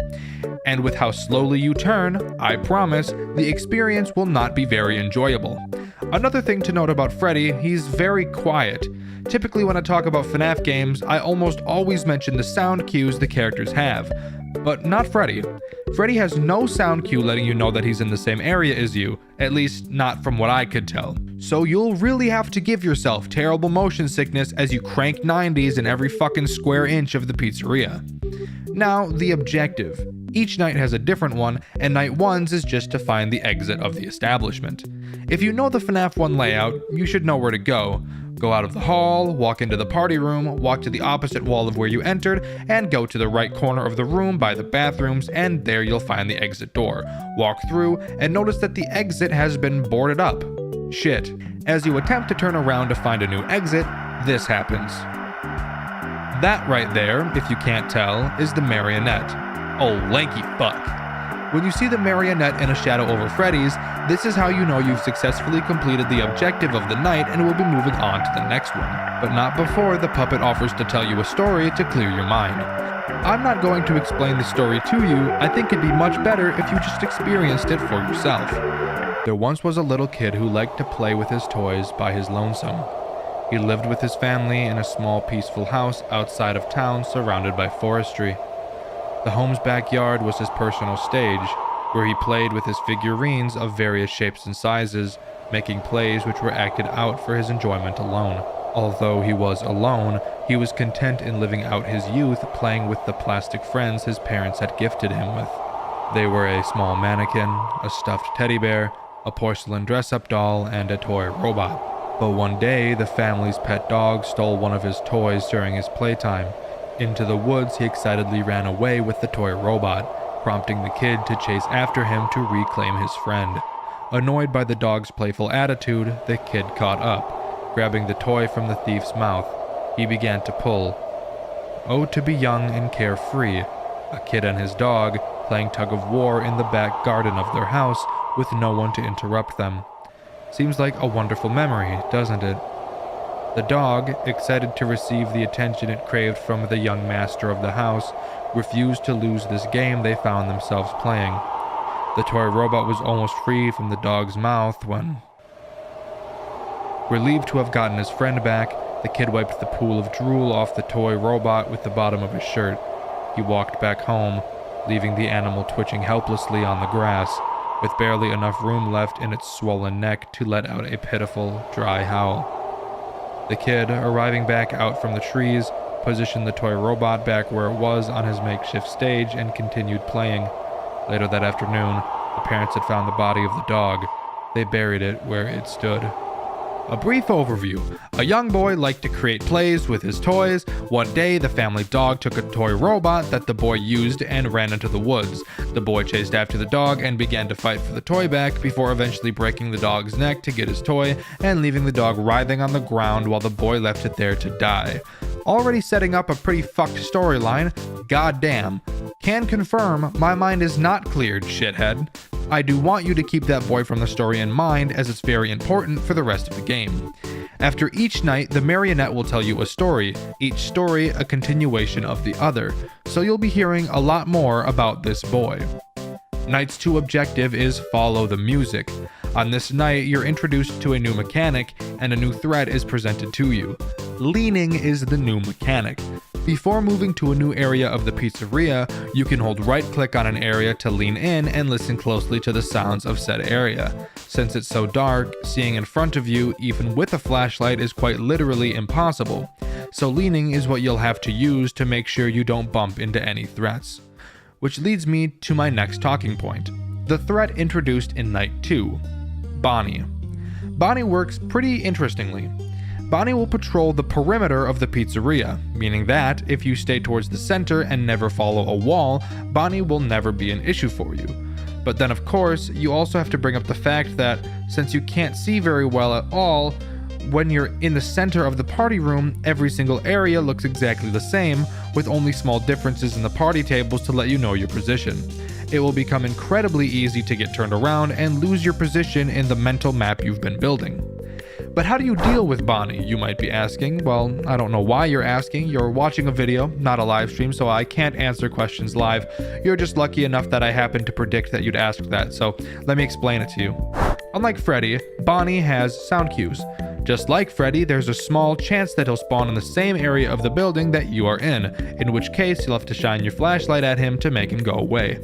And with how slowly you turn, I promise, the experience will not be very enjoyable. Another thing to note about Freddy, he's very quiet. Typically when I talk about FNAF games, I almost always mention the sound cues the characters have. But not Freddy. Freddy has no sound cue letting you know that he's in the same area as you, at least not from what I could tell. So you'll really have to give yourself terrible motion sickness as you crank 90s in every fucking square inch of the pizzeria. Now, the objective. Each night has a different one, and Night 1's is just to find the exit of the establishment. If you know the FNAF 1 layout, you should know where to go. Go out of the hall, walk into the party room, walk to the opposite wall of where you entered, and go to the right corner of the room by the bathrooms, and there you'll find the exit door. Walk through, and notice that the exit has been boarded up. Shit. As you attempt to turn around to find a new exit, this happens. That right there, if you can't tell, is the marionette. Oh, lanky fuck. When you see the marionette in A Shadow over Freddy's, this is how you know you've successfully completed the objective of the night and will be moving on to the next one. But not before the puppet offers to tell you a story to clear your mind. I'm not going to explain the story to you. I think it'd be much better if you just experienced it for yourself. There once was a little kid who liked to play with his toys by his lonesome. He lived with his family in a small peaceful house outside of town surrounded by forestry. The home's backyard was his personal stage, where he played with his figurines of various shapes and sizes, making plays which were acted out for his enjoyment alone. Although he was alone, he was content in living out his youth playing with the plastic friends his parents had gifted him with. They were a small mannequin, a stuffed teddy bear, a porcelain dress-up doll, and a toy robot. But one day, the family's pet dog stole one of his toys during his playtime. Into the woods, he excitedly ran away with the toy robot, prompting the kid to chase after him to reclaim his friend. Annoyed by the dog's playful attitude, the kid caught up. Grabbing the toy from the thief's mouth, he began to pull. Oh, to be young and carefree. A kid and his dog playing tug of war in the back garden of their house with no one to interrupt them. Seems like a wonderful memory, doesn't it? The dog, excited to receive the attention it craved from the young master of the house, refused to lose this game they found themselves playing. The toy robot was almost free from the dog's mouth when... Relieved to have gotten his friend back, the kid wiped the pool of drool off the toy robot with the bottom of his shirt. He walked back home, leaving the animal twitching helplessly on the grass, with barely enough room left in its swollen neck to let out a pitiful, dry howl. The kid, arriving back out from the trees, positioned the toy robot back where it was on his makeshift stage and continued playing. Later that afternoon, the parents had found the body of the dog. They buried it where it stood. A brief overview. A young boy liked to create plays with his toys. One day, the family dog took a toy robot that the boy used and ran into the woods. The boy chased after the dog and began to fight for the toy back before eventually breaking the dog's neck to get his toy and leaving the dog writhing on the ground while the boy left it there to die. Already setting up a pretty fucked storyline. Goddamn. Can confirm my mind is not cleared, shithead. I do want you to keep that boy from the story in mind as it's very important for the rest of the game. After each night, the marionette will tell you a story, each story a continuation of the other, so you'll be hearing a lot more about this boy. Night's 2 objective is follow the music. On this night, you're introduced to a new mechanic and a new threat is presented to you. Leaning is the new mechanic. Before moving to a new area of the pizzeria, you can hold right-click on an area to lean in and listen closely to the sounds of said area. Since it's so dark, seeing in front of you, even with a flashlight, is quite literally impossible. So leaning is what you'll have to use to make sure you don't bump into any threats. Which leads me to my next talking point. The threat introduced in Night 2. Bonnie. Bonnie works pretty interestingly. Bonnie will patrol the perimeter of the pizzeria, meaning that if you stay towards the center and never follow a wall, Bonnie will never be an issue for you. But then of course, you also have to bring up the fact that since you can't see very well at all, when you're in the center of the party room, every single area looks exactly the same, with only small differences in the party tables to let you know your position. It will become incredibly easy to get turned around and lose your position in the mental map you've been building. But how do you deal with Bonnie, you might be asking? Well, I don't know why you're asking. You're watching a video, not a live stream, so I can't answer questions live. You're just lucky enough that I happened to predict that you'd ask that, so let me explain it to you. Unlike Freddy, Bonnie has sound cues. Just like Freddy, there's a small chance that he'll spawn in the same area of the building that you are in which case you'll have to shine your flashlight at him to make him go away.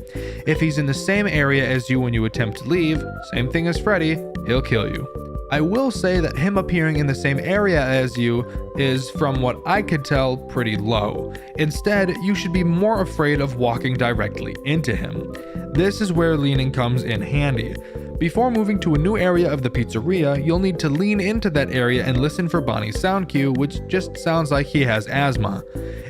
If he's in the same area as you when you attempt to leave, same thing as Freddy, he'll kill you. I will say that him appearing in the same area as you is, from what I could tell, pretty low. Instead, you should be more afraid of walking directly into him. This is where leaning comes in handy. Before moving to a new area of the pizzeria, you'll need to lean into that area and listen for Bonnie's sound cue, which just sounds like he has asthma.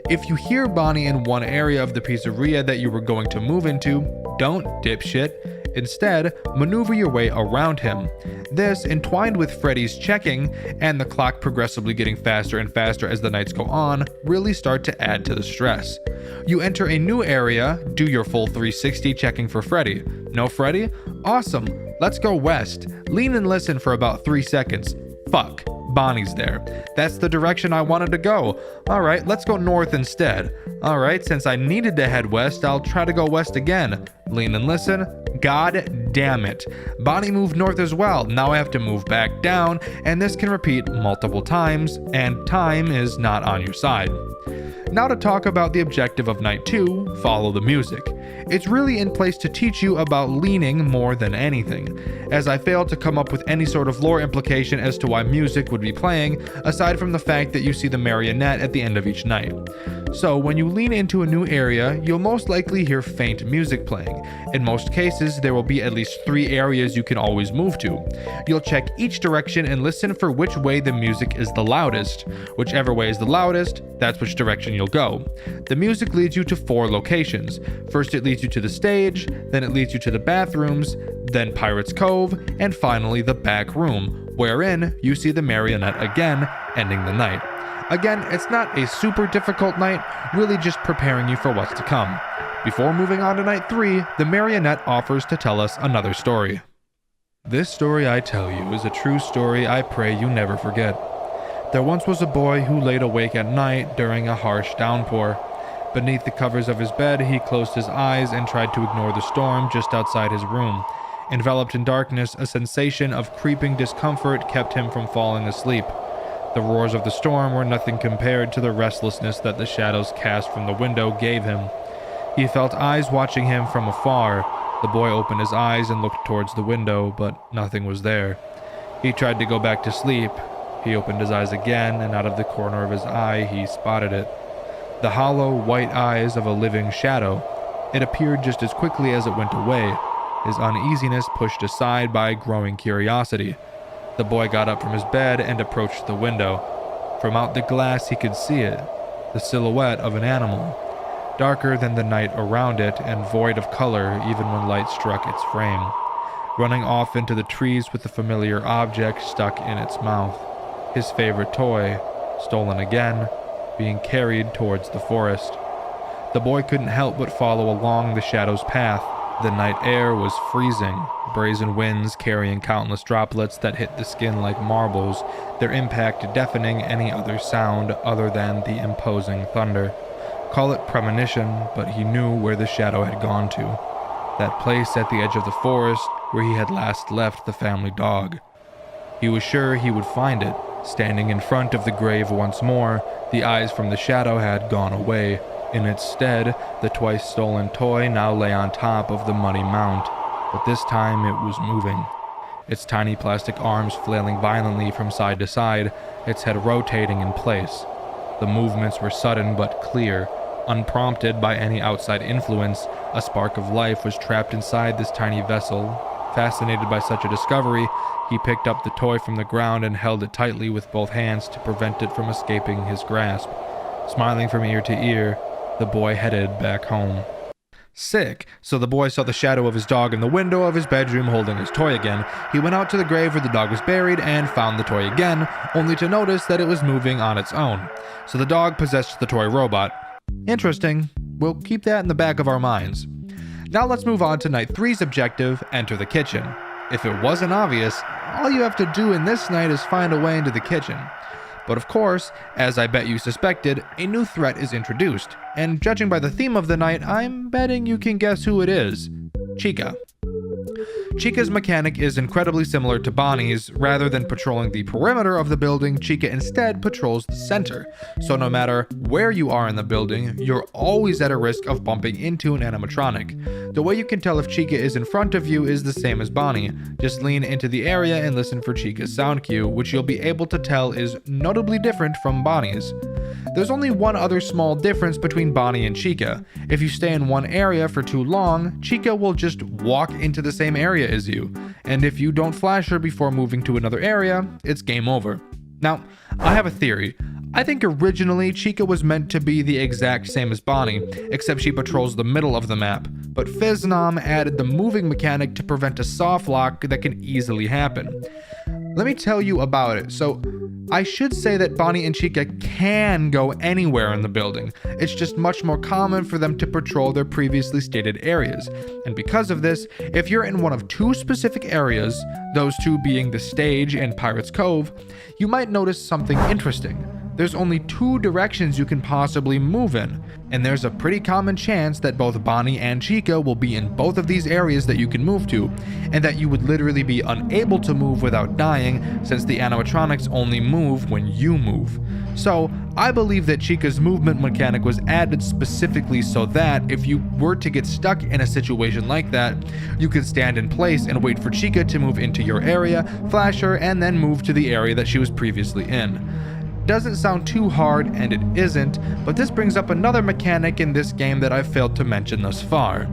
If you hear Bonnie in one area of the pizzeria that you were going to move into, don't dipshit. Instead, maneuver your way around him. This, entwined with Freddy's checking, and the clock progressively getting faster and faster as the nights go on, really start to add to the stress. You enter a new area, do your full 360 checking for Freddy. No Freddy? Awesome. Let's go west. Lean and listen for about 3 seconds. Fuck. Bonnie's there. That's the direction I wanted to go. Alright, let's go north instead. Alright, since I needed to head west, I'll try to go west again. Lean and listen. God damn it. Bonnie moved north as well. Now I have to move back down, and this can repeat multiple times, and time is not on your side. Now to talk about the objective of Night 2, follow the music. It's really in place to teach you about leaning more than anything, as I failed to come up with any sort of lore implication as to why music would be playing, aside from the fact that you see the marionette at the end of each night. So when you lean into a new area, you'll most likely hear faint music playing. In most cases, there will be at least 3 areas you can always move to. You'll check each direction and listen for which way the music is the loudest. Whichever way is the loudest, that's which direction you'll go. The music leads you to 4 locations. First First, it leads you to the stage, then it leads you to the bathrooms, then Pirate's Cove, and finally the back room, wherein you see the marionette again, ending the night. Again, it's not a super difficult night, really just preparing you for what's to come. Before moving on to night 3, the marionette offers to tell us another story. This story I tell you is a true story I pray you never forget. There once was a boy who laid awake at night during a harsh downpour. Beneath the covers of his bed, he closed his eyes and tried to ignore the storm just outside his room. Enveloped in darkness, a sensation of creeping discomfort kept him from falling asleep. The roars of the storm were nothing compared to the restlessness that the shadows cast from the window gave him. He felt eyes watching him from afar. The boy opened his eyes and looked towards the window, but nothing was there. He tried to go back to sleep. He opened his eyes again, and out of the corner of his eye, he spotted it. The hollow, white eyes of a living shadow. It appeared just as quickly as it went away, his uneasiness pushed aside by growing curiosity. The boy got up from his bed and approached the window. From out the glass, he could see it, the silhouette of an animal. Darker than the night around it and void of color even when light struck its frame, running off into the trees with a familiar object stuck in its mouth. His favorite toy, stolen again, being carried towards the forest. The boy couldn't help but follow along the shadow's path. The night air was freezing, brazen winds carrying countless droplets that hit the skin like marbles, their impact deafening any other sound other than the imposing thunder. Call it premonition, but he knew where the shadow had gone to. That place at the edge of the forest where he had last left the family dog. He was sure he would find it. Standing in front of the grave once more, the eyes from the shadow had gone away. In its stead, the twice stolen toy now lay on top of the muddy mount, but this time it was moving. Its tiny plastic arms flailing violently from side to side, its head rotating in place. The movements were sudden but clear. Unprompted by any outside influence, a spark of life was trapped inside this tiny vessel. Fascinated by such a discovery, he picked up the toy from the ground and held it tightly with both hands to prevent it from escaping his grasp. Smiling from ear to ear, the boy headed back home. Sick. So the boy saw the shadow of his dog in the window of his bedroom holding his toy again. He went out to the grave where the dog was buried and found the toy again, only to notice that it was moving on its own. So the dog possessed the toy robot. Interesting. We'll keep that in the back of our minds. Now let's move on to night 3's objective, enter the kitchen. If it wasn't obvious, all you have to do in this night is find a way into the kitchen. But of course, as I bet you suspected, a new threat is introduced, and judging by the theme of the night, I'm betting you can guess who it is. Chica. Chica's mechanic is incredibly similar to Bonnie's. Rather than patrolling the perimeter of the building, Chica instead patrols the center. So no matter where you are in the building, you're always at a risk of bumping into an animatronic. The way you can tell if Chica is in front of you is the same as Bonnie. Just lean into the area and listen for Chica's sound cue, which you'll be able to tell is notably different from Bonnie's. There's only one other small difference between Bonnie and Chica. If you stay in one area for too long, Chica will just walk into the same area as you. And if you don't flash her before moving to another area, it's game over. Now, I have a theory. I think originally Chica was meant to be the exact same as Bonnie, except she patrols the middle of the map. But Fiznom added the moving mechanic to prevent a soft lock that can easily happen. Let me tell you about it. So, I should say that Bonnie and Chica can go anywhere in the building. It's just much more common for them to patrol their previously stated areas. And because of this, if you're in one of two specific areas, those two being the stage and Pirate's Cove, you might notice something interesting. There's only two directions you can possibly move in, and there's a pretty common chance that both Bonnie and Chica will be in both of these areas that you can move to, and that you would literally be unable to move without dying, since the animatronics only move when you move. So, I believe that Chica's movement mechanic was added specifically so that if you were to get stuck in a situation like that, you could stand in place and wait for Chica to move into your area, flash her, and then move to the area that she was previously in. Doesn't sound too hard, and it isn't, but this brings up another mechanic in this game that I've failed to mention thus far.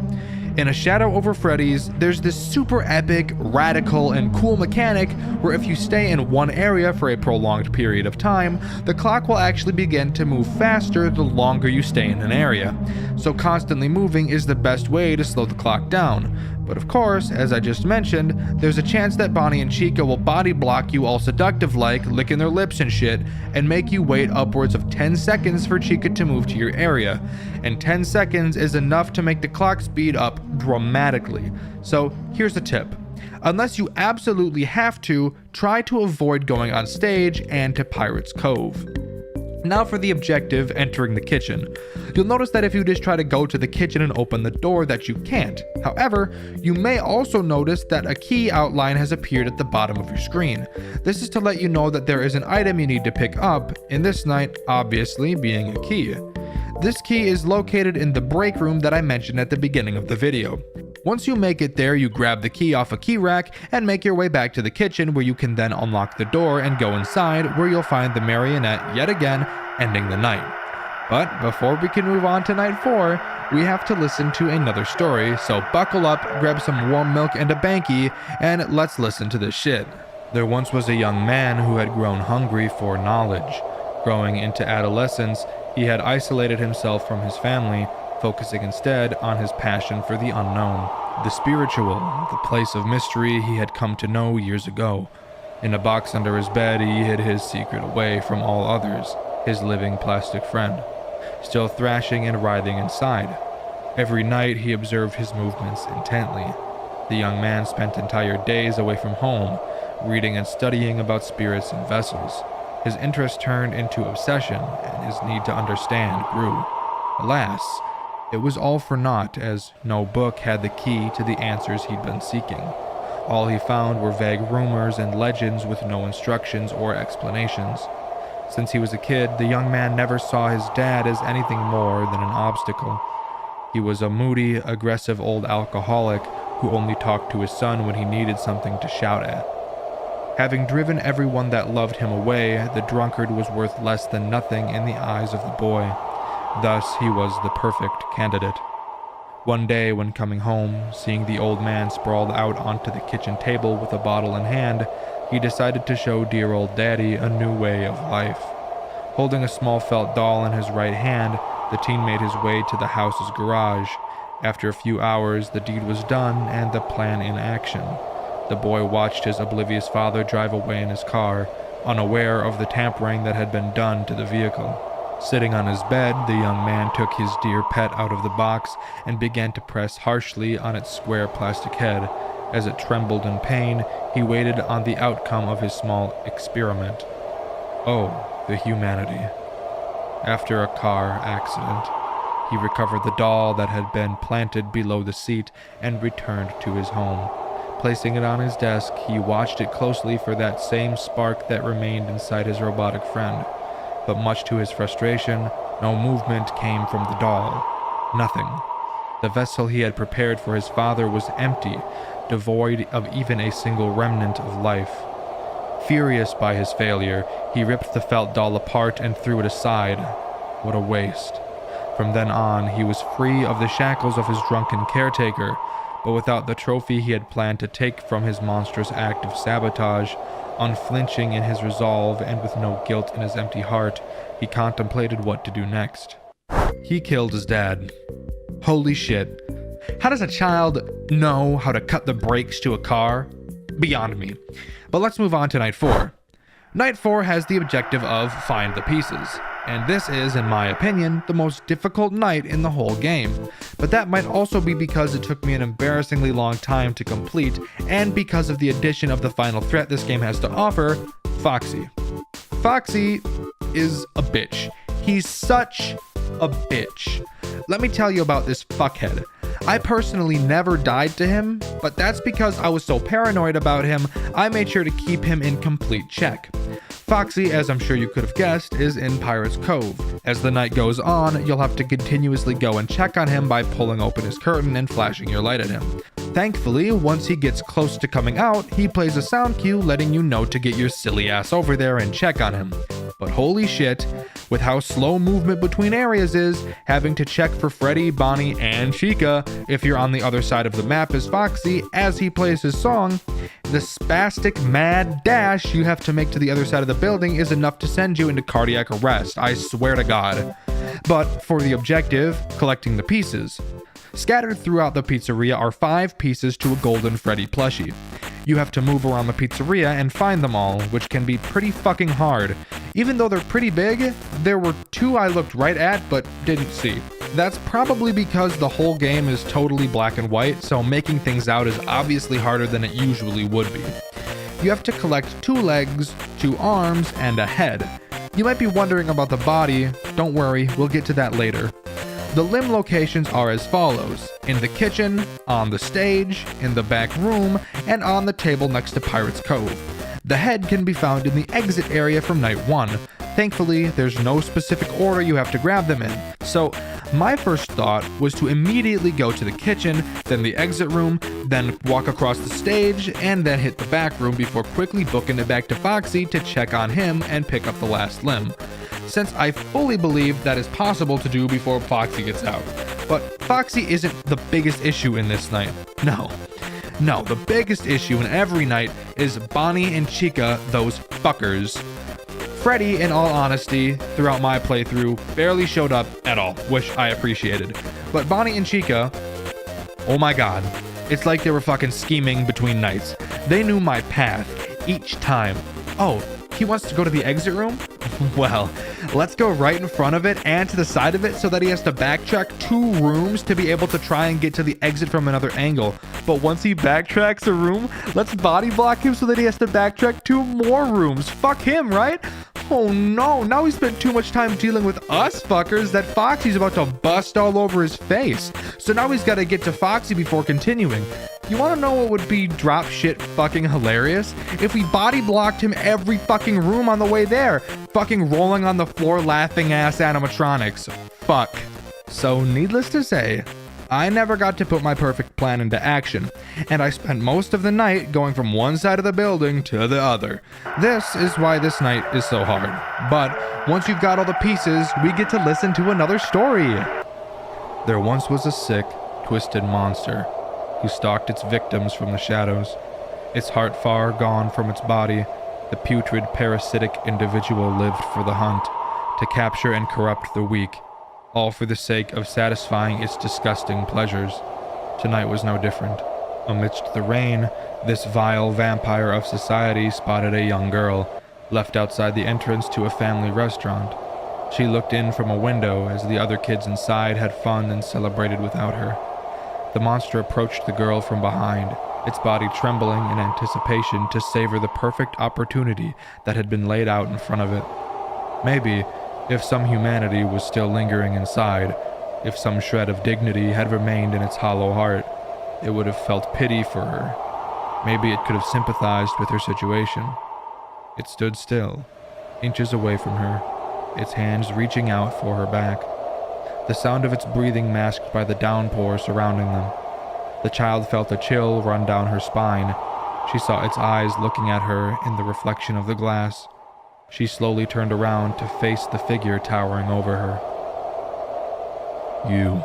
In A Shadow Over Freddy's, there's this super epic, radical, and cool mechanic where if you stay in one area for a prolonged period of time, the clock will actually begin to move faster the longer you stay in an area. So constantly moving is the best way to slow the clock down. But of course, as I just mentioned, there's a chance that Bonnie and Chica will body block you all seductive like, licking their lips and shit, and make you wait upwards of 10 seconds for Chica to move to your area. And 10 seconds is enough to make the clock speed up dramatically. So here's the tip. Unless you absolutely have to, try to avoid going on stage and to Pirate's Cove. Now for the objective, entering the kitchen. You'll notice that if you just try to go to the kitchen and open the door that you can't. However, you may also notice that a key outline has appeared at the bottom of your screen. This is to let you know that there is an item you need to pick up, in this night obviously being a key. This key is located in the break room that I mentioned at the beginning of the video. Once you make it there, you grab the key off a key rack and make your way back to the kitchen where you can then unlock the door and go inside where you'll find the marionette yet again, ending the night. But before we can move on to night 4, we have to listen to another story, so buckle up, grab some warm milk and a banky, and let's listen to this shit. There once was a young man who had grown hungry for knowledge. Growing into adolescence, he had isolated himself from his family, focusing instead on his passion for the unknown, the spiritual, the place of mystery he had come to know years ago. In a box under his bed, he hid his secret away from all others, his living plastic friend, still thrashing and writhing inside. Every night he observed his movements intently. The young man spent entire days away from home, reading and studying about spirits and vessels. His interest turned into obsession, and his need to understand grew. Alas, it was all for naught, as no book had the key to the answers he'd been seeking. All he found were vague rumors and legends with no instructions or explanations. Since he was a kid, the young man never saw his dad as anything more than an obstacle. He was a moody, aggressive old alcoholic who only talked to his son when he needed something to shout at. Having driven everyone that loved him away, the drunkard was worth less than nothing in the eyes of the boy. Thus, he was the perfect candidate. One day, when coming home, seeing the old man sprawled out onto the kitchen table with a bottle in hand, he decided to show dear old daddy a new way of life. Holding a small felt doll in his right hand, the teen made his way to the house's garage. After a few hours, the deed was done and the plan in action. The boy watched his oblivious father drive away in his car, unaware of the tampering that had been done to the vehicle. Sitting on his bed, the young man took his dear pet out of the box and began to press harshly on its square plastic head. As it trembled in pain, he waited on the outcome of his small experiment. Oh, the humanity. After a car accident, he recovered the doll that had been planted below the seat and returned to his home. Placing it on his desk, he watched it closely for that same spark that remained inside his robotic friend. But much to his frustration, no movement came from the doll. Nothing. The vessel he had prepared for his father was empty, devoid of even a single remnant of life. Furious by his failure, he ripped the felt doll apart and threw it aside. What a waste. From then on, he was free of the shackles of his drunken caretaker, but without the trophy he had planned to take from his monstrous act of sabotage. Unflinching in his resolve and with no guilt in his empty heart, he contemplated what to do next. He killed his dad. Holy shit. How does a child know how to cut the brakes to a car? Beyond me. But let's move on to night 4. Night 4 has the objective of find the pieces. And this is, in my opinion, the most difficult night in the whole game. But that might also be because it took me an embarrassingly long time to complete, and because of the addition of the final threat this game has to offer, Foxy. Foxy is a bitch. He's such a bitch. Let me tell you about this fuckhead. I personally never died to him, but that's because I was so paranoid about him, I made sure to keep him in complete check. Foxy, as I'm sure you could have guessed, is in Pirate's Cove. As the night goes on, you'll have to continuously go and check on him by pulling open his curtain and flashing your light at him. Thankfully, once he gets close to coming out, he plays a sound cue letting you know to get your silly ass over there and check on him. But holy shit, With how slow movement between areas is, having to check for Freddy, Bonnie, and Chica if you're on the other side of the map as Foxy as he plays his song, the spastic mad dash you have to make to the other side of the building is enough to send you into cardiac arrest, I swear to God. But for the objective, collecting the pieces. Scattered throughout the pizzeria are 5 pieces to a golden Freddy plushie. You have to move around the pizzeria and find them all, which can be pretty fucking hard. Even though they're pretty big, there were 2 I looked right at but didn't see. That's probably because the whole game is totally black and white, so making things out is obviously harder than it usually would be. You have to collect 2 legs, 2 arms, and a head. You might be wondering about the body. Don't worry, we'll get to that later. The limb locations are as follows: in the kitchen, on the stage, in the back room, and on the table next to Pirate's Cove. The head can be found in the exit area from night 1. Thankfully, there's no specific order you have to grab them in. So, my first thought was to immediately go to the kitchen, then the exit room, then walk across the stage, and then hit the back room before quickly booking it back to Foxy to check on him and pick up the last limb, since I fully believe that is possible to do before Foxy gets out. But Foxy isn't the biggest issue in this night. No, the biggest issue in every night is Bonnie and Chica, those fuckers. Freddy, in all honesty, throughout my playthrough, barely showed up at all, which I appreciated. But Bonnie and Chica, oh my god, it's like they were fucking scheming between nights. They knew my path each time. Oh, he wants to go to the exit room? Well, let's go right in front of it and to the side of it so that he has to backtrack 2 rooms to be able to try and get to the exit from another angle. But once he backtracks a room, let's body block him so that he has to backtrack 2 more rooms. Fuck him, right? Oh no, now he spent too much time dealing with us fuckers that Foxy's about to bust all over his face. So now he's got to get to Foxy before continuing. You want to know what would be drop shit fucking hilarious? If we body blocked him every fucking room on the way there. Fucking rolling on the floor laughing ass animatronics. Fuck. So needless to say, I never got to put my perfect plan into action, and I spent most of the night going from one side of the building to the other. This is why this night is so hard. But once you've got all the pieces, we get to listen to another story. There once was a sick, twisted monster who stalked its victims from the shadows. Its heart far gone from its body, the putrid, parasitic individual lived for the hunt, to capture and corrupt the weak, all for the sake of satisfying its disgusting pleasures. Tonight was no different. Amidst the rain, this vile vampire of society spotted a young girl, left outside the entrance to a family restaurant. She looked in from a window as the other kids inside had fun and celebrated without her. The monster approached the girl from behind, its body trembling in anticipation to savor the perfect opportunity that had been laid out in front of it. Maybe, if some humanity was still lingering inside, if some shred of dignity had remained in its hollow heart, it would have felt pity for her. Maybe it could have sympathized with her situation. It stood still, inches away from her, its hands reaching out for her back, the sound of its breathing masked by the downpour surrounding them. The child felt a chill run down her spine. She saw its eyes looking at her in the reflection of the glass. She slowly turned around to face the figure towering over her. You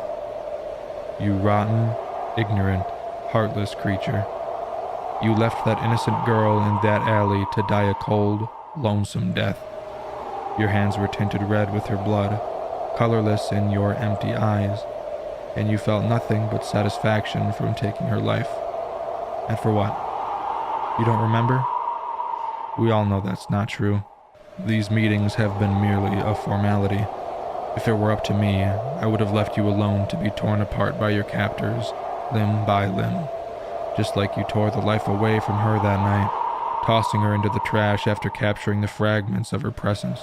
rotten, ignorant, heartless creature. You left that innocent girl in that alley to die a cold, lonesome death. Your hands were tinted red with her blood, colorless in your empty eyes, and you felt nothing but satisfaction from taking her life. And for what? You don't remember? We all know that's not true. These meetings have been merely a formality. If it were up to me, I would have left you alone to be torn apart by your captors, limb by limb, just like you tore the life away from her that night, tossing her into the trash after capturing the fragments of her presence.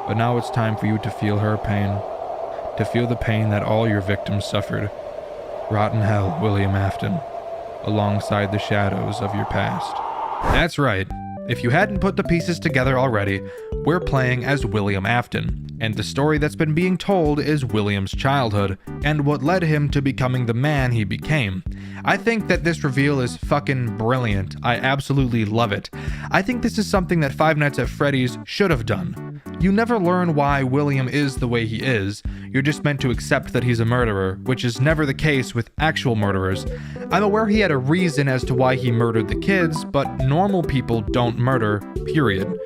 But now it's time for you to feel her pain, to feel the pain that all your victims suffered. Rotten hell, William Afton, alongside the shadows of your past. That's right. If you hadn't put the pieces together already, we're playing as William Afton, and the story that's been being told is William's childhood, and what led him to becoming the man he became. I think that this reveal is fucking brilliant. I absolutely love it. I think this is something that Five Nights at Freddy's should have done. You never learn why William is the way he is. You're just meant to accept that he's a murderer, which is never the case with actual murderers. I'm aware he had a reason as to why he murdered the kids, but normal people don't murder, period.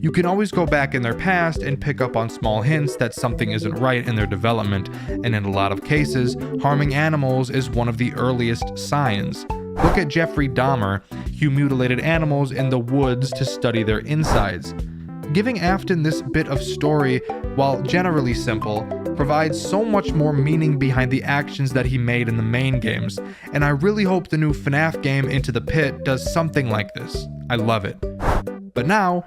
You can always go back in their past and pick up on small hints that something isn't right in their development, and in a lot of cases, harming animals is one of the earliest signs. Look at Jeffrey Dahmer, who mutilated animals in the woods to study their insides. Giving Afton this bit of story, while generally simple, provides so much more meaning behind the actions that he made in the main games, and I really hope the new FNAF game Into the Pit does something like this. I love it. But now,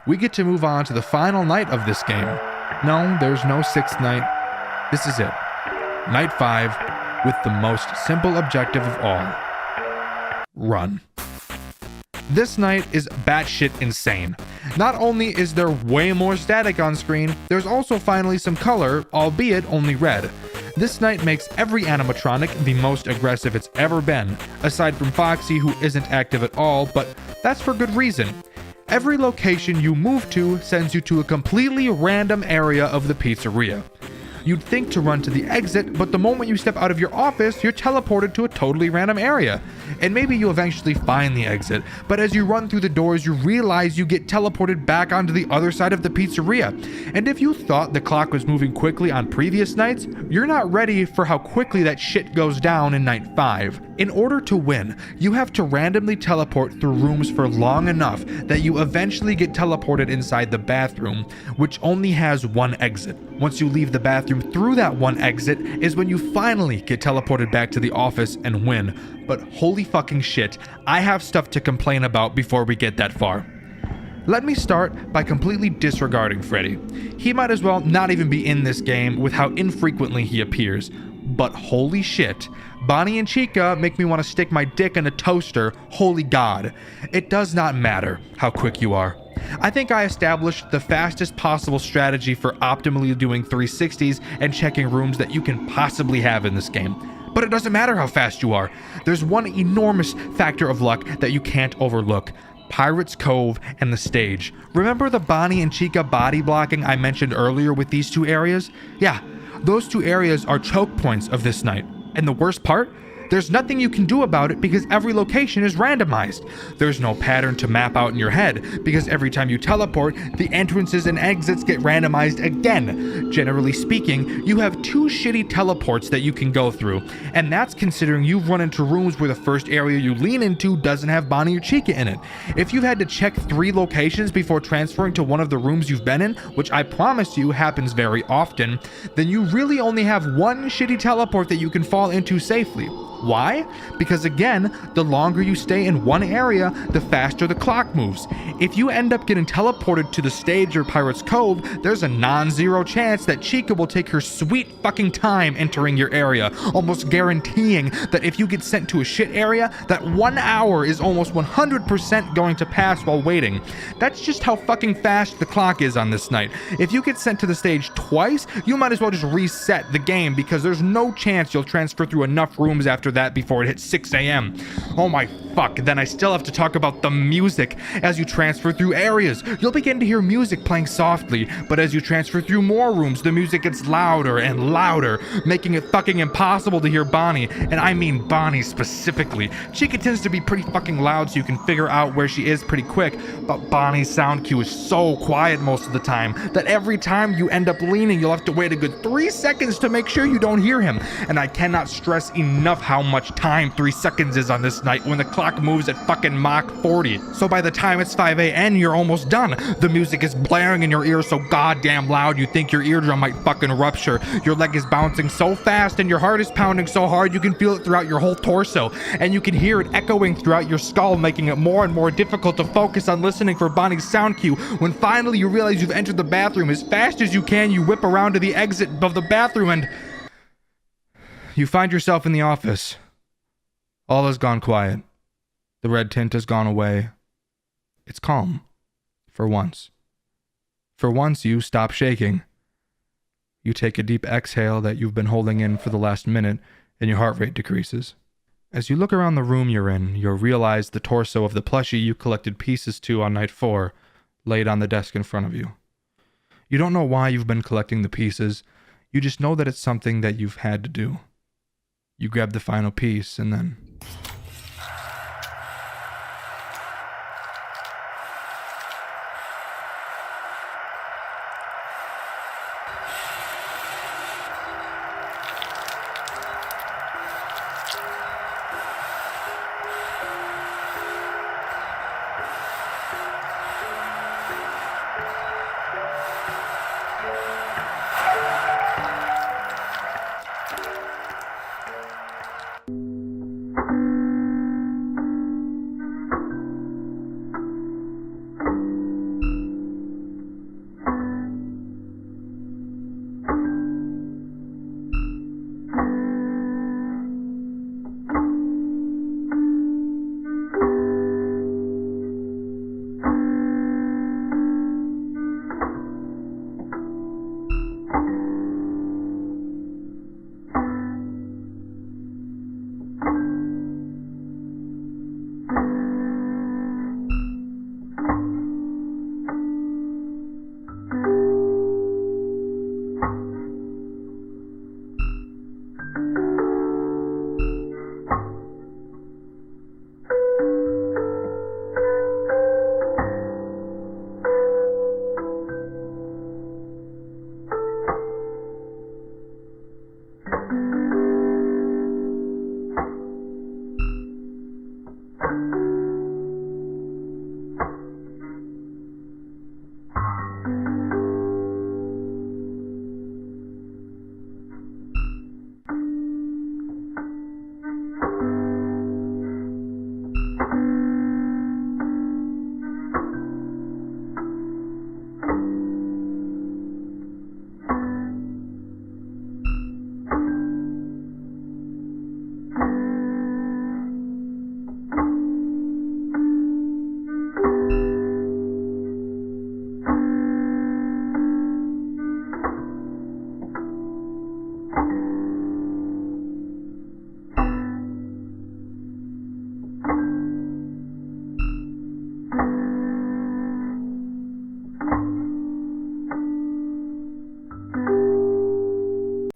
we get to move on to the final night of this game. No, there's no sixth night. This is it. Night 5, with the most simple objective of all. Run. This night is batshit insane. Not only is there way more static on screen, there's also finally some color, albeit only red. This night makes every animatronic the most aggressive it's ever been, aside from Foxy, who isn't active at all, but that's for good reason. Every location you move to sends you to a completely random area of the pizzeria. You'd think to run to the exit, but the moment you step out of your office, you're teleported to a totally random area. And maybe you'll eventually find the exit, but as you run through the doors, you realize you get teleported back onto the other side of the pizzeria. And if you thought the clock was moving quickly on previous nights, you're not ready for how quickly that shit goes down in night 5. In order to win, you have to randomly teleport through rooms for long enough that you eventually get teleported inside the bathroom, which only has one exit. Once you leave the bathroom through that one exit is when you finally get teleported back to the office and win. But holy fucking shit, I have stuff to complain about before we get that far. Let me start by completely disregarding Freddy. He might as well not even be in this game with how infrequently he appears. But holy shit, Bonnie and Chica make me want to stick my dick in a toaster, holy god. It does not matter how quick you are. I think I established the fastest possible strategy for optimally doing 360s and checking rooms that you can possibly have in this game. But it doesn't matter how fast you are. There's one enormous factor of luck that you can't overlook. Pirates Cove and the stage. Remember the Bonnie and Chica body blocking I mentioned earlier with these two areas? Yeah, those two areas are choke points of this night. And the worst part? There's nothing you can do about it because every location is randomized. There's no pattern to map out in your head because every time you teleport, the entrances and exits get randomized again. Generally speaking, you have 2 shitty teleports that you can go through, and that's considering you've run into rooms where the first area you lean into doesn't have Bonnie or Chica in it. If you've had to check 3 locations before transferring to one of the rooms you've been in, which I promise you happens very often, then you really only have one shitty teleport that you can fall into safely. Why? Because again, the longer you stay in one area, the faster the clock moves. If you end up getting teleported to the stage or Pirates Cove, there's a non-zero chance that Chica will take her sweet fucking time entering your area, almost guaranteeing that if you get sent to a shit area, that 1 hour is almost 100% going to pass while waiting. That's just how fucking fast the clock is on this night. If you get sent to the stage twice, you might as well just reset the game because there's no chance you'll transfer through enough rooms after that before it hits 6 a.m. Oh my fuck, then I still have to talk about the music. As you transfer through areas, you'll begin to hear music playing softly, but as you transfer through more rooms, the music gets louder and louder, making it fucking impossible to hear Bonnie, and I mean Bonnie specifically. Chica tends to be pretty fucking loud so you can figure out where she is pretty quick, but Bonnie's sound cue is so quiet most of the time that every time you end up leaning, you'll have to wait a good 3 seconds to make sure you don't hear him, and I cannot stress enough how much time 3 seconds is on this night when the clock moves at fucking Mach 40. So by the time it's 5 a.m. you're almost done. The music is blaring in your ears so goddamn loud you think your eardrum might fucking rupture. Your leg is bouncing so fast and your heart is pounding so hard you can feel it throughout your whole torso. And you can hear it echoing throughout your skull, making it more and more difficult to focus on listening for Bonnie's sound cue. When finally you realize you've entered the bathroom, as fast as you can, you whip around to the exit of the bathroom and you find yourself in the office. All has gone quiet. The red tint has gone away. It's calm. For once. For once, you stop shaking. You take a deep exhale that you've been holding in for the last minute, and your heart rate decreases. As you look around the room you're in, you'll realize the torso of the plushie you collected pieces to on night 4 laid on the desk in front of you. You don't know why you've been collecting the pieces. You just know that it's something that you've had to do. You grab the final piece and then...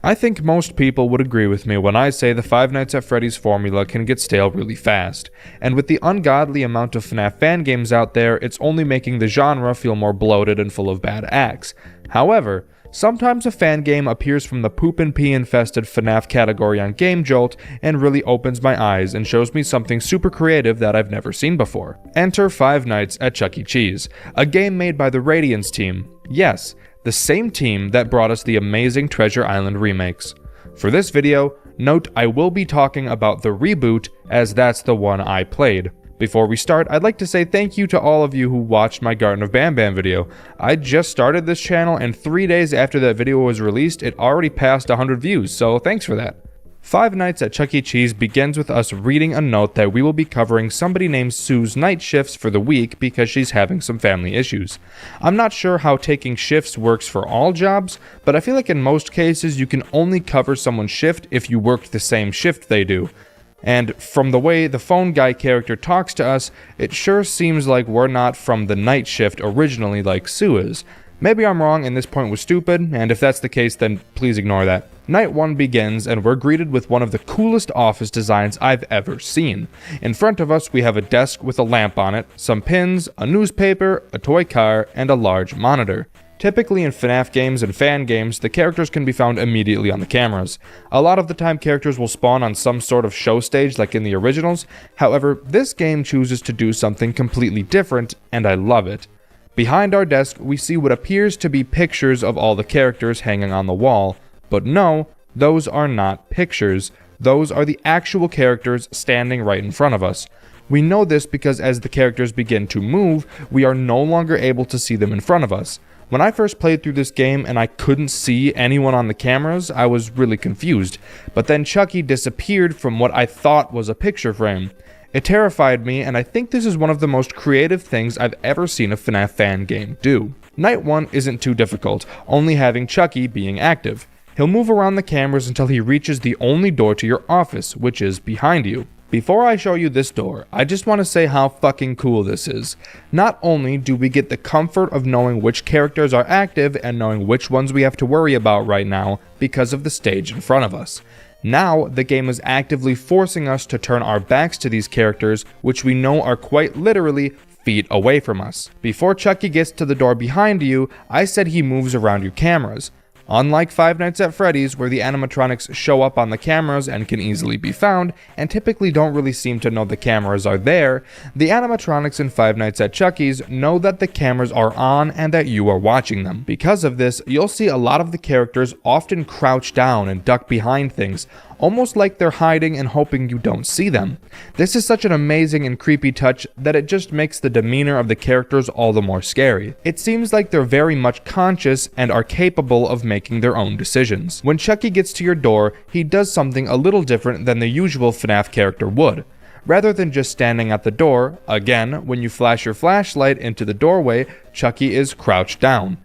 I think most people would agree with me when I say the Five Nights at Freddy's formula can get stale really fast, and with the ungodly amount of FNAF fan games out there, it's only making the genre feel more bloated and full of bad acts. However, sometimes a fan game appears from the poop and pee infested FNAF category on Game Jolt and really opens my eyes and shows me something super creative that I've never seen before. Enter Five Nights at Chuck E. Cheese, a game made by the Radiance team. Yes, the same team that brought us the amazing Treasure Island remakes. For this video, note I will be talking about the reboot, as that's the one I played. Before we start, I'd like to say thank you to all of you who watched my Garden of Bam Bam video. I just started this channel, and 3 days after that video was released, it already passed 100 views, so thanks for that. Five Nights at Chuck E. Cheese begins with us reading a note that we will be covering somebody named Sue's night shifts for the week because she's having some family issues. I'm not sure how taking shifts works for all jobs, but I feel like in most cases you can only cover someone's shift if you worked the same shift they do. And from the way the phone guy character talks to us, it sure seems like we're not from the night shift originally like Sue is. Maybe I'm wrong and this point was stupid, and if that's the case then please ignore that. Night 1 begins and we're greeted with one of the coolest office designs I've ever seen. In front of us we have a desk with a lamp on it, some pins, a newspaper, a toy car, and a large monitor. Typically in FNAF games and fan games, the characters can be found immediately on the cameras. A lot of the time characters will spawn on some sort of show stage like in the originals, however, this game chooses to do something completely different, and I love it. Behind our desk, we see what appears to be pictures of all the characters hanging on the wall, but no, those are not pictures. Those are the actual characters standing right in front of us. We know this because as the characters begin to move, we are no longer able to see them in front of us. When I first played through this game and I couldn't see anyone on the cameras, I was really confused. But then Chucky disappeared from what I thought was a picture frame. It terrified me, and I think this is one of the most creative things I've ever seen a FNAF fan game do. Night 1 isn't too difficult, only having Chucky being active. He'll move around the cameras until he reaches the only door to your office, which is behind you. Before I show you this door, I just want to say how fucking cool this is. Not only do we get the comfort of knowing which characters are active and knowing which ones we have to worry about right now because of the stage in front of us. Now, the game is actively forcing us to turn our backs to these characters, which we know are quite literally feet away from us. Before Chucky gets to the door behind you, I said he moves around your cameras. Unlike Five Nights at Freddy's, where the animatronics show up on the cameras and can easily be found, and typically don't really seem to know the cameras are there, the animatronics in Five Nights at Chucky's know that the cameras are on and that you are watching them. Because of this, you'll see a lot of the characters often crouch down and duck behind things, almost like they're hiding and hoping you don't see them. This is such an amazing and creepy touch that it just makes the demeanor of the characters all the more scary. It seems like they're very much conscious and are capable of making their own decisions. When Chucky gets to your door, he does something a little different than the usual FNAF character would. Rather than just standing at the door, again, when you flash your flashlight into the doorway, Chucky is crouched down.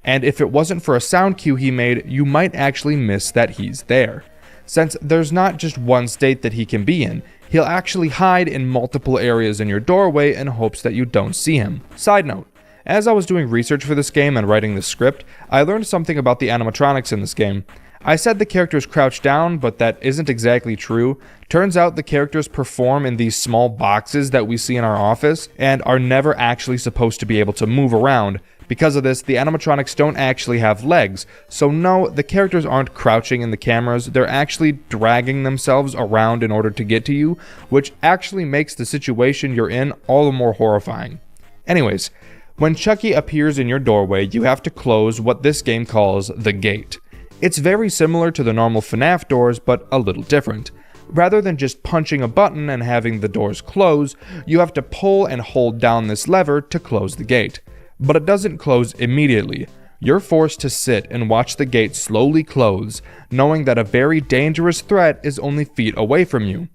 And if it wasn't for a sound cue he made, you might actually miss that he's there. Since there's not just one state that he can be in, he'll actually hide in multiple areas in your doorway in hopes that you don't see him. Side note, as I was doing research for this game and writing the script, I learned something about the animatronics in this game. I said the characters crouch down, but that isn't exactly true. Turns out the characters perform in these small boxes that we see in our office and are never actually supposed to be able to move around. Because of this, the animatronics don't actually have legs, so no, the characters aren't crouching in the cameras, they're actually dragging themselves around in order to get to you, which actually makes the situation you're in all the more horrifying. Anyways, when Chucky appears in your doorway, you have to close what this game calls the gate. It's very similar to the normal FNAF doors, but a little different. Rather than just punching a button and having the doors close, you have to pull and hold down this lever to close the gate. But it doesn't close immediately. You're forced to sit and watch the gate slowly close, knowing that a very dangerous threat is only feet away from you.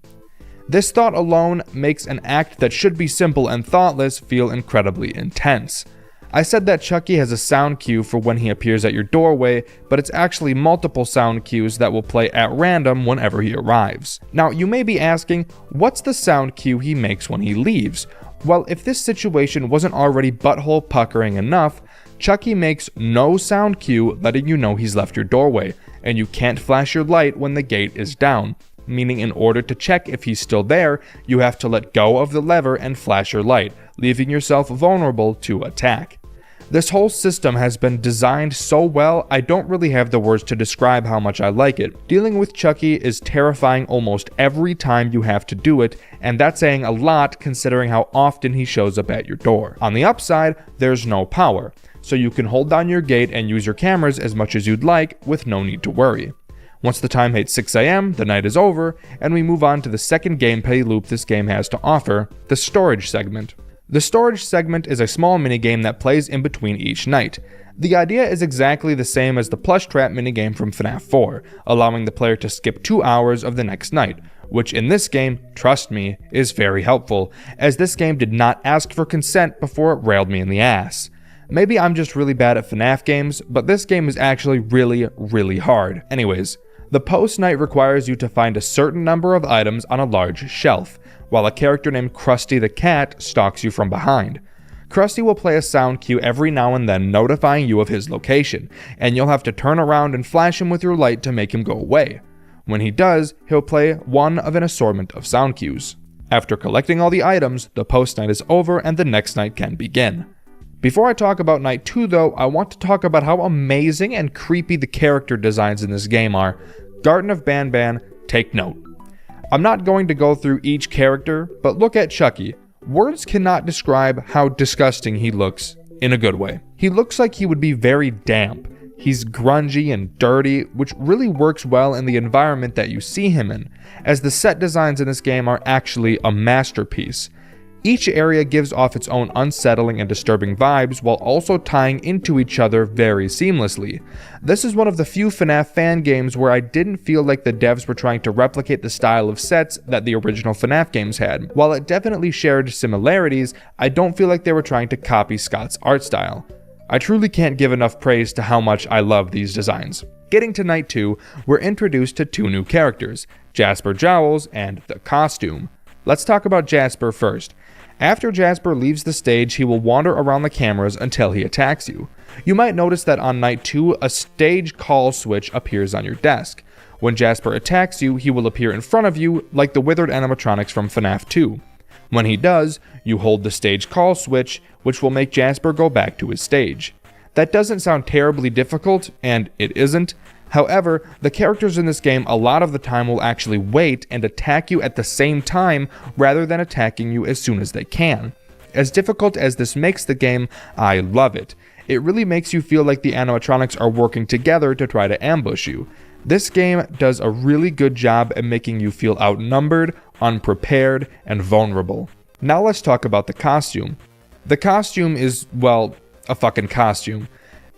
This thought alone makes an act that should be simple and thoughtless feel incredibly intense. I said that Chucky has a sound cue for when he appears at your doorway, but it's actually multiple sound cues that will play at random whenever he arrives. Now, you may be asking, what's the sound cue he makes when he leaves? Well, if this situation wasn't already butthole puckering enough, Chucky makes no sound cue letting you know he's left your doorway, and you can't flash your light when the gate is down, meaning in order to check if he's still there, you have to let go of the lever and flash your light, leaving yourself vulnerable to attack. This whole system has been designed so well, I don't really have the words to describe how much I like it. Dealing with Chucky is terrifying almost every time you have to do it, and that's saying a lot considering how often he shows up at your door. On the upside, there's no power, so you can hold down your gate and use your cameras as much as you'd like with no need to worry. Once the time hits 6 AM, the night is over, and we move on to the second gameplay loop this game has to offer, the storage segment. The storage segment is a small minigame that plays in between each night. The idea is exactly the same as the plush trap minigame from FNAF 4, allowing the player to skip 2 hours of the next night, which in this game, trust me, is very helpful, as this game did not ask for consent before it railed me in the ass. Maybe I'm just really bad at FNAF games, but this game is actually really hard. Anyways, the post-night requires you to find a certain number of items on a large shelf, while a character named Krusty the Cat stalks you from behind. Krusty will play a sound cue every now and then notifying you of his location, and you'll have to turn around and flash him with your light to make him go away. When he does, he'll play one of an assortment of sound cues. After collecting all the items, the post-night is over and the next night can begin. Before I talk about night 2 though, I want to talk about how amazing and creepy the character designs in this game are. Garten of Banban, take note. I'm not going to go through each character, but look at Chucky. Words cannot describe how disgusting he looks in a good way. He looks like he would be very damp. He's grungy and dirty, which really works well in the environment that you see him in, as the set designs in this game are actually a masterpiece. Each area gives off its own unsettling and disturbing vibes while also tying into each other very seamlessly. This is one of the few FNAF fan games where I didn't feel like the devs were trying to replicate the style of sets that the original FNAF games had. While it definitely shared similarities, I don't feel like they were trying to copy Scott's art style. I truly can't give enough praise to how much I love these designs. Getting to night 2, we're introduced to 2 new characters, Jasper Jowls and the Costume. Let's talk about Jasper first. After Jasper leaves the stage, he will wander around the cameras until he attacks you. You might notice that on night 2, a stage call switch appears on your desk. When Jasper attacks you, he will appear in front of you like the withered animatronics from FNAF 2. When he does, you hold the stage call switch, which will make Jasper go back to his stage. That doesn't sound terribly difficult, and it isn't. However, the characters in this game a lot of the time will actually wait and attack you at the same time rather than attacking you as soon as they can. As difficult as this makes the game, I love it. It really makes you feel like the animatronics are working together to try to ambush you. This game does a really good job at making you feel outnumbered, unprepared, and vulnerable. Now let's talk about the costume. The costume is, well, a fucking costume.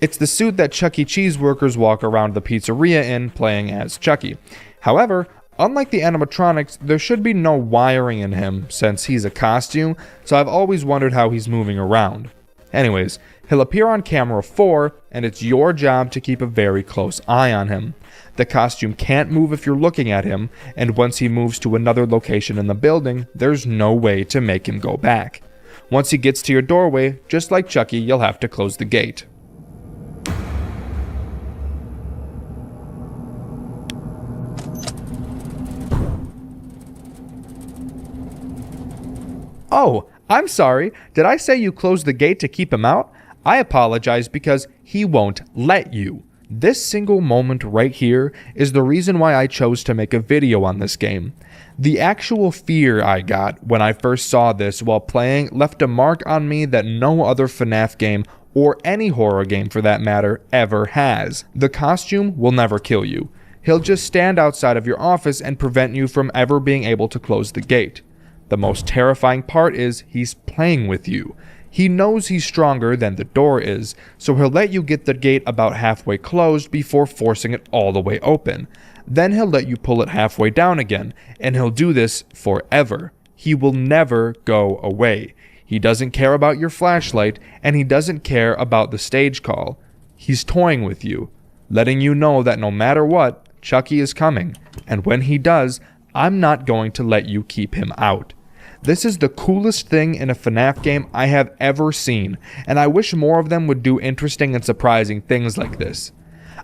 It's the suit that Chuck E. Cheese workers walk around the pizzeria in, playing as Chucky. However, unlike the animatronics, there should be no wiring in him since he's a costume, so I've always wondered how he's moving around. Anyways, he'll appear on camera 4, and it's your job to keep a very close eye on him. The costume can't move if you're looking at him, and once he moves to another location in the building, there's no way to make him go back. Once he gets to your doorway, just like Chucky, you'll have to close the gate. Oh, I'm sorry. Did I say you closed the gate to keep him out? I apologize because he won't let you. This single moment right here is the reason why I chose to make a video on this game. The actual fear I got when I first saw this while playing left a mark on me that no other FNAF game, or any horror game for that matter, ever has. The costume will never kill you. He'll just stand outside of your office and prevent you from ever being able to close the gate. The most terrifying part is he's playing with you. He knows he's stronger than the door is, so he'll let you get the gate about halfway closed before forcing it all the way open. Then he'll let you pull it halfway down again, and he'll do this forever. He will never go away. He doesn't care about your flashlight, and he doesn't care about the stage call. He's toying with you, letting you know that no matter what, Chucky is coming, and when he does, I'm not going to let you keep him out. This is the coolest thing in a FNAF game I have ever seen, and I wish more of them would do interesting and surprising things like this.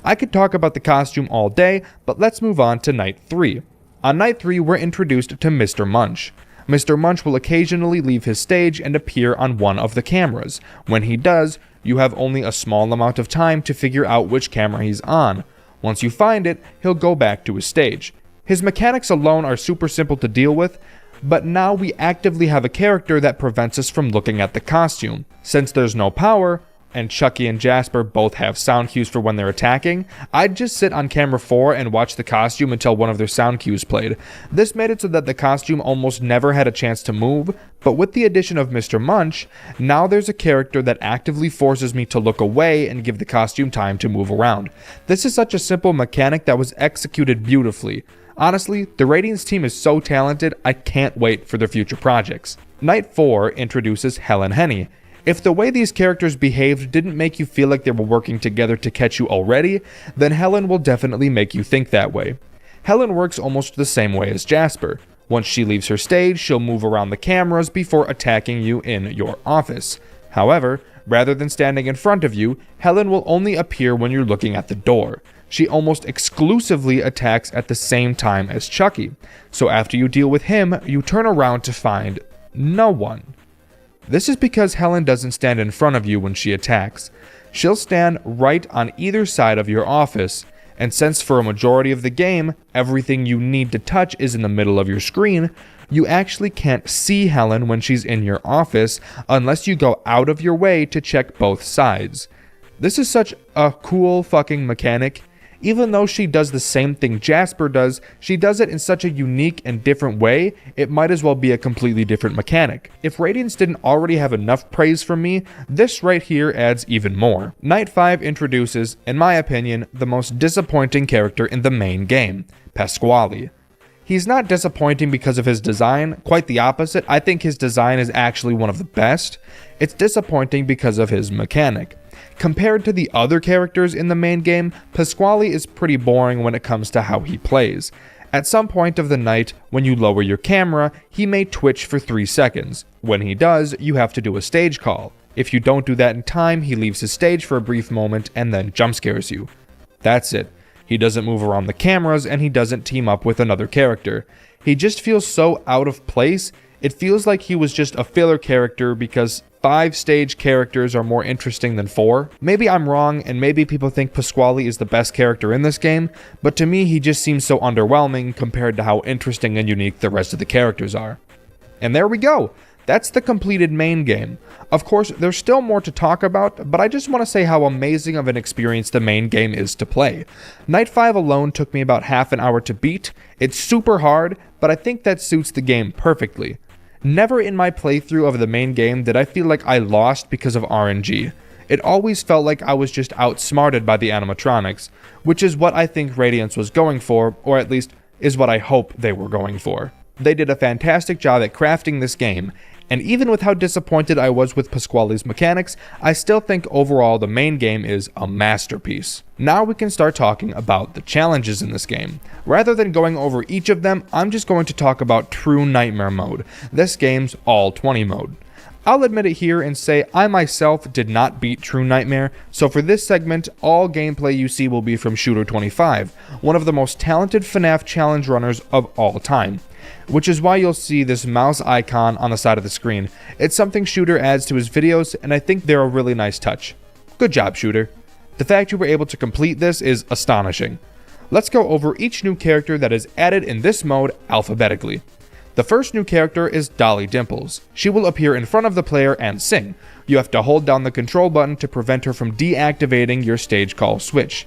I could talk about the costume all day, but let's move on to night 3. On night 3, we're introduced to Mr. Munch. Mr. Munch will occasionally leave his stage and appear on one of the cameras. When he does, you have only a small amount of time to figure out which camera he's on. Once you find it, he'll go back to his stage. His mechanics alone are super simple to deal with, but now we actively have a character that prevents us from looking at the costume. Since there's no power, and Chucky and Jasper both have sound cues for when they're attacking, I'd just sit on camera 4 and watch the costume until one of their sound cues played. This made it so that the costume almost never had a chance to move, but with the addition of Mr. Munch, now there's a character that actively forces me to look away and give the costume time to move around. This is such a simple mechanic that was executed beautifully. Honestly, the Radiance team is so talented, I can't wait for their future projects. Night 4 introduces Helen Henny. If the way these characters behaved didn't make you feel like they were working together to catch you already, then Helen will definitely make you think that way. Helen works almost the same way as Jasper. Once she leaves her stage, she'll move around the cameras before attacking you in your office. However, rather than standing in front of you, Helen will only appear when you're looking at the door. She almost exclusively attacks at the same time as Chucky, so after you deal with him, you turn around to find no one. This is because Helen doesn't stand in front of you when she attacks. She'll stand right on either side of your office, and since for a majority of the game, everything you need to touch is in the middle of your screen, you actually can't see Helen when she's in your office unless you go out of your way to check both sides. This is such a cool fucking mechanic. Even though she does the same thing Jasper does, she does it in such a unique and different way, it might as well be a completely different mechanic. If Radiance didn't already have enough praise from me, this right here adds even more. Night 5 introduces, in my opinion, the most disappointing character in the main game, Pasquale. He's not disappointing because of his design, quite the opposite. I think his design is actually one of the best. It's disappointing because of his mechanic. Compared to the other characters in the main game, Pasquale is pretty boring when it comes to how he plays. At some point of the night, when you lower your camera, he may twitch for 3 seconds. When he does, you have to do a stage call. If you don't do that in time, he leaves his stage for a brief moment and then jump scares you. That's it. He doesn't move around the cameras and he doesn't team up with another character. He just feels so out of place. It feels like he was just a filler character because 5 stage characters are more interesting than 4. Maybe I'm wrong, and maybe people think Pasquale is the best character in this game, but to me he just seems so underwhelming compared to how interesting and unique the rest of the characters are. And there we go. That's the completed main game. Of course, there's still more to talk about, but I just want to say how amazing of an experience the main game is to play. Night 5 alone took me about half an hour to beat. It's super hard, but I think that suits the game perfectly. Never in my playthrough of the main game did I feel like I lost because of RNG. It always felt like I was just outsmarted by the animatronics, which is what I think Radiance was going for, or at least is what I hope they were going for. They did a fantastic job at crafting this game, and even with how disappointed I was with Pasquale's mechanics, I still think overall the main game is a masterpiece. Now we can start talking about the challenges in this game. Rather than going over each of them, I'm just going to talk about True Nightmare mode, this game's all 20 mode. I'll admit it here and say I myself did not beat True Nightmare, so for this segment, all gameplay you see will be from Shooter25, one of the most talented FNAF challenge runners of all time. Which is why you'll see this mouse icon on the side of the screen. It's something Shooter adds to his videos, and I think they're a really nice touch. Good job, Shooter. The fact you were able to complete this is astonishing. Let's go over each new character that is added in this mode alphabetically. The first new character is Dolly Dimples. She will appear in front of the player and sing. You have to hold down the control button to prevent her from deactivating your stage call switch.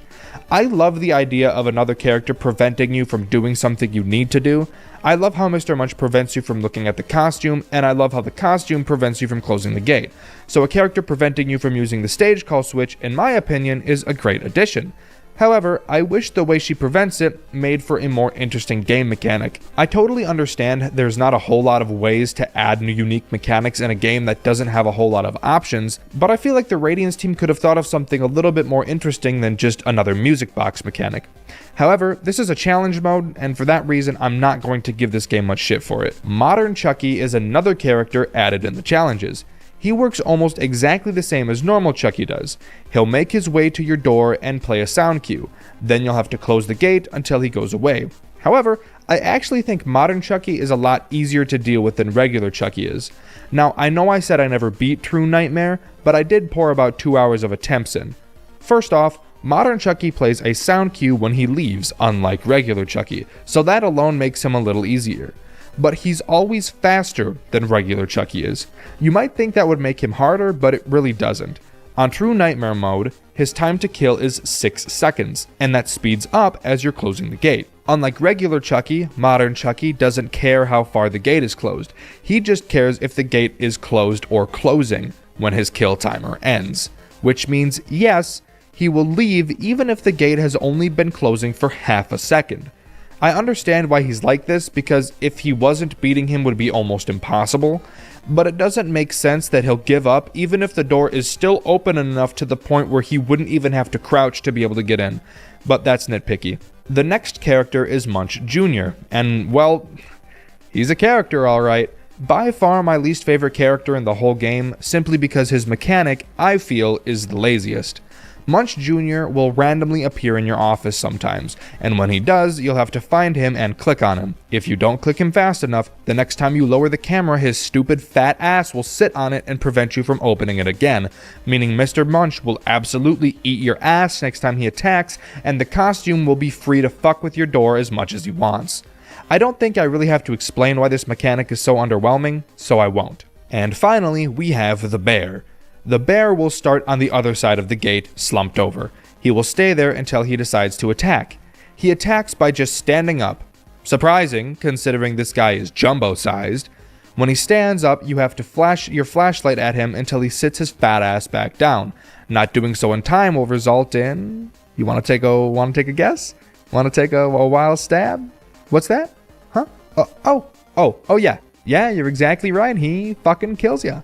I love the idea of another character preventing you from doing something you need to do. I love how Mr. Munch prevents you from looking at the costume, and I love how the costume prevents you from closing the gate. So a character preventing you from using the stage call switch, in my opinion, is a great addition. However, I wish the way she prevents it made for a more interesting game mechanic. I totally understand there's not a whole lot of ways to add new unique mechanics in a game that doesn't have a whole lot of options, but I feel like the Radiance team could have thought of something a little bit more interesting than just another music box mechanic. However, this is a challenge mode, and for that reason, I'm not going to give this game much shit for it. Modern Chucky is another character added in the challenges. He works almost exactly the same as normal Chucky does. He'll make his way to your door and play a sound cue. Then you'll have to close the gate until he goes away. However, I actually think modern Chucky is a lot easier to deal with than regular Chucky is. Now, I know I said I never beat True Nightmare, but I did pour about 2 hours of attempts in. First off, modern Chucky plays a sound cue when he leaves, unlike regular Chucky, so that alone makes him a little easier. But he's always faster than regular Chucky is. You might think that would make him harder, but it really doesn't. On True Nightmare mode, his time to kill is 6 seconds, and that speeds up as you're closing the gate. Unlike regular Chucky, modern Chucky doesn't care how far the gate is closed. He just cares if the gate is closed or closing when his kill timer ends. Which means, yes, he will leave even if the gate has only been closing for half a second. I understand why he's like this, because if he wasn't, beating him would be almost impossible, but it doesn't make sense that he'll give up even if the door is still open enough to the point where he wouldn't even have to crouch to be able to get in, but that's nitpicky. The next character is Munch Jr., and well, he's a character alright. By far my least favorite character in the whole game, simply because his mechanic, I feel, is the laziest. Munch Jr. will randomly appear in your office sometimes, and when he does, you'll have to find him and click on him. If you don't click him fast enough, the next time you lower the camera, his stupid fat ass will sit on it and prevent you from opening it again, meaning Mr. Munch will absolutely eat your ass next time he attacks, and the costume will be free to fuck with your door as much as he wants. I don't think I really have to explain why this mechanic is so underwhelming, so I won't. And finally, we have the bear. The bear will start on the other side of the gate, slumped over. He will stay there until he decides to attack. He attacks by just standing up. Surprising, considering this guy is jumbo-sized. When he stands up, you have to flash your flashlight at him until he sits his fat ass back down. Not doing so in time will result in... You want to take a guess? Want to take a wild stab? What's that? Huh? Oh yeah. Yeah, you're exactly right. He fucking kills ya.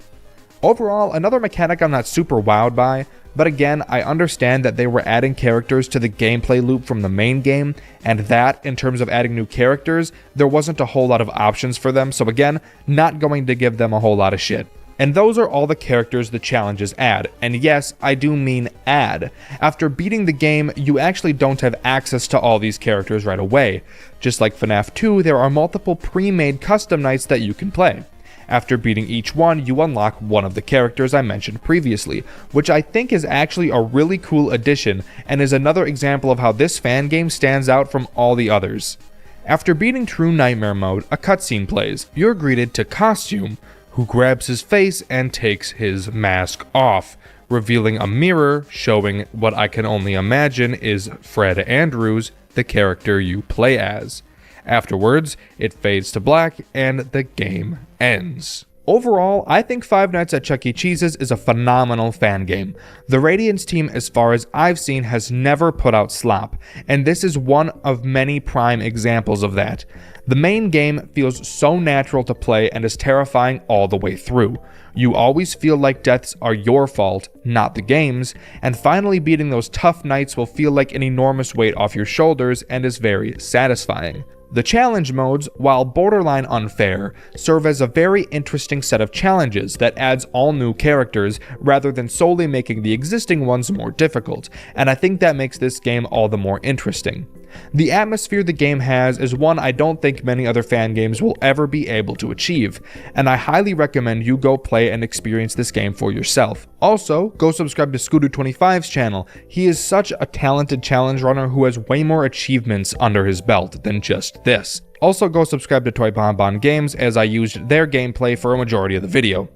Overall, another mechanic I'm not super wowed by, but again, I understand that they were adding characters to the gameplay loop from the main game, and that, in terms of adding new characters, there wasn't a whole lot of options for them, so again, not going to give them a whole lot of shit. And those are all the characters the challenges add, and yes, I do mean add. After beating the game, you actually don't have access to all these characters right away. Just like FNAF 2, there are multiple pre-made custom nights that you can play. After beating each one, you unlock one of the characters I mentioned previously, which I think is actually a really cool addition and is another example of how this fan game stands out from all the others. After beating True Nightmare mode, a cutscene plays. You're greeted to Costume, who grabs his face and takes his mask off, revealing a mirror showing what I can only imagine is Fred Andrews, the character you play as. Afterwards, it fades to black and the game ends. Overall, I think Five Nights at Chuck E. Cheese's is a phenomenal fan game. The Radiance team, as far as I've seen, has never put out slop, and this is one of many prime examples of that. The main game feels so natural to play and is terrifying all the way through. You always feel like deaths are your fault, not the game's, and finally beating those tough nights will feel like an enormous weight off your shoulders and is very satisfying. The challenge modes, while borderline unfair, serve as a very interesting set of challenges that adds all new characters rather than solely making the existing ones more difficult, and I think that makes this game all the more interesting. The atmosphere the game has is one I don't think many other fan games will ever be able to achieve, and I highly recommend you go play and experience this game for yourself. Also, go subscribe to Scooter25's channel. He is such a talented challenge runner who has way more achievements under his belt than just this. Also, go subscribe to Toy Bonbon Games, as I used their gameplay for a majority of the video.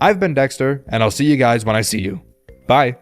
I've been Dexter, and I'll see you guys when I see you. Bye!